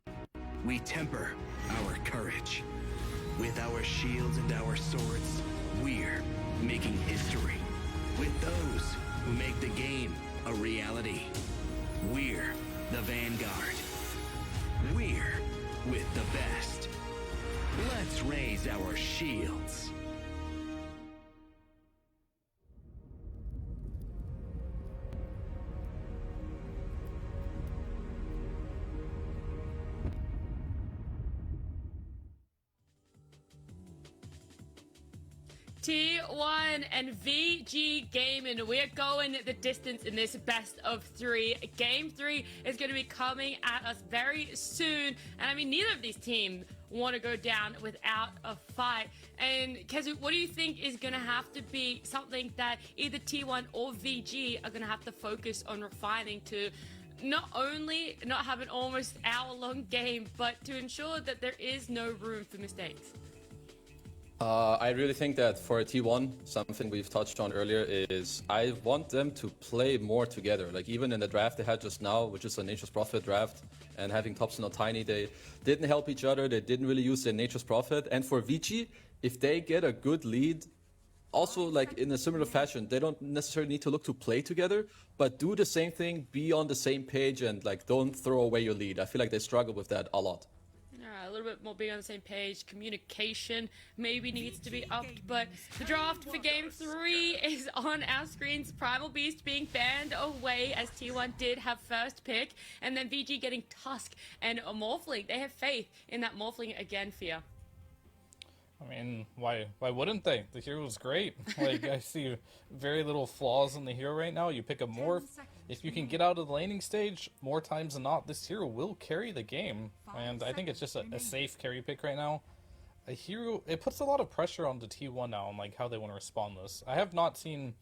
we temper our courage. With our shields and our swords, we're making history. With those who make the game a reality, we're the Vanguard. We're with the best. Let's raise our shields. T1 and VG Gaming, we're going the distance in this best of 3. Game 3 is going to be coming at us very soon. And I mean, neither of these teams want to go down without a fight. And Kezu, what do you think is going to have to be something that either T1 or VG are going to have to focus on refining to not only not have an almost hour-long game, but to ensure that there is no room for mistakes? I really think that for T1, something we've touched on earlier is I want them to play more together. Like even in the draft they had just now, which is a Nature's Prophet draft, and having Thompson or Tiny, they didn't help each other. They didn't really use their Nature's Prophet. And for Vici, if they get a good lead, also like in a similar fashion, they don't necessarily need to look to play together, but do the same thing, be on the same page, and like don't throw away your lead. I feel like they struggle with that a lot. A little bit more being on the same page. Communication maybe needs to be upped, but the draft for Game 3 is on our screens. Primal Beast being banned away as T1 did have first pick, and then VG getting Tusk and a Morphling. They have faith in that Morphling again, Fear. I mean, why wouldn't they? The hero is great. Like, I see very little flaws in the hero right now. You pick a morph. If you can get out of the laning stage, more times than not, this hero will carry the game. And I think it's just a safe carry pick right now. A hero, it puts a lot of pressure on the T1 now on like how they want to respond to this. I have not seen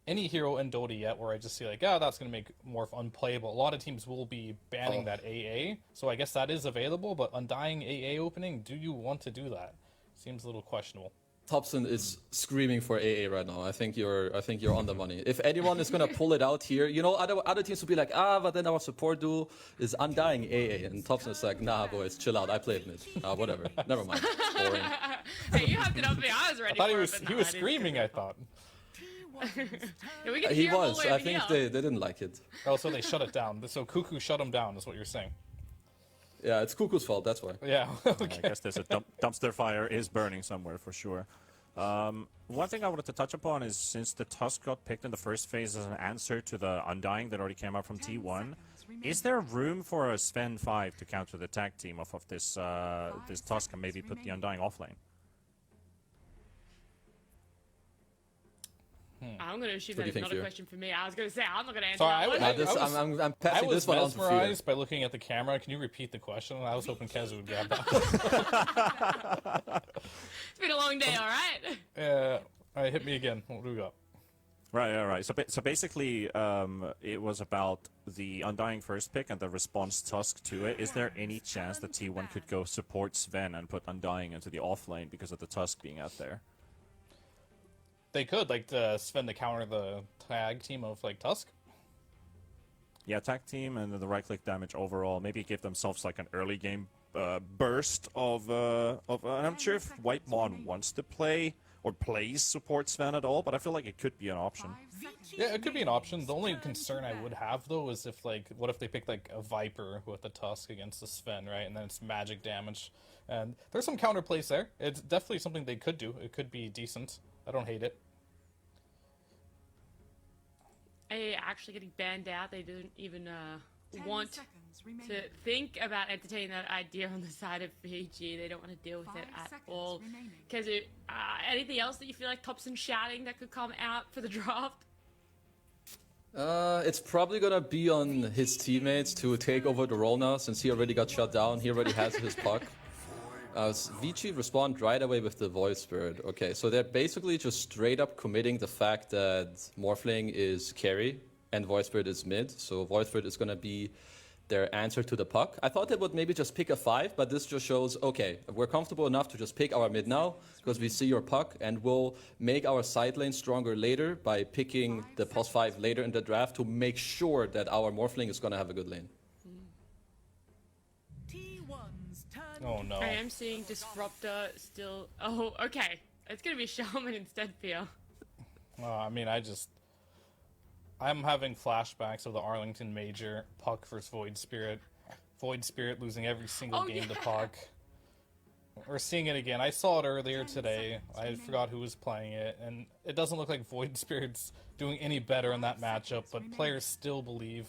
any hero in Dota yet where I just see like, that's going to make Morph unplayable. A lot of teams will be banning that AA. So I guess that is available, but Undying AA opening, do you want to do that? Seems a little questionable. Thompson is screaming for AA right now. I think you're on the money. If anyone is gonna pull it out here, you know, other teams will be like, but then our support duo is Undying AA, and Thompson is like, nah, boys, chill out. I played mid. Whatever. Never mind. Boring. Hey, you hyped it up. I was ready. I thought for it, he was screaming. I thought. Yeah, we can He hear him all the was. way I over think here. they didn't like it. Oh, so they shut it down. So Cuckoo shut him down, is what you're saying. Yeah, it's Cuckoo's fault. That's why. Yeah. Okay. I guess there's a dumpster fire is burning somewhere for sure. One thing I wanted to touch upon is since the Tusk got picked in the first phase as an answer to the Undying that already came out from T1, is there room for a Sven 5 to counter the tag team of this this Tusk and maybe put the Undying offlane? I'm going to assume What do that you is think, not a Theo? question for me. I was going to say, I'm not going to answer Sorry, that one. I'm passing this one on to Theo. mesmerized by looking at the camera. Can you repeat the question? I was hoping Kaz would grab that. It's been a long day, all right? All right, hit me again. What do we got? Right. So basically, it was about the Undying first pick and the response Tusk to it. Is there any chance that T1 could go support Sven and put Undying into the offlane because of the Tusk being out there? They could, like, Sven to counter the tag team of, like, Tusk. Yeah, tag team and the right-click damage overall. Maybe give themselves like an early game burst of. And I'm sure if Whitemon wants to play or plays support Sven at all, but I feel like it could be an option. Yeah, it could be an option. The only concern I would have, though, is if, like, what if they pick, like, a Viper with a Tusk against the Sven, right? And then it's magic damage. And there's some counterplays there. It's definitely something they could do. It could be decent. I don't hate it. Actually getting banned out. They didn't even want to think about entertaining that idea on the side of Fiji. They don't want to deal with it at all. Because anything else that you feel like Thompson shouting that could come out for the draft? It's probably gonna be on his teammates to take over the role now, since he already got shut down. He already has his puck. Vici respond right away with the Void Spirit. Okay, so they're basically just straight up committing the fact that Morphling is carry and Void Spirit is mid. So Void Spirit is gonna be their answer to the puck. I thought they would maybe just pick a 5, but this just shows, okay, we're comfortable enough to just pick our mid now because we see your puck, and we'll make our side lane stronger later by picking the +5 later in the draft to make sure that our Morphling is gonna have a good lane. Oh, no. I am seeing Disruptor still. Oh, okay. It's going to be Shaman instead, Pia. I mean, I'm having flashbacks of the Arlington Major, Puck versus Void Spirit. Void Spirit losing every single game to Puck. We're seeing it again. I saw it earlier today. I forgot who was playing it, and it doesn't look like Void Spirit's doing any better in that matchup, but players still believe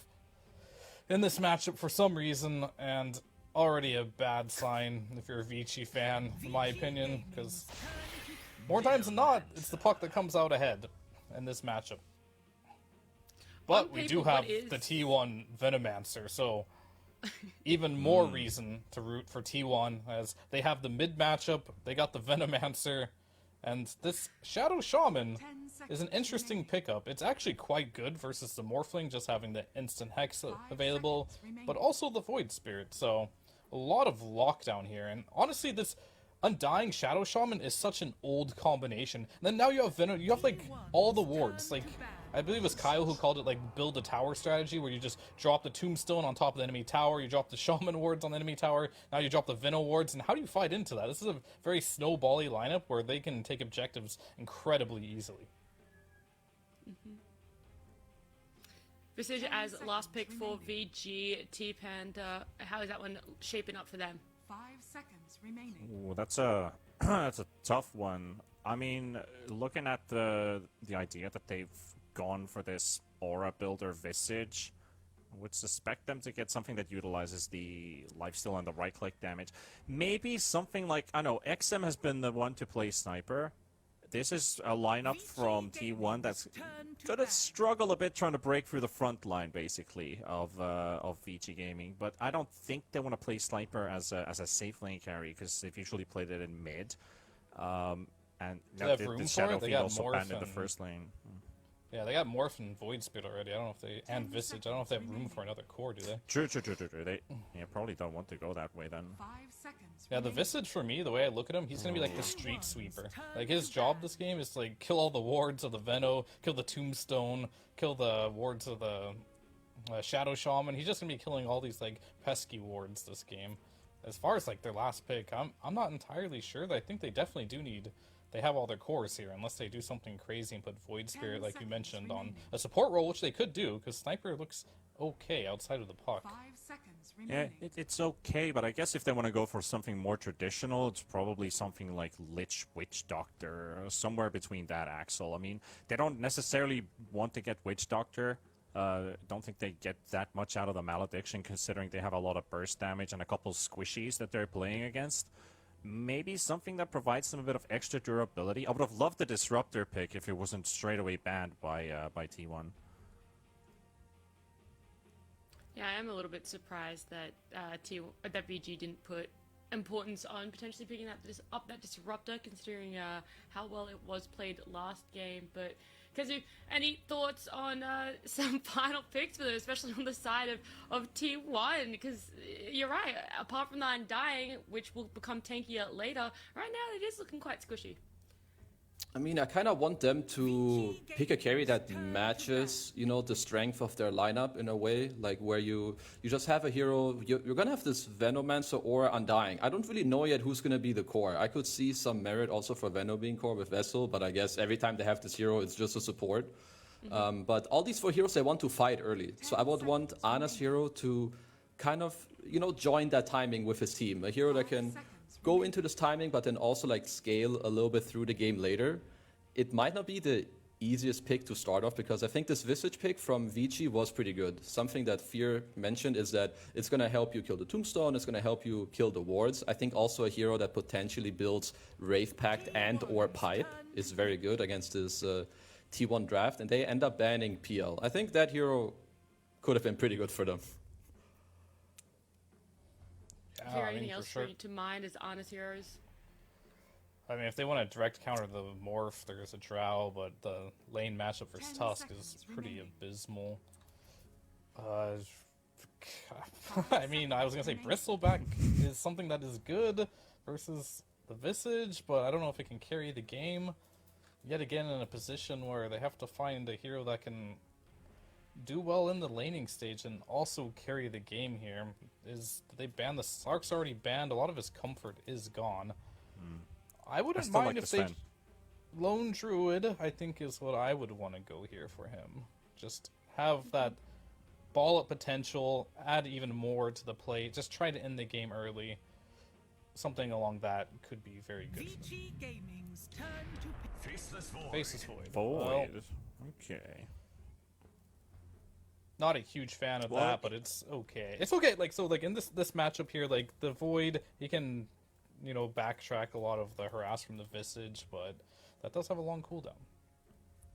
in this matchup for some reason, and already a bad sign if you're a Vici fan, in my opinion, because more times than not, it's the Puck that comes out ahead in this matchup. But we do have the T1 Venomancer, so even more reason to root for T1, as they have the mid matchup, they got the Venomancer, and this Shadow Shaman is an interesting pickup. It's actually quite good versus the Morphling, just having the instant Hex available, but also the Void Spirit, so a lot of lockdown here, and honestly, this Undying Shadow Shaman is such an old combination. And then now you have you have like all the wards. Like, I believe it was Kyle who called it like build a tower strategy, where you just drop the Tombstone on top of the enemy tower, you drop the Shaman wards on the enemy tower, now you drop the Veno wards, and how do you fight into that? This is a very snowbally lineup where they can take objectives incredibly easily. Visage as last pick for VG, T-Panda. How is that one shaping up for them? 5 seconds remaining. Ooh, that's a that's a tough one. I mean, looking at the idea that they've gone for this Aura Builder Visage, I would suspect them to get something that utilizes the lifesteal and the right-click damage. Maybe something like, I know, XM has been the one to play Sniper. This is a lineup from T1 that's gonna struggle a bit trying to break through the front line, basically, of VG Gaming. But I don't think they want to play Sniper as a safe lane carry, because they've usually played it in mid. And the Shadow Fiend also banned in the first lane. Yeah, they got Morph and Void Spirit already. I don't know if they and Visage. I don't know if they have room for another core, do they? True. They probably don't want to go that way then. 5 seconds Yeah, the Visage for me, the way I look at him, he's gonna be like the street sweeper. Like his job this game is to like kill all the wards of the Veno, kill the Tombstone, kill the wards of the Shadow Shaman. He's just gonna be killing all these like pesky wards this game. As far as like their last pick, I'm not entirely sure. I think they definitely do need. They have all their cores here, unless they do something crazy and put Void Spirit, like you mentioned, on a support role, which they could do, because Sniper looks okay outside of the puck. 5 seconds Yeah, remaining. it's okay, but I guess if they want to go for something more traditional, it's probably something like Lich Witch Doctor, or somewhere between that, Axel. I mean, they don't necessarily want to get Witch Doctor. Don't think they get that much out of the Malediction, considering they have a lot of burst damage and a couple squishies that they're playing against. Maybe something that provides them a bit of extra durability. I would have loved the Disruptor pick if it wasn't straight away banned by T1. Yeah, I am a little bit surprised that that VG didn't put importance on potentially picking up that Disruptor, considering how well it was played last game. But Kazu, any thoughts on some final picks for them, especially on the side of T1? Because you're right, apart from the Undying, which will become tankier later, right now it is looking quite squishy. I mean, I kind of want them to pick a carry that matches, you know, the strength of their lineup in a way, like where you just have a hero. You're going to have this Venomancer or Undying. I don't really know yet who's going to be the core. I could see some merit also for Veno being core with Vessel, but I guess every time they have this hero, it's just a support. But all these 4 heroes, they want to fight early. So I would want Ana's hero to kind of, you know, join that timing with his team. A hero that can go into this timing, but then also like scale a little bit through the game later. It might not be the easiest pick to start off, because I think this Visage pick from Vici was pretty good. Something that Fear mentioned is that it's going to help you kill the Tombstone, it's going to help you kill the wards. I think also a hero that potentially builds Wraith Pact and or Pipe is very good against this T1 draft, and they end up banning PL. I think that hero could have been pretty good for them. Is there anything else for you to mind as honest heroes? I mean, if they want to direct counter the Morph, there's a Drow, but the lane matchup for Tusk is pretty abysmal. I mean, I was going to say Bristleback is something that is good versus the Visage, but I don't know if it can carry the game. Yet again, in a position where they have to find a hero that can do well in the laning stage and also carry the game here. They banned the Sark's already banned. A lot of his comfort is gone. I wouldn't mind if they Lone Druid, I think, is what I would want to go here for him. Just have that ball up potential, add even more to the play. Just try to end the game early. Something along that could be very good for them. Gaming's turn to Faceless Void. Faceless Void. Void. Well, Okay. not a huge fan of that, but it's okay. It's okay. Like, so, like in this matchup here, like the Void, he can, you know, backtrack a lot of the harass from the Visage, but that does have a long cooldown.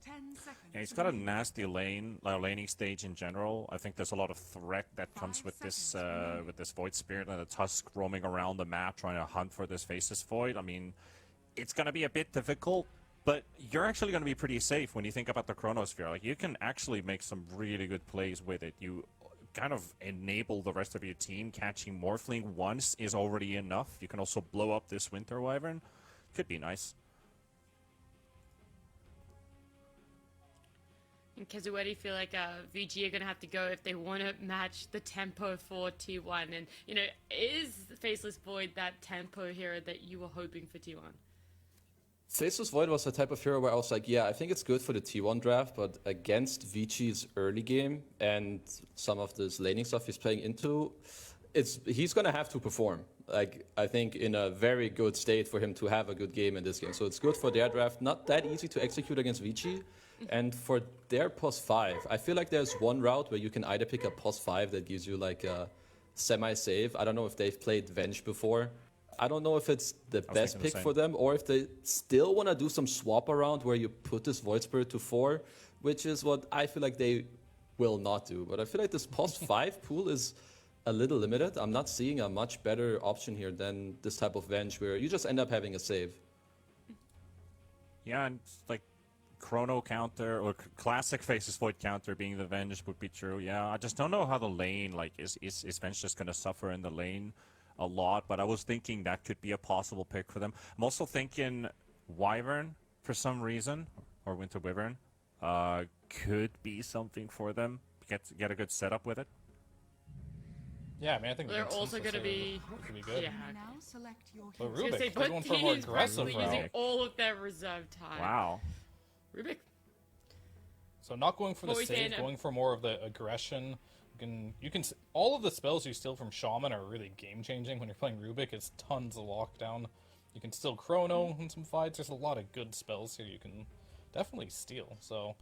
10 seconds. Yeah, he's got a nasty laning stage in general. I think there's a lot of threat that comes with this Void Spirit and the Tusk roaming around the map trying to hunt for this Faceless Void. I mean, it's gonna be a bit difficult, but you're actually going to be pretty safe when you think about the Chronosphere. Like, you can actually make some really good plays with it. You kind of enable the rest of your team. Catching Morphling once is already enough. You can also blow up this Winter Wyvern. Could be nice. And Kazu, where do you feel like VG are going to have to go if they want to match the tempo for T1? And, you know, is Faceless Void that tempo hero that you were hoping for T1? Faceless Void was the type of hero where I was like, yeah, I think it's good for the T1 draft, but against Vici's early game and some of this laning stuff he's playing into, he's going to have to perform. Like, I think in a very good state for him to have a good game in this game. So it's good for their draft. Not that easy to execute against Vici. And for their +5, I feel like there's one route where you can either pick a +5 that gives you like a semi-save. I don't know if they've played Venge before. I don't know if it's the best pick for them, or if they still want to do some swap around where you put this Void Spirit to 4, which is what I feel like they will not do. But I feel like this +5 pool is a little limited. I'm not seeing a much better option here than this type of Venge where you just end up having a save. Yeah, and like Chrono counter or classic Faceless Void counter being the Venge would be true. Yeah, I just don't know how the lane, like, is Venge just going to suffer in the lane? a lot, but I was thinking that could be a possible pick for them. I'm also thinking Wyvern for some reason, or Winter Wyvern, could be something for them. Get a good setup with it. Yeah, I mean, I think They're the also going to be good. Yeah. Now select your But hero. Rubik, Say, they're going for a more teams aggressive practically route. using all of their reserve time. Wow. Rubik. So not going for the What we save, saying? going for more of the aggression. You can all of the spells you steal from Shaman are really game changing when you're playing Rubik. It's tons of lockdown. You can steal Chrono in some fights. There's a lot of good spells here you can definitely steal. So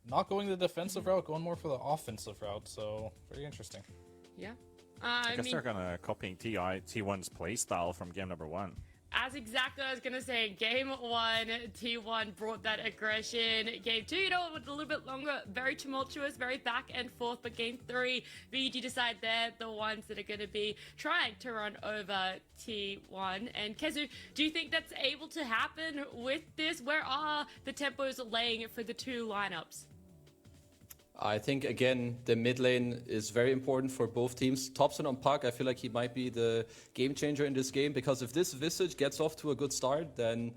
not going the defensive route, going more for the offensive route. So very interesting. Yeah. I guess mean, they're gonna copying T1's playstyle from game number 1. as exactly what I was going to say, game 1, T1 brought that aggression. Game 2, you know, a little bit longer, very tumultuous, very back and forth. But game 3, VG decide they're the ones that are going to be trying to run over T1. And Kezu, do you think that's able to happen with this? Where are the tempos laying for the two lineups? I think, again, the mid lane is very important for both teams. Thompson on Puck, I feel like he might be the game changer in this game, because if this Visage gets off to a good start, then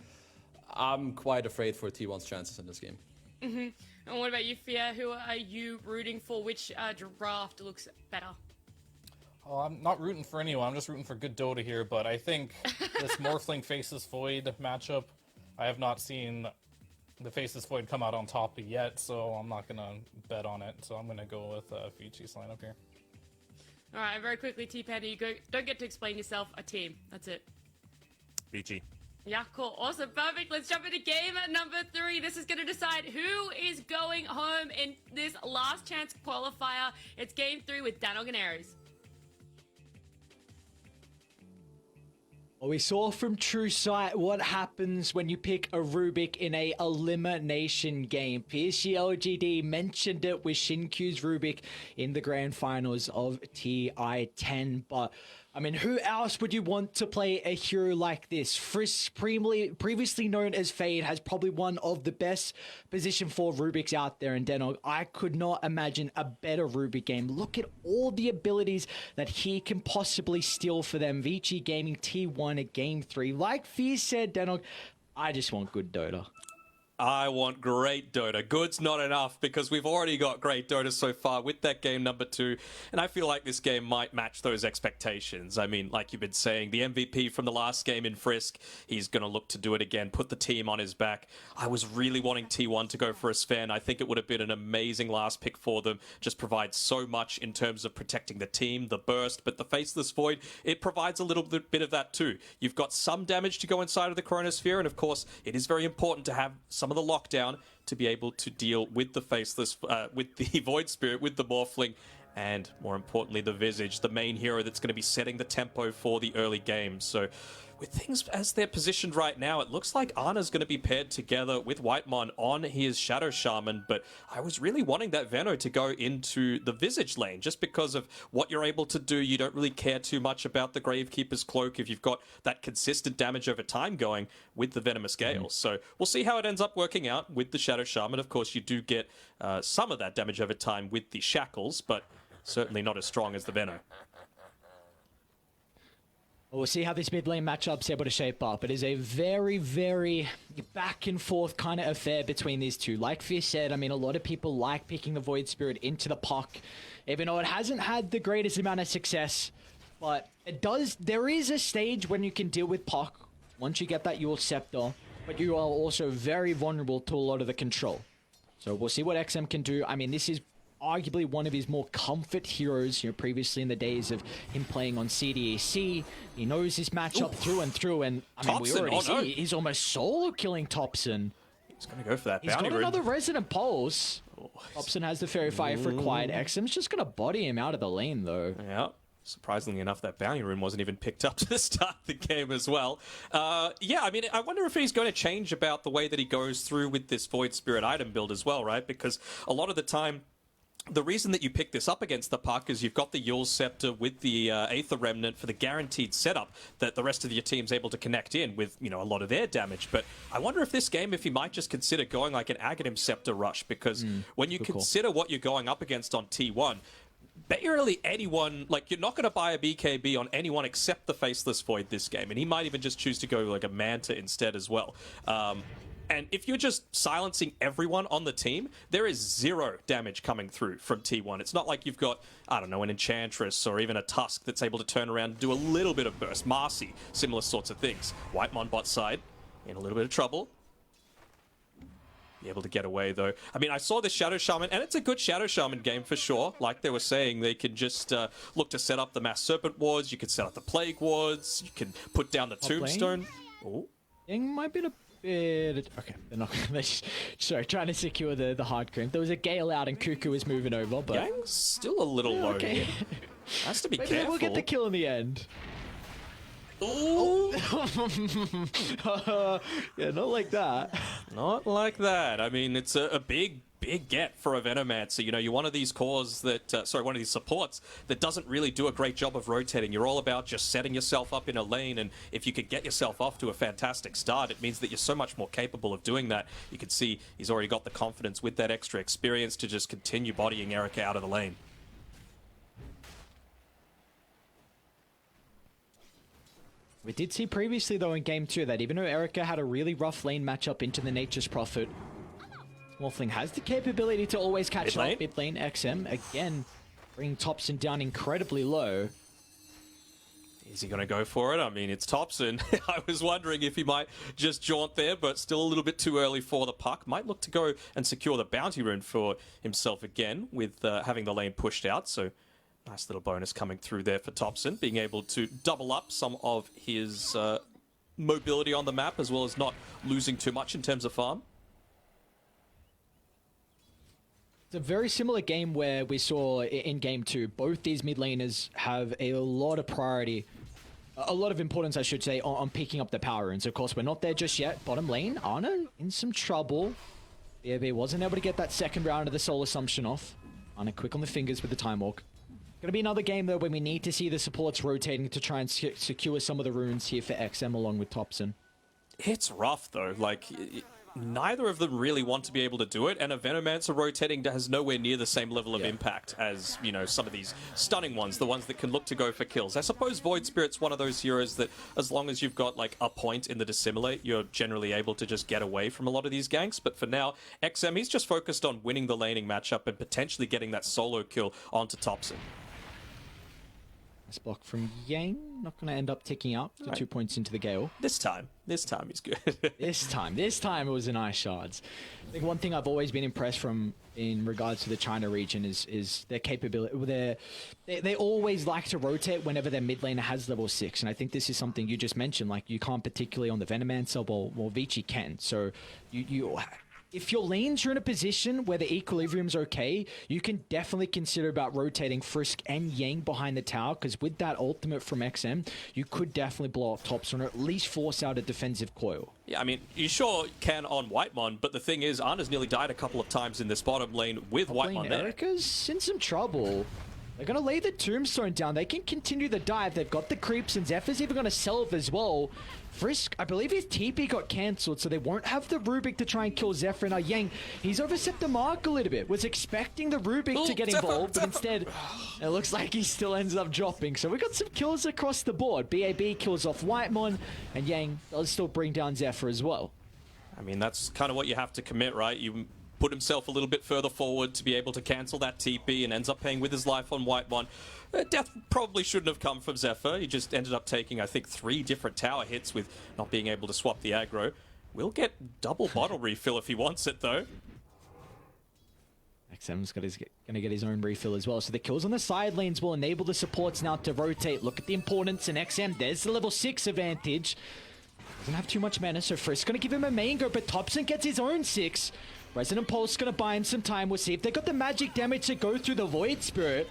I'm quite afraid for T1's chances in this game. And what about you, Fia? Who are you rooting for? Which draft looks better? Oh, I'm not rooting for anyone. I'm just rooting for good Dota here. But I think this Morphling Faceless Void matchup, I have not seen the Faceless Void come out on top yet, so I'm not going to bet on it. So I'm going to go with Vichi's lineup here. All right, very quickly, T-Panda, you don't get to explain yourself. A team. That's it. Vici. Yeah, cool. Awesome. Perfect. Let's jump into game number 3. This is going to decide who is going home in this last chance qualifier. It's game 3 with Danog and Ares. Well, we saw from True Sight what happens when you pick a Rubik in a elimination game. PSG LGD mentioned it with Shinkyu's Rubik in the grand finals of TI10, but I mean, who else would you want to play a hero like this? Frisk, previously known as Fade, has probably one of the best position 4 Rubiks out there in Denog. I could not imagine a better Rubik game. Look at all the abilities that he can possibly steal for them. Vici Gaming T1 at game 3. Like Fierce said, Denog, I just want good Dota. I want great Dota. Good's not enough, because we've already got great Dota so far with that game number 2, and I feel like this game might match those expectations. I mean, like you've been saying, the MVP from the last game in Frisk, he's going to look to do it again, put the team on his back. I was really wanting T1 to go for a Sven. I think it would have been an amazing last pick for them. Just provides so much in terms of protecting the team, the burst, but the Faceless Void, it provides a little bit of that too. You've got some damage to go inside of the Chronosphere, and of course, it is very important to have some of the lockdown to be able to deal with the Faceless, with the Void Spirit, with the Morphling, and more importantly, the Visage, the main hero that's going to be setting the tempo for the early game. So with things as they're positioned right now, it looks like Ana's going to be paired together with Whitemon on his Shadow Shaman, but I was really wanting that Veno to go into the Visage lane, just because of what you're able to do. You don't really care too much about the Gravekeeper's Cloak if you've got that consistent damage over time going with the Venomous Gales. So we'll see how it ends up working out with the Shadow Shaman. Of course, you do get some of that damage over time with the Shackles, but certainly not as strong as the Veno. We'll see how this mid lane matchup's able to shape up. It is a very, very back and forth kind of affair between these two. Like Fish said, I mean, a lot of people like picking the Void Spirit into the puck, even though it hasn't had the greatest amount of success. But it does. There is a stage when you can deal with puck once you get that Yule Scepter, but you are also very vulnerable to a lot of the control. So we'll see what XM can do. I mean, this is arguably one of his more comfort heroes, you know, previously in the days of him playing on CDAC. He knows his matchup through and through, and I mean, we already see he's almost solo killing Thompson. He's going to go for that He's bounty got rune. another Resonant Pulse. Thompson has the Fairy Fire for quiet. XM's just going to body him out of the lane, though. Yeah. Surprisingly enough, that bounty rune wasn't even picked up to the start of the game as well. Yeah, I mean, I wonder if he's going to change about the way that he goes through with this Void Spirit item build as well, right? Because a lot of the time, the reason that you pick this up against the puck is you've got the Yule Scepter with the Aether Remnant for the guaranteed setup that the rest of your team's able to connect in with, you know, a lot of their damage. But I wonder if this game, if he might just consider going like an Aghanim Scepter rush, because when you consider what you're going up against on T1, barely anyone, like, you're not going to buy a BKB on anyone except the Faceless Void this game, and he might even just choose to go like a Manta instead as well. And if you're just silencing everyone on the team, there is 0 damage coming through from T1. It's not like you've got, I don't know, an Enchantress or even a Tusk that's able to turn around and do a little bit of burst. Marcy, similar sorts of things. Whitemon bot side, in a little bit of trouble. Be able to get away, though. I mean, I saw the Shadow Shaman, and it's a good Shadow Shaman game for sure. Like they were saying, they can just look to set up the Mass Serpent wards, you can set up the Plague wards, you can put down the Tombstone. Oh. Yang might be a bit... Okay, they're not... Sorry, trying to secure the hard cream. There was a Gale out and Cuckoo was moving over, but... Yang's still a little low. Okay. Has to be Maybe careful. we'll get the kill in the end. Ooh. Yeah, not like that. Not like that. I mean, it's a big get for a Venomancer. You know, you're one of these cores that, one of these supports that doesn't really do a great job of rotating. You're all about just setting yourself up in a lane, and if you could get yourself off to a fantastic start, it means that you're so much more capable of doing that. You can see he's already got the confidence with that extra experience to just continue bodying Erica out of the lane. We did see previously, though, in Game 2 that even though Erica had a really rough lane matchup into the Nature's Prophet, Morphling has the capability to always catch up. Mid lane, XM, again, bringing Thompson down incredibly low. Is he going to go for it? I mean, it's Thompson. I was wondering if he might just jaunt there, but still a little bit too early for the puck. Might look to go and secure the bounty rune for himself again with having the lane pushed out, so... Nice little bonus coming through there for Thompson, being able to double up some of his mobility on the map, as well as not losing too much in terms of farm. It's a very similar game where we saw in Game 2, both these mid laners have a lot of priority, a lot of importance, I should say, on picking up the power runes. Of course, we're not there just yet. Bottom lane, Ana in some trouble. BAB wasn't able to get that second round of the Soul Assumption off. Ana quick on the fingers with the Time Walk. Gonna be another game, though, when we need to see the supports rotating to try and secure some of the runes here for XM along with Thompson. It's rough, though. Like, neither of them really want to be able to do it, and a Venomancer rotating has nowhere near the same level of impact as, you know, some of these stunning ones, the ones that can look to go for kills. I suppose Void Spirit's one of those heroes that, as long as you've got, like, a point in the Dissimilate, you're generally able to just get away from a lot of these ganks, but for now, XM, he's just focused on winning the laning matchup and potentially getting that solo kill onto Thompson. Nice block from Yang. Not going to end up ticking up to 2 points into the Gale. This time he's good. This time it was a nice shards. I think one thing I've always been impressed from in regards to the China region is their capability. They always like to rotate whenever their mid laner has level 6, and I think this is something you just mentioned. Like, you can't particularly on the Venomancer, well Vici can. So if your lanes are in a position where the equilibrium's okay, you can definitely consider about rotating Frisk and Yang behind the tower, because with that ultimate from XM, you could definitely blow off Thompson or at least force out a defensive coil. Yeah, I mean, you sure can on Whitemon, but the thing is, Ana's nearly died a couple of times in this bottom lane with Whitemon there. Erica's in some trouble. They're going to lay the Tombstone down. They can continue the dive. They've got the creeps, and Zephyr's even going to self as well. Frisk, I believe his TP got cancelled, so they won't have the Rubik to try and kill Zephyr. Now Yang, he's overset the mark a little bit. Was expecting the Rubik to get involved, but instead, it looks like he still ends up dropping. So we got some kills across the board. BAB kills off Whitemon, and Yang does still bring down Zephyr as well. I mean, that's kind of what you have to commit, right? You put himself a little bit further forward to be able to cancel that TP and ends up paying with his life on Whitemon. Death probably shouldn't have come from Zephyr. He just ended up taking, I think, 3 different tower hits with not being able to swap the aggro. Will get double bottle refill if he wants it, though. XM's going to get his own refill as well. So the kills on the side lanes will enable the supports now to rotate. Look at the importance in XM. There's the level 6 advantage. Doesn't have too much mana, so Frisk's going to give him a main go, but Thompson gets his own 6. Resonant Pulse going to buy him some time. We'll see if they got the magic damage to go through the Void Spirit.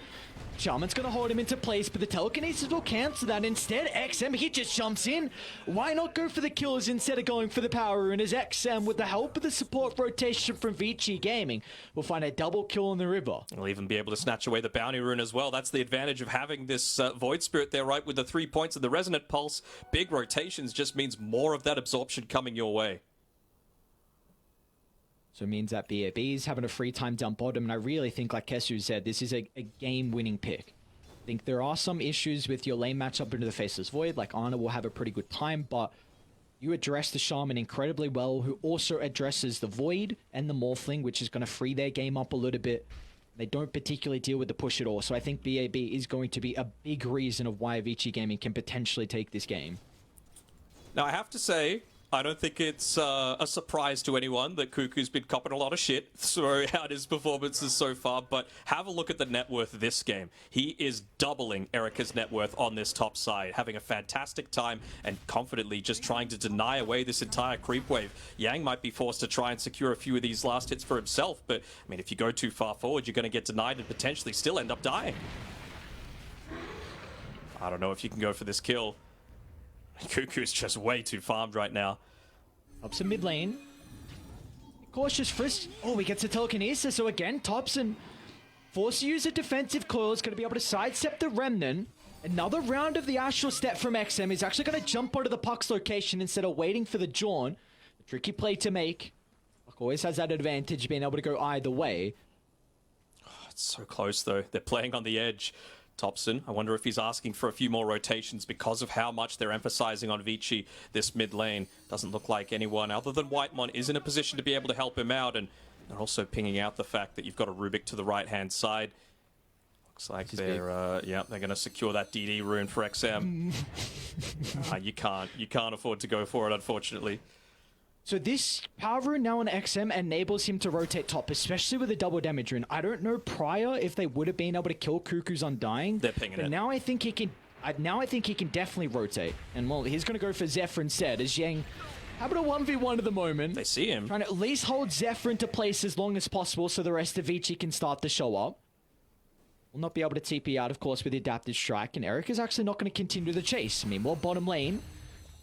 Shaman's going to hold him into place, but the telekinesis will cancel that. Instead, XM, he just jumps in. Why not go for the kills instead of going for the power rune? As XM, with the help of the support rotation from Vici Gaming, will find a double kill on the river. He'll even be able to snatch away the bounty rune as well. That's the advantage of having this Void Spirit there, right, with the 3 points of the Resonant Pulse. Big rotations just means more of that absorption coming your way. So it means that BAB is having a free time down bottom, and I really think, like Kesu said, this is a game-winning pick. I think there are some issues with your lane matchup into the Faceless Void, like Ana will have a pretty good time, but you address the Shaman incredibly well, who also addresses the Void and the Morphling, which is going to free their game up a little bit. They don't particularly deal with the push at all, so I think BAB is going to be a big reason of why Avicii Gaming can potentially take this game. Now, I have to say, I don't think it's a surprise to anyone that Cuckoo's been copping a lot of shit throughout his performances so far, but have a look at the net worth this game. He is doubling Erica's net worth on this top side, having a fantastic time and confidently just trying to deny away this entire creep wave. Yang might be forced to try and secure a few of these last hits for himself, but I mean, if you go too far forward, you're going to get denied and potentially still end up dying. I don't know if you can go for this kill. Cuckoo's just way too farmed right now. Topson mid lane. Cautious Frisk. Oh, he gets a telekinesis. So again, Topson forced to use a defensive coil. Is going to be able to sidestep the Remnant. Another round of the Astral Step from XM. He's actually going to jump onto the Puck's location instead of waiting for the Jawn. A tricky play to make. Puck always has that advantage, being able to go either way. Oh, it's so close, though. They're playing on the edge. Topson, I wonder if he's asking for a few more rotations because of how much they're emphasizing on Vici this mid lane. Doesn't look like anyone other than Whitemon is in a position to be able to help him out, and they're also pinging out the fact that you've got a Rubik to the right-hand side. Looks like they're going to secure that DD rune for XM. You can't afford to go for it, unfortunately. So this power rune now on XM enables him to rotate top, especially with a double damage rune. I don't know prior if they would have been able to kill Cuckoo's Undying. They're pinging but it. Now I think he can. Now I think he can definitely rotate. And well, he's going to go for Zephyr instead, as Yang having a 1v1 at the moment. They see him. Trying to at least hold Zephyr into place as long as possible so the rest of Vici can start to show up. Will not be able to TP out, of course, with the Adaptive Strike, and Eric is actually not going to continue the chase. Meanwhile, bottom lane,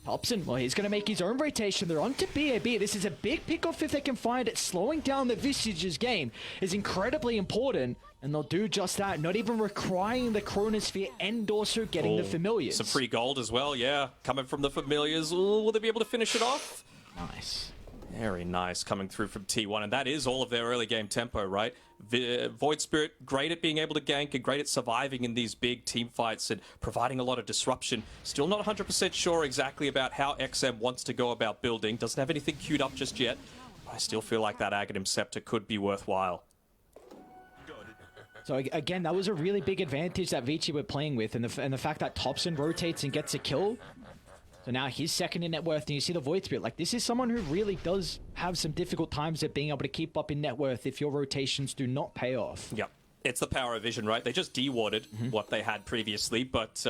Topson, well, he's going to make his own rotation. They're on to BAB. This is a big pickoff if they can find it. Slowing down the Visage's game is incredibly important, and they'll do just that, not even requiring the Chronosphere and also getting the Familiars. Some free gold as well, yeah. Coming from the Familiars. Ooh, will they be able to finish it off? Nice. Very nice coming through from T1, and that is all of their early game tempo, right? Void Spirit, great at being able to gank and great at surviving in these big team fights and providing a lot of disruption. Still not 100% sure exactly about how XM wants to go about building. Doesn't have anything queued up just yet. I still feel like that Aghanim Scepter could be worthwhile. So again, that was a really big advantage that Vici were playing with, and the fact that Topson rotates and gets a kill. So now he's second in net worth, and you see the Void Spirit. Like, this is someone who really does have some difficult times at being able to keep up in net worth if your rotations do not pay off. Yep. It's the power of vision, right? They just de-warded what they had previously, but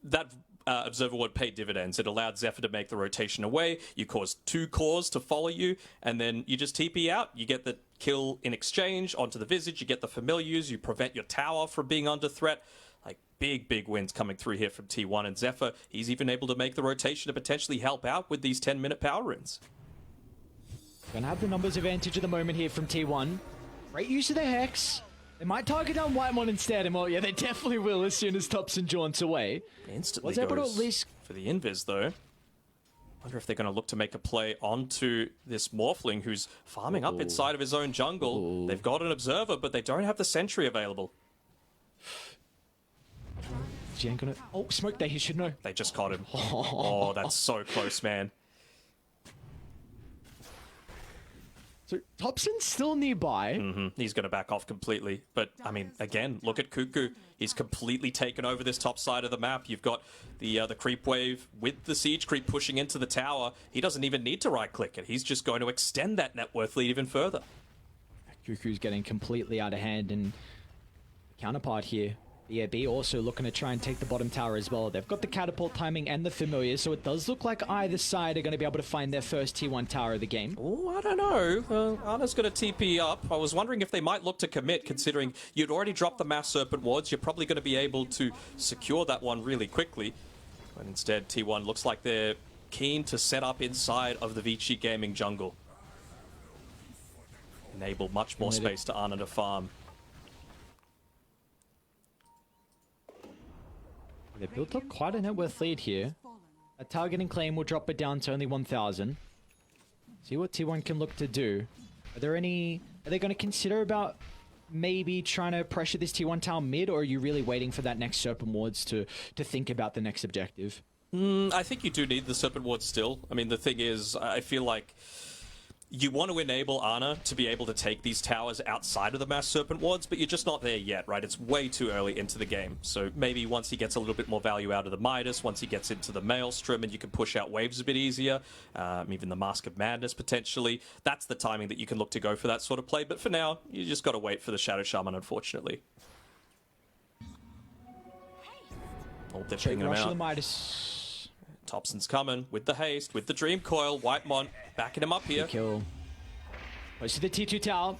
that Observer Ward paid dividends. It allowed Zephyr to make the rotation away. You caused 2 cores to follow you, and then you just TP out. You get the kill in exchange onto the Visage. You get the Familiars. You prevent your tower from being under threat. Like, big wins coming through here from T1, and Zephyr, he's even able to make the rotation to potentially help out with these 10-minute power runes. Gonna have the numbers advantage at the moment here from T1. Great use of the Hex. They might target down Whitemon instead, and well, yeah, they definitely will as soon as Topson jaunts away. Instantly Was able to goes at least for the invis, though. Wonder if they're going to look to make a play onto this Morphling who's farming up inside of his own jungle. They've got an Observer, but they don't have the Sentry available. Jen gonna... Oh, Smoke Day, he should know. They just caught him. Oh, that's so close, man. So Topson's still nearby. He's going to back off completely. But, I mean, again, look at Cuckoo. He's completely taken over this top side of the map. You've got the creep wave with the siege creep pushing into the tower. He doesn't even need to right-click it. He's just going to extend that net worth lead even further. Cuckoo's getting completely out of hand, and the counterpart here, BAB, also looking to try and take the bottom tower as well. They've got the catapult timing and the familiar, so it does look like either side are going to be able to find their first T1 tower of the game. Oh, I don't know. Ana's going to TP up. I was wondering if they might look to commit, considering you'd already dropped the Mass Serpent wards. You're probably going to be able to secure that one really quickly. But instead, T1 looks like they're keen to set up inside of the Vici Gaming jungle. Enable much more space to Ana to farm. They built up quite a net worth lead here. A targeting claim will drop it down to only 1,000. See what T1 can look to do. Are they going to consider about maybe trying to pressure this T1 tower mid, or are you really waiting for that next Serpent Wards to think about the next objective? I think you do need the Serpent Ward still. I mean, the thing is, I feel like you want to enable Ana to be able to take these towers outside of the mass Serpent Wards, but you're just not there yet, right? It's way too early into the game. So maybe once he gets a little bit more value out of the Midas, once he gets into the Maelstrom, and you can push out waves a bit easier, even the Mask of Madness potentially, that's the timing that you can look to go for that sort of play. But for now, you just got to wait for the Shadow Shaman, unfortunately. Oh, they're putting him out. The Midas. Thompson's coming with the haste, with the Dream Coil. Whitemon backing him up here. Kill. Goes to the T2 tower.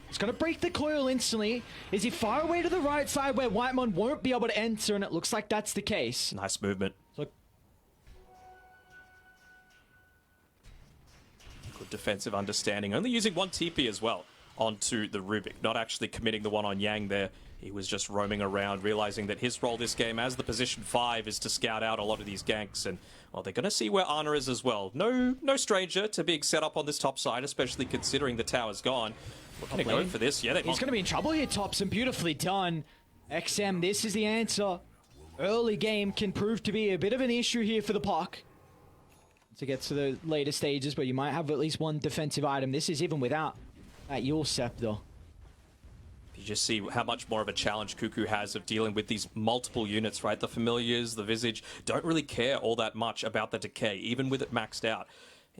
He's going to break the coil instantly. Is he far away to the right side where Whitemon won't be able to enter? And it looks like that's the case. Nice movement. So, good defensive understanding. Only using one TP as well onto the Rubik. Not actually committing the one on Yang there. He was just roaming around, realizing that his role this game as the position 5 is to scout out a lot of these ganks. And, well, they're going to see where Ana is as well. No stranger to being set up on this top side, especially considering the tower's gone. Looking to go for this. Yeah, he's going to be in trouble here, Thompson. Beautifully done. XM, this is the answer. Early game can prove to be a bit of an issue here for the Puck. To get to the later stages where you might have at least one defensive item. This is even without that Yule Scepter. You just see how much more of a challenge Cuckoo has of dealing with these multiple units, right? The Familiars, the Visage, don't really care all that much about the Decay, even with it maxed out.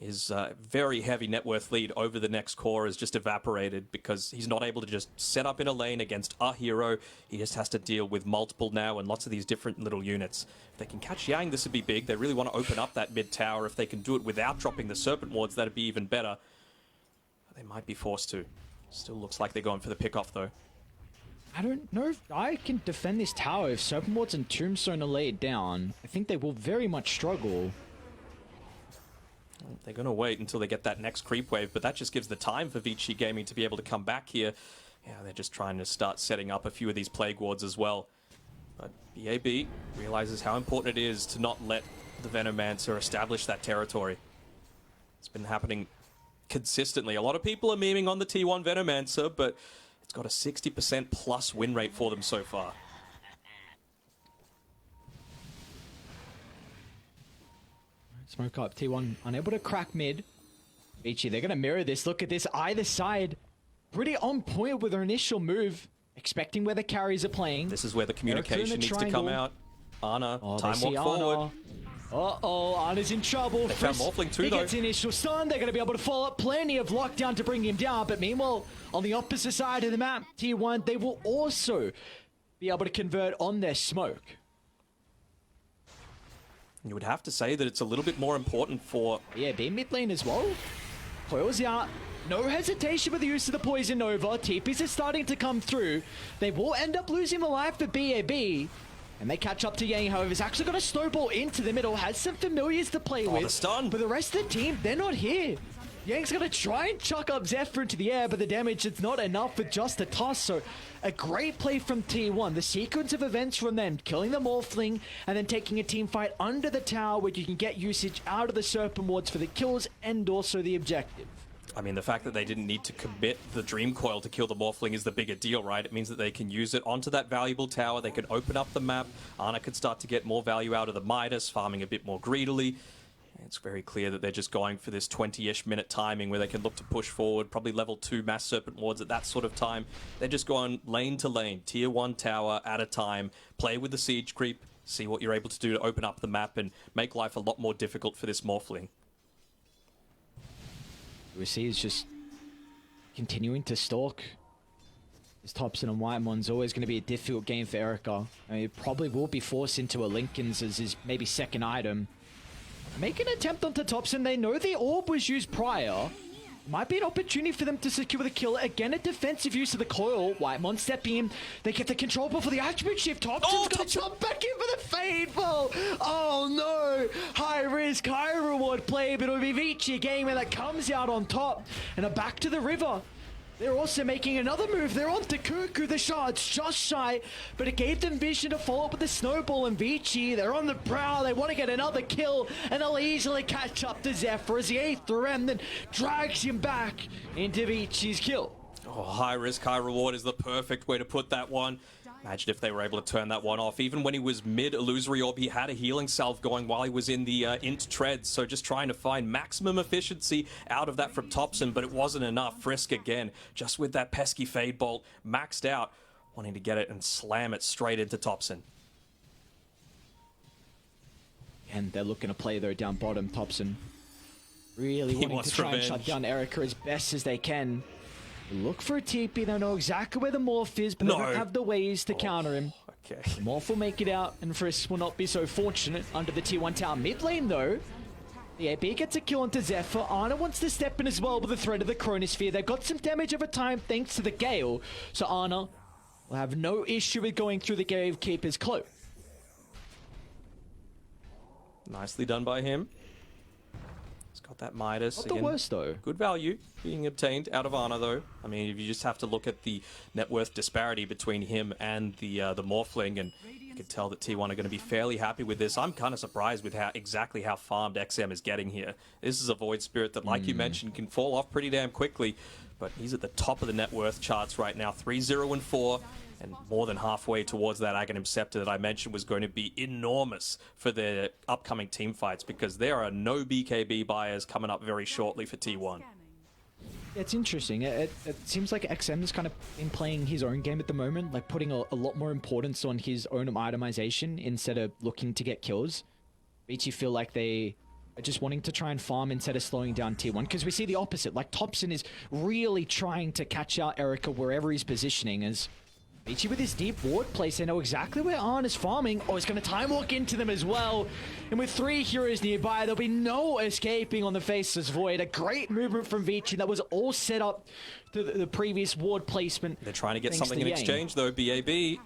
His very heavy net worth lead over the next core is just evaporated because he's not able to just set up in a lane against a hero. He just has to deal with multiple now and lots of these different little units. If they can catch Yang, this would be big. They really want to open up that mid tower. If they can do it without dropping the Serpent Wards, that'd be even better. They might be forced to. Still looks like they're going for the pick-off, though. I don't know if I can defend this tower if Serpent Wards and Tombstone are laid down. I think they will very much struggle. They're going to wait until they get that next creep wave, but that just gives the time for Vici Gaming to be able to come back here. Yeah, they're just trying to start setting up a few of these Plague Wards as well. But BAB realizes how important it is to not let the Venomancer establish that territory. It's been happening consistently. A lot of people are memeing on the T1 Venomancer, but it's got a 60% plus win rate for them so far. Smoke up, T1 unable to crack mid. Vici, they're going to mirror this. Look at this, either side. Pretty on point with their initial move. Expecting where the carries are playing. This is where the communication needs to come out. Ana, time walk forward. Uh-oh, Ana's in trouble. They found Morphling too, he though. Gets the initial stun. They're going to be able to follow up plenty of lockdown to bring him down. But meanwhile, on the opposite side of the map, T1, they will also be able to convert on their smoke. You would have to say that it's a little bit more important for... Yeah, B mid lane as well. Coils out. No hesitation with the use of the Poison Nova. TPs are starting to come through. They will end up losing the life for BAB. And they catch up to Yang, however. He's actually got a snowball into the middle. Has some familiars to play with. The stun. But the rest of the team, they're not here. Yang's going to try and chuck up Zephyr into the air, but the damage is not enough for just a toss. So a great play from T1. The sequence of events from them, killing the Morphling, and then taking a team fight under the tower where you can get usage out of the Serpent Wards for the kills and also the objective. I mean, the fact that they didn't need to commit the Dream Coil to kill the Morphling is the bigger deal, right? It means that they can use it onto that valuable tower. They can open up the map. Ana could start to get more value out of the Midas, farming a bit more greedily. It's very clear that they're just going for this 20-ish minute timing where they can look to push forward, probably level 2 Mass Serpent Wards at that sort of time. They're just going lane to lane, tier 1 tower at a time, play with the siege creep, see what you're able to do to open up the map and make life a lot more difficult for this Morphling. We see is just continuing to stalk. This Thompson and Whitemon's always going to be a difficult game for Erica. I mean, it probably will be forced into a Lincoln's as his maybe second item. Make an attempt onto Thompson. They know the orb was used prior. Might be an opportunity for them to secure the kill. Again, a defensive use of the coil. Whitemon stepping in. They get the control before the attribute shift. Thompson's going to jump back in for the fade ball. Oh no! High risk, high reward play, but it'll be Vici Gaming that comes out on top. And back to the river. They're also making another move. They're on to Cuckoo. The shards just shy, but it gave them vision to follow up with the snowball and Vici. They're on the prowl. They want to get another kill, and they'll easily catch up to Zephyr as the 8th rem then drags him back into Vici's kill. Oh, high risk, high reward is the perfect way to put that one. Imagine if they were able to turn that one off. Even when he was mid-illusory orb, he had a healing salve going while he was in the int treads. So just trying to find maximum efficiency out of that from Thompson, but it wasn't enough. Frisk again, just with that pesky Fade Bolt, maxed out, wanting to get it and slam it straight into Thompson. And they're looking to play, though, down bottom. Thompson really wanting to try and shut down Erica as best as they can. Look for a TP. They know exactly where the Morph is, but they don't have the ways to counter him. Okay. The Morph will make it out, and Frisk will not be so fortunate under the T1 tower. Mid lane, though, the AP gets a kill onto Zephyr. Ana wants to step in as well with the threat of the Chronosphere. They've got some damage over time thanks to the Gale, so Ana will have no issue with going through the Gatekeeper's cloak. Nicely done by him. He's got that Midas. Not the worst, though. Good value being obtained out of Ana, though. I mean, if you just have to look at the net worth disparity between him and the Morphling, and you can tell that T1 are going to be fairly happy with this. I'm kind of surprised with exactly how farmed XM is getting here. This is a Void Spirit that, like you mentioned, can fall off pretty damn quickly, but he's at the top of the net worth charts right now, 3-0-4. And more than halfway towards that Aghanim Scepter that I mentioned was going to be enormous for their upcoming team fights, because there are no BKB buyers coming up very shortly for T1. It's interesting. It seems like XM has kind of been playing his own game at the moment, like putting a lot more importance on his own itemization instead of looking to get kills. Makes you feel like they are just wanting to try and farm instead of slowing down T1, because we see the opposite. Like Thompson is really trying to catch out Erica wherever he's positioning as Vici with his deep ward place. They know exactly where Arn is farming. Oh, he's going to time walk into them as well. And with 3 heroes nearby, there'll be no escaping on the Faceless Void. A great movement from Vici that was all set up to the previous ward placement. They're trying to get something in exchange, though. BAB. They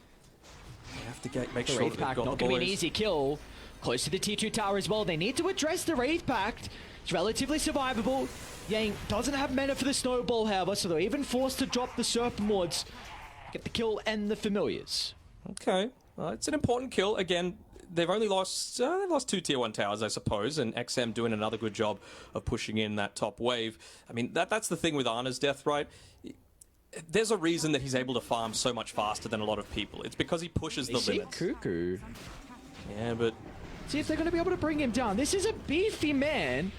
have to make sure they've got the boys. Not going to be an easy kill. Close to the T2 tower as well. They need to address the Wraith Pact. It's relatively survivable. Yang doesn't have mana for the Snowball, however, so they're even forced to drop the Serpent Wards. Get the kill and the Familiars. Okay, well, it's an important kill. Again, they've only lost they've lost 2 tier 1 towers, I suppose, and XM doing another good job of pushing in that top wave. I mean, that's the thing with Ana's death, right? There's a reason that he's able to farm so much faster than a lot of people. It's because he pushes the limits. Cuckoo. Yeah, but see if they're going to be able to bring him down. This is a beefy man.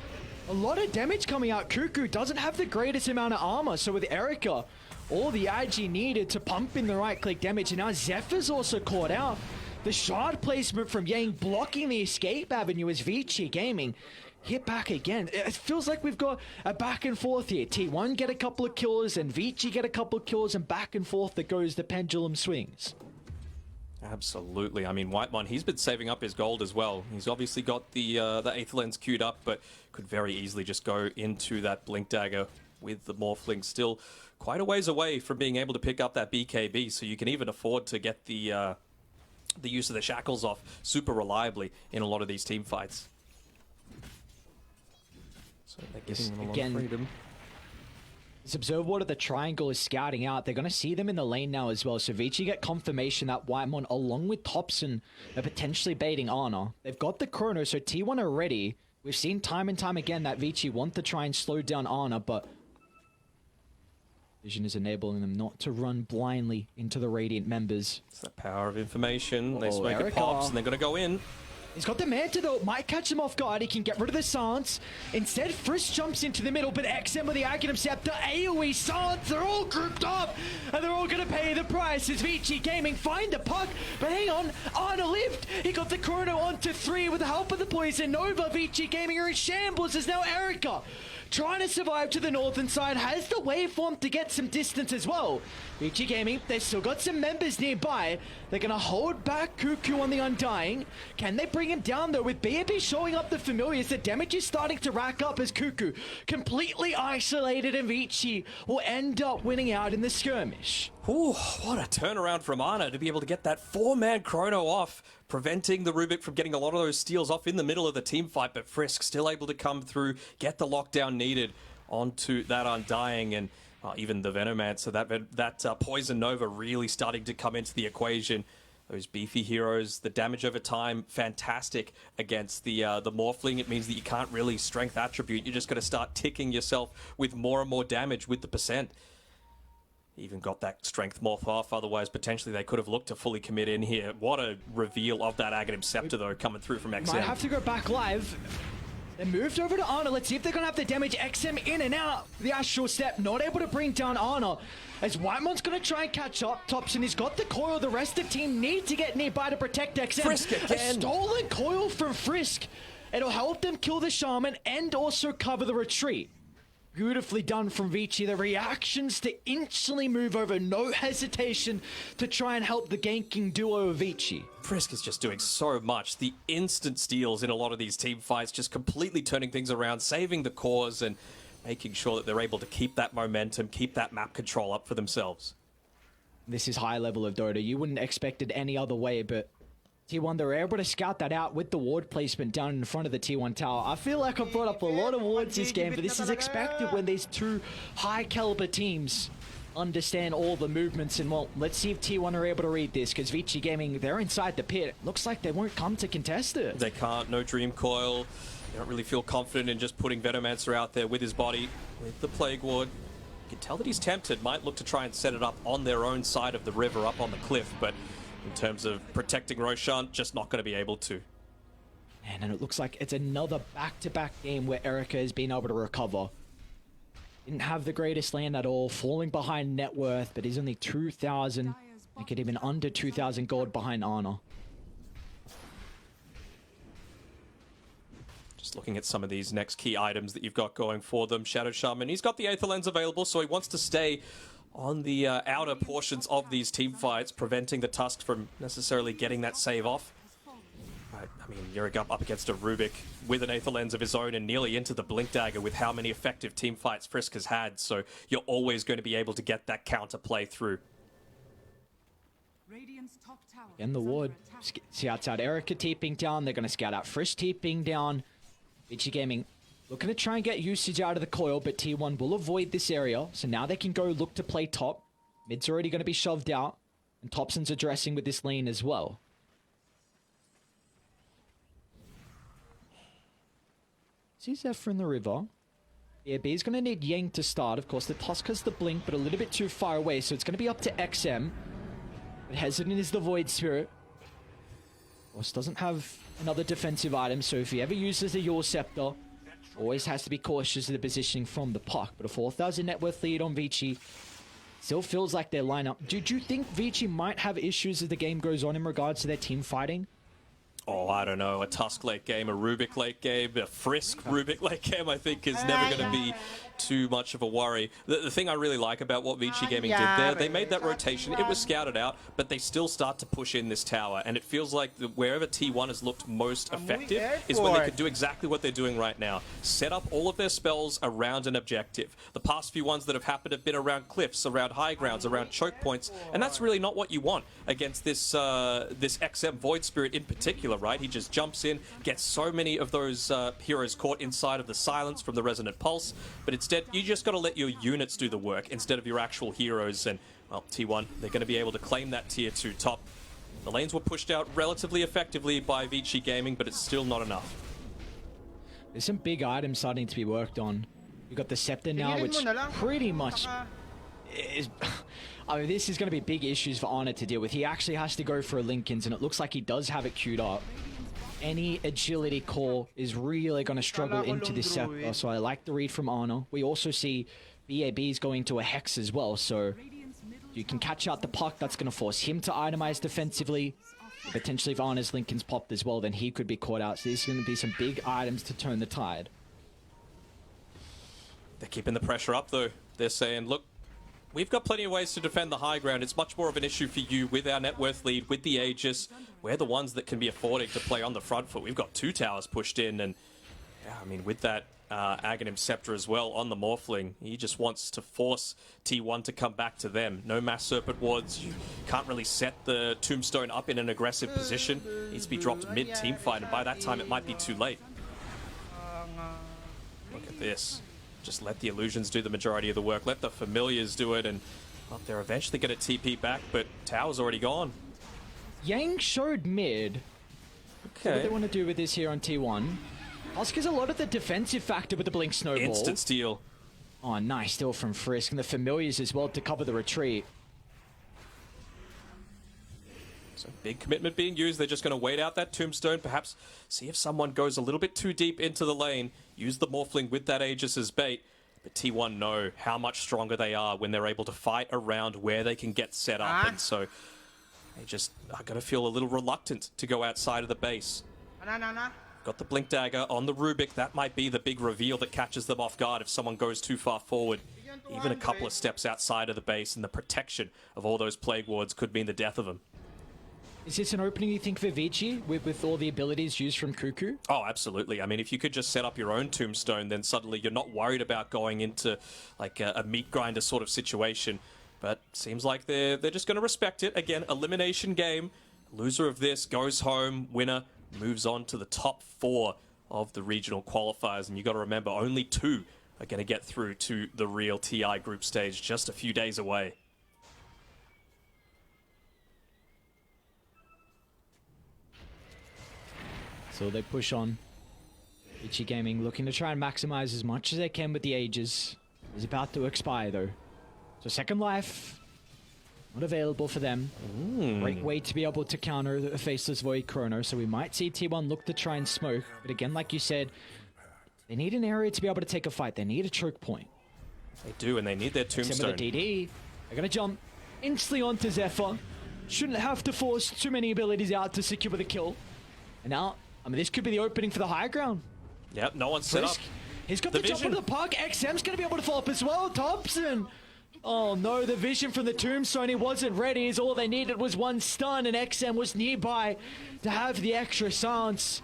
A lot of damage coming out. Cuckoo doesn't have the greatest amount of armor, so with Erica, all the IG needed to pump in the right-click damage, and now Zephyr's also caught out. The shard placement from Yang blocking the escape avenue as Vici Gaming hit back again. It feels like we've got a back and forth here. T1 get a couple of kills, and Vici get a couple of kills, and back and forth that goes the pendulum swings. absolutely. I mean, Whitemon, he's been saving up his gold as well. He's obviously got the 8th lens queued up, but could very easily just go into that Blink Dagger with the Morphling still quite a ways away from being able to pick up that BKB, so you can even afford to get the use of the shackles off super reliably in a lot of these team fights. So they're giving them a lot of freedom. This Observer the Triangle is scouting out. They're going to see them in the lane now as well. So Vici get confirmation that Whitemon, along with Thompson, are potentially baiting Ana. They've got the Chrono, so T1 are ready. We've seen time and time again that Vici want to try and slow down Ana, but Vision is enabling them not to run blindly into the Radiant members. It's the power of information. They smoke it pops and they're going to go in. He's got the Manta though, might catch him off guard. He can get rid of the Silence. Instead, Frisk jumps into the middle, but XM with the Aghanim Scepter, AoE, Silence, they're all grouped up, and they're all going to pay the price as Vici Gaming find the puck. But hang on, Ana lived. He got the Chrono onto 3 with the help of the Poison Nova. Vici Gaming are in shambles as now Erica, trying to survive to the northern side, has the waveform to get some distance as well. Vici Gaming, they've still got some members nearby. They're going to hold back Cuckoo on the Undying. Can they bring him down though? With BAB showing up the Familiars, the damage is starting to rack up as Cuckoo completely isolated, and Vici will end up winning out in the skirmish. Ooh, what a turnaround from Ana to be able to get that 4-man Chrono off, preventing the Rubik from getting a lot of those steals off in the middle of the team fight, but Frisk still able to come through, get the lockdown needed onto that Undying, and even the Venomancer, that Poison Nova really starting to come into the equation. Those beefy heroes, the damage over time, fantastic against the Morphling. It means that you can't really strength attribute. You're just going to start ticking yourself with more and more damage with the percent. Even got that strength morph off, otherwise potentially they could have looked to fully commit in here. What a reveal of that Aghanim Scepter though, coming through from XM. Might have to go back live. They moved over to Ana. Let's see if they're going to have the damage. XM in and out. The Astral Step not able to bring down Ana. As Whitemon's going to try and catch up. Thompson has got the coil. The rest of the team need to get nearby to protect XM. Frisk again. A stolen coil from Frisk. It'll help them kill the Shaman and also cover the retreat. Beautifully done from Vici. The reactions to instantly move over. No hesitation to try and help the ganking duo of Vici. Frisk is just doing so much. The instant steals in a lot of these team fights, just completely turning things around, saving the cause and making sure that they're able to keep that momentum, keep that map control up for themselves. This is high level of Dota. You wouldn't expect it any other way, but T1, they're able to scout that out with the ward placement down in front of the T1 tower. I feel like I've brought up a lot of wards this game, but this is expected when these two high caliber teams understand all the movements. And well, let's see if T1 are able to read this, because Vici Gaming, they're inside the pit. Looks like they won't come to contest it. They can't, no Dream Coil. They don't really feel confident in just putting Venomancer out there with his body, with the Plague Ward. You can tell that he's tempted, might look to try and set it up on their own side of the river, up on the cliff, but in terms of protecting Roshan, just not going to be able to. And it looks like it's another back-to-back game where Erica has been able to recover. Didn't have the greatest land at all, falling behind net worth, but he's only 2,000. They could even under 2,000 gold behind Ana. Just looking at some of these next key items that you've got going for them. Shadow Shaman, he's got the Aether Lens available, so he wants to stay on the outer portions of these team fights, preventing the Tusk from necessarily getting that save off. I mean, you're up against a Rubik with an Aether Lens of his own and nearly into the Blink Dagger with how many effective team fights Frisk has had, so you're always going to be able to get that counter play through. And the ward scouts out Erica TPing down. They're going to scout out Frisk TPing down. Vici Gaming looking to try and get usage out of the coil, but T1 will avoid this area. So now they can go look to play top. Mid's already going to be shoved out. And Thompson's addressing with this lane as well. See Zephyr in the river. Yeah, B's going to need Yang to start. Of course, the Tusk has the blink, but a little bit too far away. So it's going to be up to XM. But hesitant is the Void Spirit. Of course, doesn't have another defensive item. So if he ever uses the Yule Scepter, always has to be cautious of the positioning from the puck. But a 4,000 net worth lead on Vici still feels like their lineup. Do you think Vici might have issues as the game goes on in regards to their team fighting? Oh, I don't know. A Tusk late game, a Rubik late game, a Frisk Rubik late game, I think is never going to be too much of a worry. The thing I really like about what Vici Gaming did there, they made that rotation. It was scouted out, but they still start to push in this tower. And it feels like wherever T1 has looked most effective is when they could do exactly what they're doing right now. Set up all of their spells around an objective. The past few ones that have happened have been around cliffs, around high grounds, around choke points. And that's really not what you want against this this XM Void Spirit in particular, right? He just jumps in, gets so many of those heroes caught inside of the silence from the Resonant Pulse, but instead you just got to let your units do the work instead of your actual heroes. And well, T1, they're going to be able to claim that tier 2 top. The lanes were pushed out relatively effectively by Vici Gaming, but it's still not enough. There's some big items starting to be worked on. We've got the Scepter now, which pretty much is... I mean, this is going to be big issues for Ana to deal with. He actually has to go for a Linken's, and it looks like he does have it queued up. Any agility core is really going to struggle into this Scepter, so I like the read from Ana. We also see BAB's going to a Hex as well, so you can catch out the puck. That's going to force him to itemize defensively. Potentially if Ana's Linken's popped as well, then he could be caught out. So there's going to be some big items to turn the tide. They're keeping the pressure up, though. They're saying, look, we've got plenty of ways to defend the high ground. It's much more of an issue for you with our net worth lead, with the Aegis. We're the ones that can be affording to play on the front foot. We've got 2 towers pushed in, and yeah, I mean, with that Aghanim Scepter as well on the Morphling, he just wants to force T1 to come back to them. No Mass Serpent wards. You can't really set the Tombstone up in an aggressive position. Needs to be dropped mid-team fight, and by that time it might be too late. Look at this. Just let the illusions do the majority of the work. Let the familiars do it, and well, they're eventually going to TP back, but Tower's already gone. Yang showed mid. Okay. What they want to do with this here on T1. Oscar's a lot of the defensive factor with the Blink Snowball. Instant steal. Oh, nice steal from Frisk, and the familiars as well to cover the retreat. So big commitment being used. They're just going to wait out that tombstone, perhaps see if someone goes a little bit too deep into the lane, use the Morphling with that Aegis as bait. But T1 know how much stronger they are when they're able to fight around where they can get set up, and so they just are going to feel a little reluctant to go outside of the base. Got the Blink Dagger on the Rubik. That might be the big reveal that catches them off guard if someone goes too far forward. Even a couple of steps outside of the base, and the protection of all those Plague Wards could mean the death of them. Is this an opening, you think, for Vici with all the abilities used from Cuckoo? Oh, absolutely. I mean, if you could just set up your own tombstone, then suddenly you're not worried about going into like a meat grinder sort of situation. But seems like they're just going to respect it. Again, elimination game. Loser of this goes home. Winner moves on to the top 4 of the regional qualifiers. And you got to remember, only 2 are going to get through to the real TI group stage, just a few days away. So they push on. Vici Gaming looking to try and maximize as much as they can with the Aegis. Is about to expire though. So second life, not available for them. Great way to be able to counter the Faceless Void Chrono. So we might see T1 look to try and smoke. But again, like you said, they need an area to be able to take a fight. They need a choke point. They do, and they need their tombstone. Similar to DD. They're going to jump instantly onto Zephyr. Shouldn't have to force too many abilities out to secure the kill. And now, I mean, this could be the opening for the high ground. Yep, no one's set up. He's got the jump into the park. XM's going to be able to follow up as well. Thompson. Oh no, the vision from the tombstone, he wasn't ready. All they needed was one stun, and XM was nearby to have the extra silence.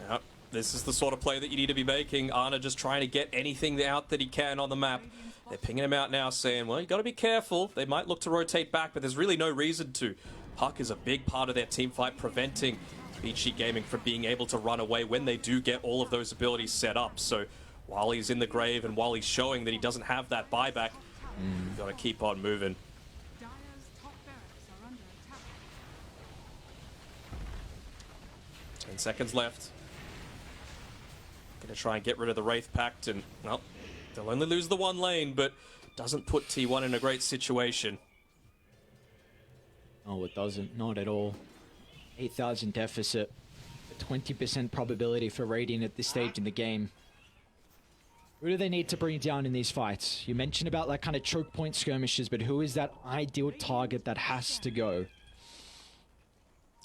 Yep, this is the sort of play that you need to be making. Ana just trying to get anything out that he can on the map. They're pinging him out now, saying, well, you got to be careful. They might look to rotate back, but there's really no reason to. Puck is a big part of their team fight, preventing Vici Gaming from being able to run away when they do get all of those abilities set up. So while he's in the grave and while he's showing that he doesn't have that buyback, you've got to keep on moving. Dire's top barracks are under attack. 10 seconds left. Gonna try and get rid of the Wraith Pact, and well, they'll only lose the one lane, but doesn't put T1 in a great situation. Oh, it doesn't. Not at all. 8,000 deficit. A 20% probability for Radiant at this stage in the game. Who do they need to bring down in these fights? You mentioned about like kind of choke point skirmishes, but who is that ideal target that has to go?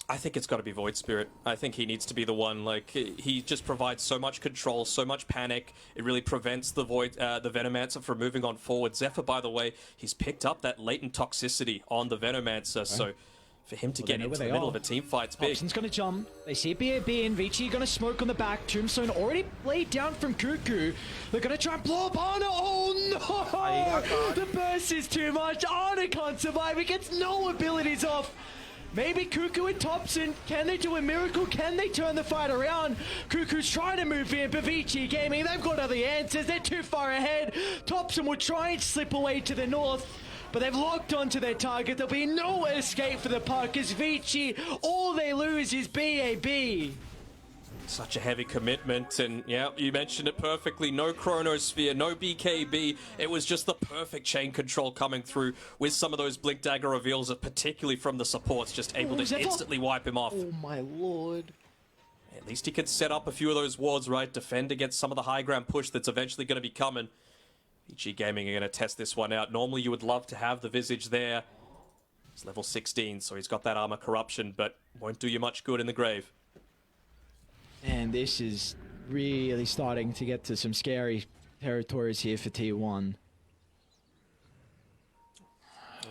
I think it's got to be Void Spirit. I think he needs to be the one. Like, he just provides so much control, so much panic. It really prevents the Venomancer from moving on forward. Zephyr, by the way, he's picked up that latent toxicity on the Venomancer, so for him to get into the middle of a team fight's big. Thompson's gonna jump. They see BAB and Vici gonna smoke on the back. Tombstone already laid down from Cuckoo. They're gonna try and blow up Ana. Oh no! The burst is too much. Ana can't survive. He gets no abilities off. Maybe Cuckoo and Thompson, can they do a miracle? Can they turn the fight around? Cuckoo's trying to move in, but Vici Gaming, they've got other answers. They're too far ahead. Thompson will try and slip away to the north, but they've locked onto their target. There'll be no escape for the Puck as Vici, all they lose is BAB. Such a heavy commitment, and yeah, you mentioned it perfectly. No Chronosphere, no BKB. It was just the perfect chain control coming through with some of those Blink Dagger reveals, particularly from the supports, just able to instantly wipe him off. Oh my lord. At least he can set up a few of those wards, right? Defend against some of the high ground push that's eventually going to be coming. Vici Gaming are going to test this one out. Normally you would love to have the Visage there. He's level 16, so he's got that armor corruption, but won't do you much good in the grave. And this is really starting to get to some scary territories here for T1.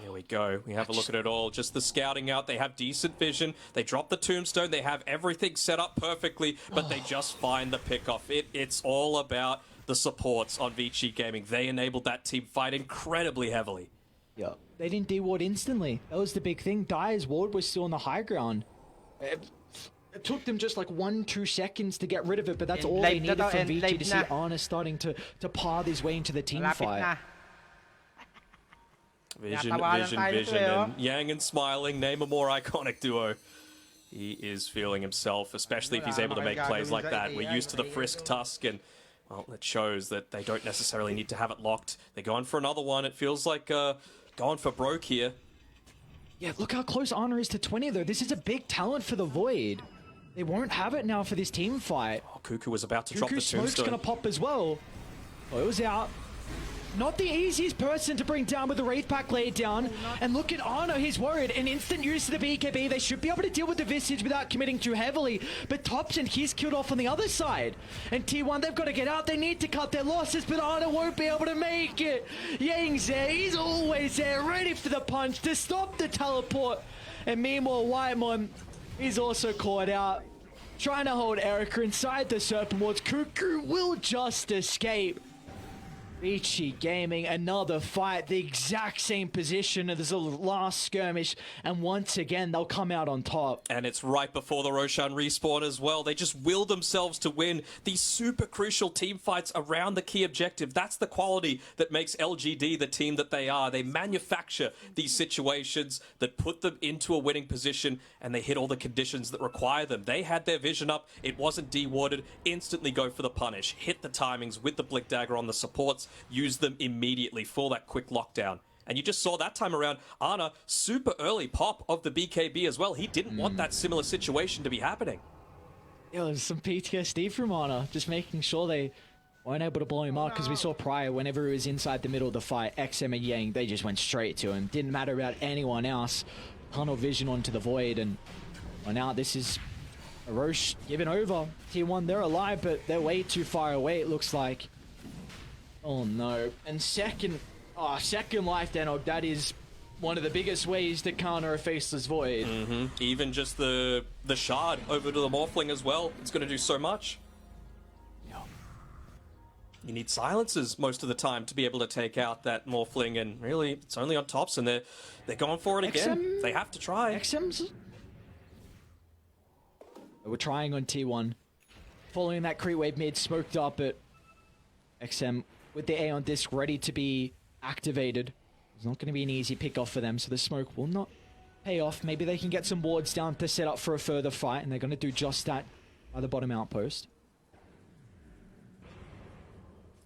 Here we go. We have a look at it all. Just the scouting out. They have decent vision. They drop the tombstone. They have everything set up perfectly, but they just find the pickoff. It's all about the supports on Vici Gaming. They enabled that team fight incredibly heavily. Yeah. They didn't de-ward instantly. That was the big thing. Dire's ward was still on the high ground. It took them just like 1-2 seconds to get rid of it, but that's all they needed from Vici to see Ana starting to path his way into the team fight. Vision, and Yang and Smiling, name a more iconic duo. He is feeling himself, especially if he's able to make plays like that. We're used to the Frisk Tusk, and, well, it shows that they don't necessarily need to have it locked. They're going for another one. It feels like going for broke here. Yeah, look how close Ana is to 20, though. This is a big talent for the Void. They won't have it now for this team fight. Oh, Cuckoo was about to drop the tombstone. Smoke's going to pop as well. Oh, it was out. Not the easiest person to bring down with the Wraith Pack laid down. And look at Arno, he's worried. An instant use to the BKB. They should be able to deal with the Visage without committing too heavily. But Thompson, he's killed off on the other side. And T1, they've got to get out. They need to cut their losses, but Arno won't be able to make it. Yang's there. He's always there, ready for the punch to stop the teleport. And meanwhile, Whitemon, he's also caught out. Trying to hold Erica inside the Serpent Wards. Cuckoo will just escape. Vici Gaming, another fight, the exact same position as the last skirmish, and once again, they'll come out on top. And it's right before the Roshan respawn as well. They just will themselves to win these super crucial team fights around the key objective. That's the quality that makes LGD the team that they are. They manufacture these situations that put them into a winning position, and they hit all the conditions that require them. They had their vision up, it wasn't dewarded, instantly go for the punish, hit the timings with the Blick Dagger on the supports, use them immediately for that quick lockdown. And you just saw that time around, Ana, super early pop of the BKB as well. He didn't want that similar situation to be happening. Yeah, there's some PTSD from Ana, just making sure they weren't able to blow him up, because we saw prior, whenever he was inside the middle of the fight, XM and Yang, they just went straight to him. Didn't matter about anyone else. Tunnel vision onto the Void, and well, now this is Roche given over. T1, they're alive, but they're way too far away, it looks like. Oh no. And second life Denog, that is one of the biggest ways to counter a Faceless Void. Even just the shard over to the Morphling as well, it's going to do so much. Yeah. You need silences most of the time to be able to take out that Morphling, and really, it's only on tops, and they're going for it again. They have to try. XM's? We're trying on T1. Following that creep wave mid, smoked up, but XM with the Aeon Disc ready to be activated. It's not going to be an easy pick off for them, so the smoke will not pay off. Maybe they can get some wards down to set up for a further fight, and they're going to do just that by the bottom outpost.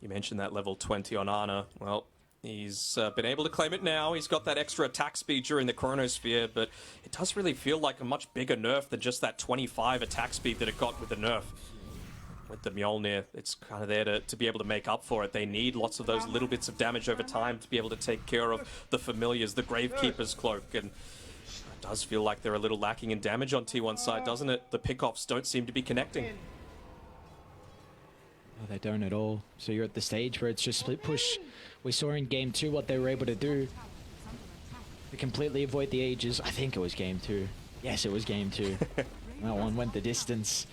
You mentioned that level 20 on Ana. Well, he's been able to claim it now. He's got that extra attack speed during the Chronosphere, but it does really feel like a much bigger nerf than just that 25 attack speed that it got with the nerf. With the Mjolnir, it's kind of there to be able to make up for it. They need lots of those little bits of damage over time to be able to take care of the familiars, the Gravekeeper's Cloak, and it does feel like they're a little lacking in damage on T1's side, doesn't it? The pickoffs don't seem to be connecting. No, they don't at all. So you're at the stage where it's just split push. We saw in Game 2 what they were able to do to completely avoid the Aegis. I think it was Game 2. Yes, it was Game 2. That one went the distance.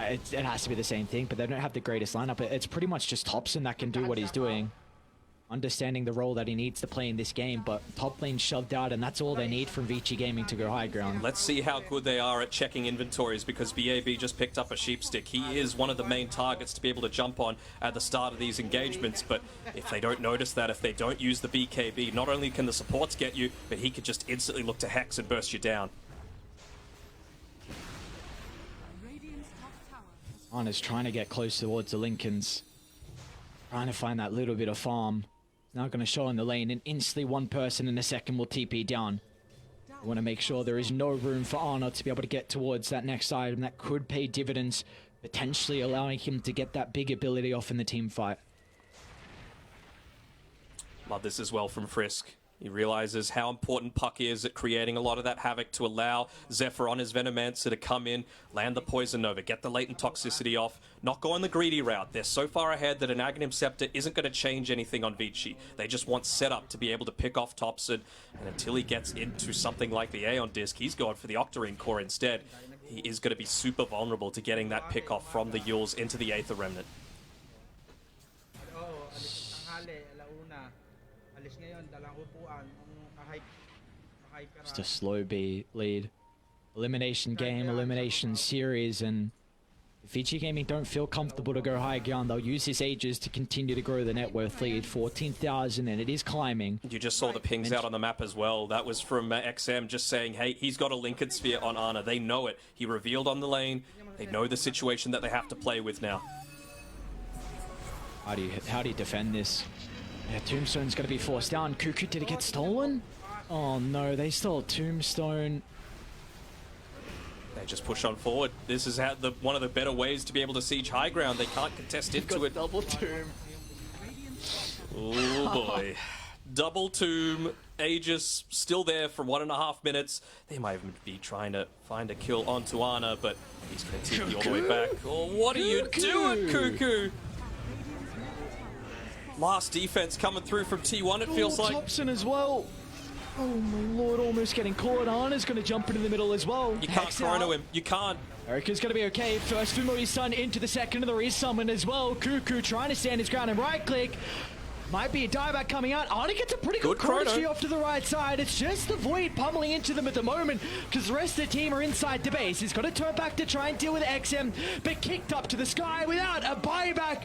It has to be the same thing, but they don't have the greatest lineup. It's pretty much just Thompson that can do what he's doing. Understanding the role that he needs to play in this game, but top lane shoved out, and that's all they need from Vici Gaming to go high ground. Let's see how good they are at checking inventories, because BAB just picked up a sheepstick. He is one of the main targets to be able to jump on at the start of these engagements, but if they don't notice that, if they don't use the BKB, not only can the supports get you, but he could just instantly look to Hex and burst you down. Ana's trying to get close towards the Lincolns. Trying to find that little bit of farm. Now going to show in the lane, and instantly one person in a second will TP down. I want to make sure there is no room for Ana to be able to get towards that next item that could pay dividends, potentially allowing him to get that big ability off in the team fight. Love this as well from Frisk. He realizes how important Puck is at creating a lot of that havoc to allow Zephyr on his Venomancer to come in, land the Poison Nova, get the latent toxicity off, not go on the greedy route. They're so far ahead that an Aghanim Scepter isn't going to change anything on Vici. They just want setup to be able to pick off Thompson, and until he gets into something like the Aeon Disc, he's going for the Octarine Core instead. He is going to be super vulnerable to getting that pick off from the Yules into the Aether Remnant. Just a slow B lead. elimination game, elimination series, and if Vici Gaming don't feel comfortable to go high ground, they'll use this Aegis to continue to grow the net worth lead. 14,000, and it is climbing. You just saw the pings out on the map as well. That was from XM just saying, hey, he's got a Lincoln Sphere on Ana. They know it. He revealed on the lane. They know the situation that they have to play with now. How do you defend this? Yeah, Tombstone's going to be forced down. Cuckoo, did it get stolen? Oh no, they stole Tombstone. They just push on forward. This is how one of the better ways to be able to siege high ground. They can't contest into it. Double tomb. Oh boy. Double tomb. Aegis still there for 1.5 minutes. They might even be trying to find a kill onto Ana, but he's going to take you all the way back. Oh, what are you doing, Cuckoo? Last defense coming through from T1, it feels like. Thompson as well. Oh my lord, almost getting caught. Ana's going to jump into the middle as well. You can't chrono him. You can't. Erika's going to be okay. First Fumo's son into the second, and there is someone as well. Cuckoo trying to stand his ground and right click. Might be a dieback coming out. Ana gets a pretty good chrono off to the right side. It's just the Void pummeling into them at the moment because the rest of the team are inside the base. He's got to turn back to try and deal with XM, but kicked up to the sky without a buyback.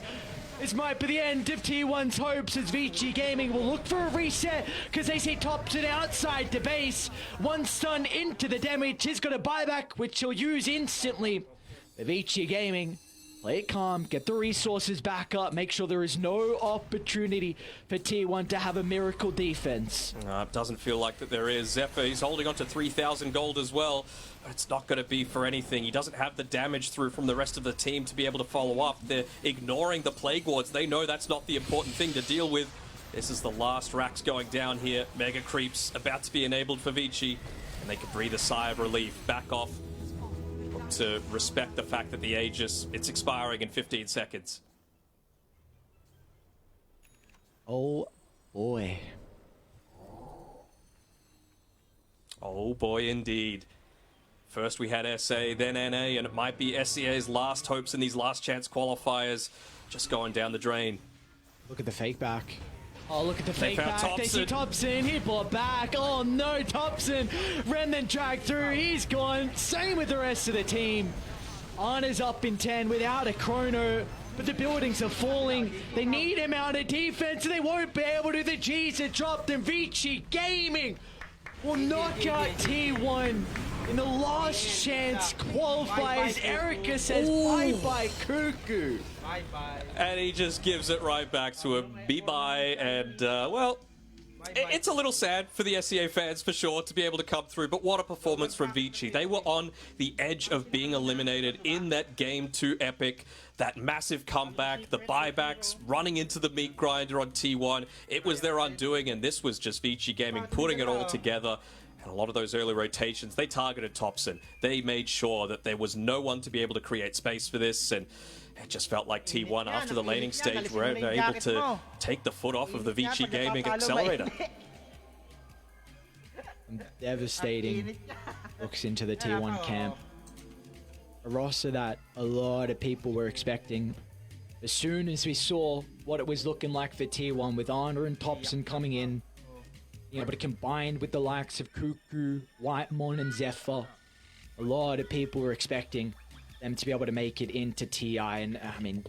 This might be the end of T1's hopes as Vici Gaming will look for a reset because they see Thompson outside the base. One stun into the damage. He's got a buyback which he'll use instantly. The Vici Gaming, play it calm, get the resources back up, make sure there is no opportunity for T1 to have a miracle defense. It doesn't feel like that there is. Zephyr, he's holding on to 3,000 gold as well. It's not going to be for anything. He doesn't have the damage through from the rest of the team to be able to follow up. They're ignoring the Plague Wards. They know that's not the important thing to deal with. This is the last racks going down here. Mega Creeps about to be enabled for Vici, and they can breathe a sigh of relief. Back off to respect the fact that the Aegis, it's expiring in 15 seconds. Oh boy. Oh boy indeed. First we had SA, then NA, and it might be SCA's last hopes in these last chance qualifiers just going down the drain. Look at the fake back. Oh, look at the fake back. Thompson. They see Thompson. He brought back. Oh no, Thompson. Ren then dragged through. He's gone. Same with the rest of the team. Ana's up in 10 without a chrono. But the buildings are falling. They need him out of defense. And they won't be able to. The G's are dropped. And Vici Gaming will knock out T1 in the last chance qualifiers. Erika says bye-bye, Cuckoo. Bye-bye. And he just gives it right back to him. Bye-bye. And, well, it's a little sad for the SCA fans, for sure, to be able to come through. But what a performance from Vici. They were on the edge of being eliminated in that Game 2 epic. That massive comeback, the buybacks, running into the meat grinder on T1. It was their undoing, and this was just Vici Gaming putting it all together. And a lot of those early rotations, they targeted Thompson. They made sure that there was no one to be able to create space for this, and it just felt like T1 after the laning stage were able to take the foot off of the Vici Gaming accelerator. Devastating looks into the T1 camp. A roster that a lot of people were expecting. As soon as we saw what it was looking like for T1 with Ana and Thompson coming in, you know, but combined with the likes of Cuckoo, Whitemon and Zephyr, a lot of people were expecting them to be able to make it into TI, and I mean,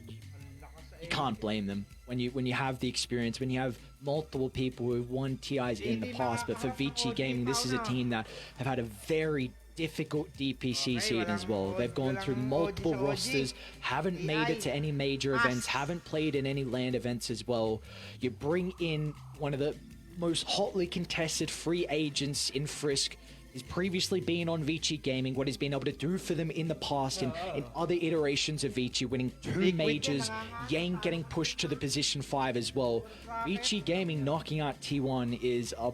you can't blame them when you have the experience, when you have multiple people who've won TIs in the past. But for Vici Gaming, this is a team that have had a very difficult DPC season as well. They've gone through multiple rosters, haven't made it to any major events, haven't played in any LAN events as well. You bring in one of the most hotly contested free agents in Frisk. He's previously been on Vici Gaming, what he's been able to do for them in the past in other iterations of Vici, winning 2 majors, Yang getting pushed to the position 5 as well. Vici Gaming knocking out T1 is a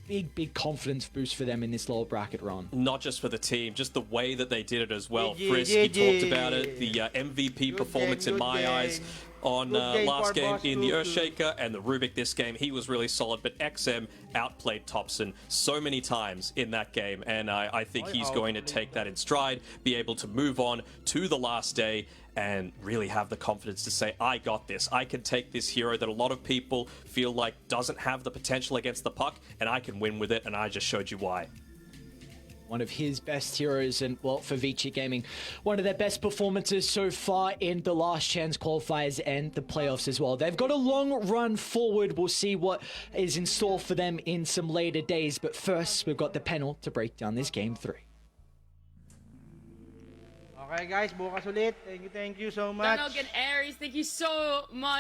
big confidence boost for them in this lower bracket run. Not just for the team, just the way that they did it as well. Frisk, he talked about it, the MVP performance in my eyes on last game in the Earthshaker, and the Rubik this game, he was really solid, but XM outplayed Thompson so many times in that game, and I think he's going to take that in stride, be able to move on to the last day, and really have the confidence to say, I got this. I can take this hero that a lot of people feel like doesn't have the potential against the puck, and I can win with it, and I just showed you why. one of his best heroes, and well, for Vici Gaming, one of their best performances so far in the last chance qualifiers and the playoffs as well. They've got a long run forward. We'll see what is in store for them in some later days, but first we've got the panel to break down this game 3. Okay guys, bukas ulit. Thank you so much. Donald and Aries, thank you so much.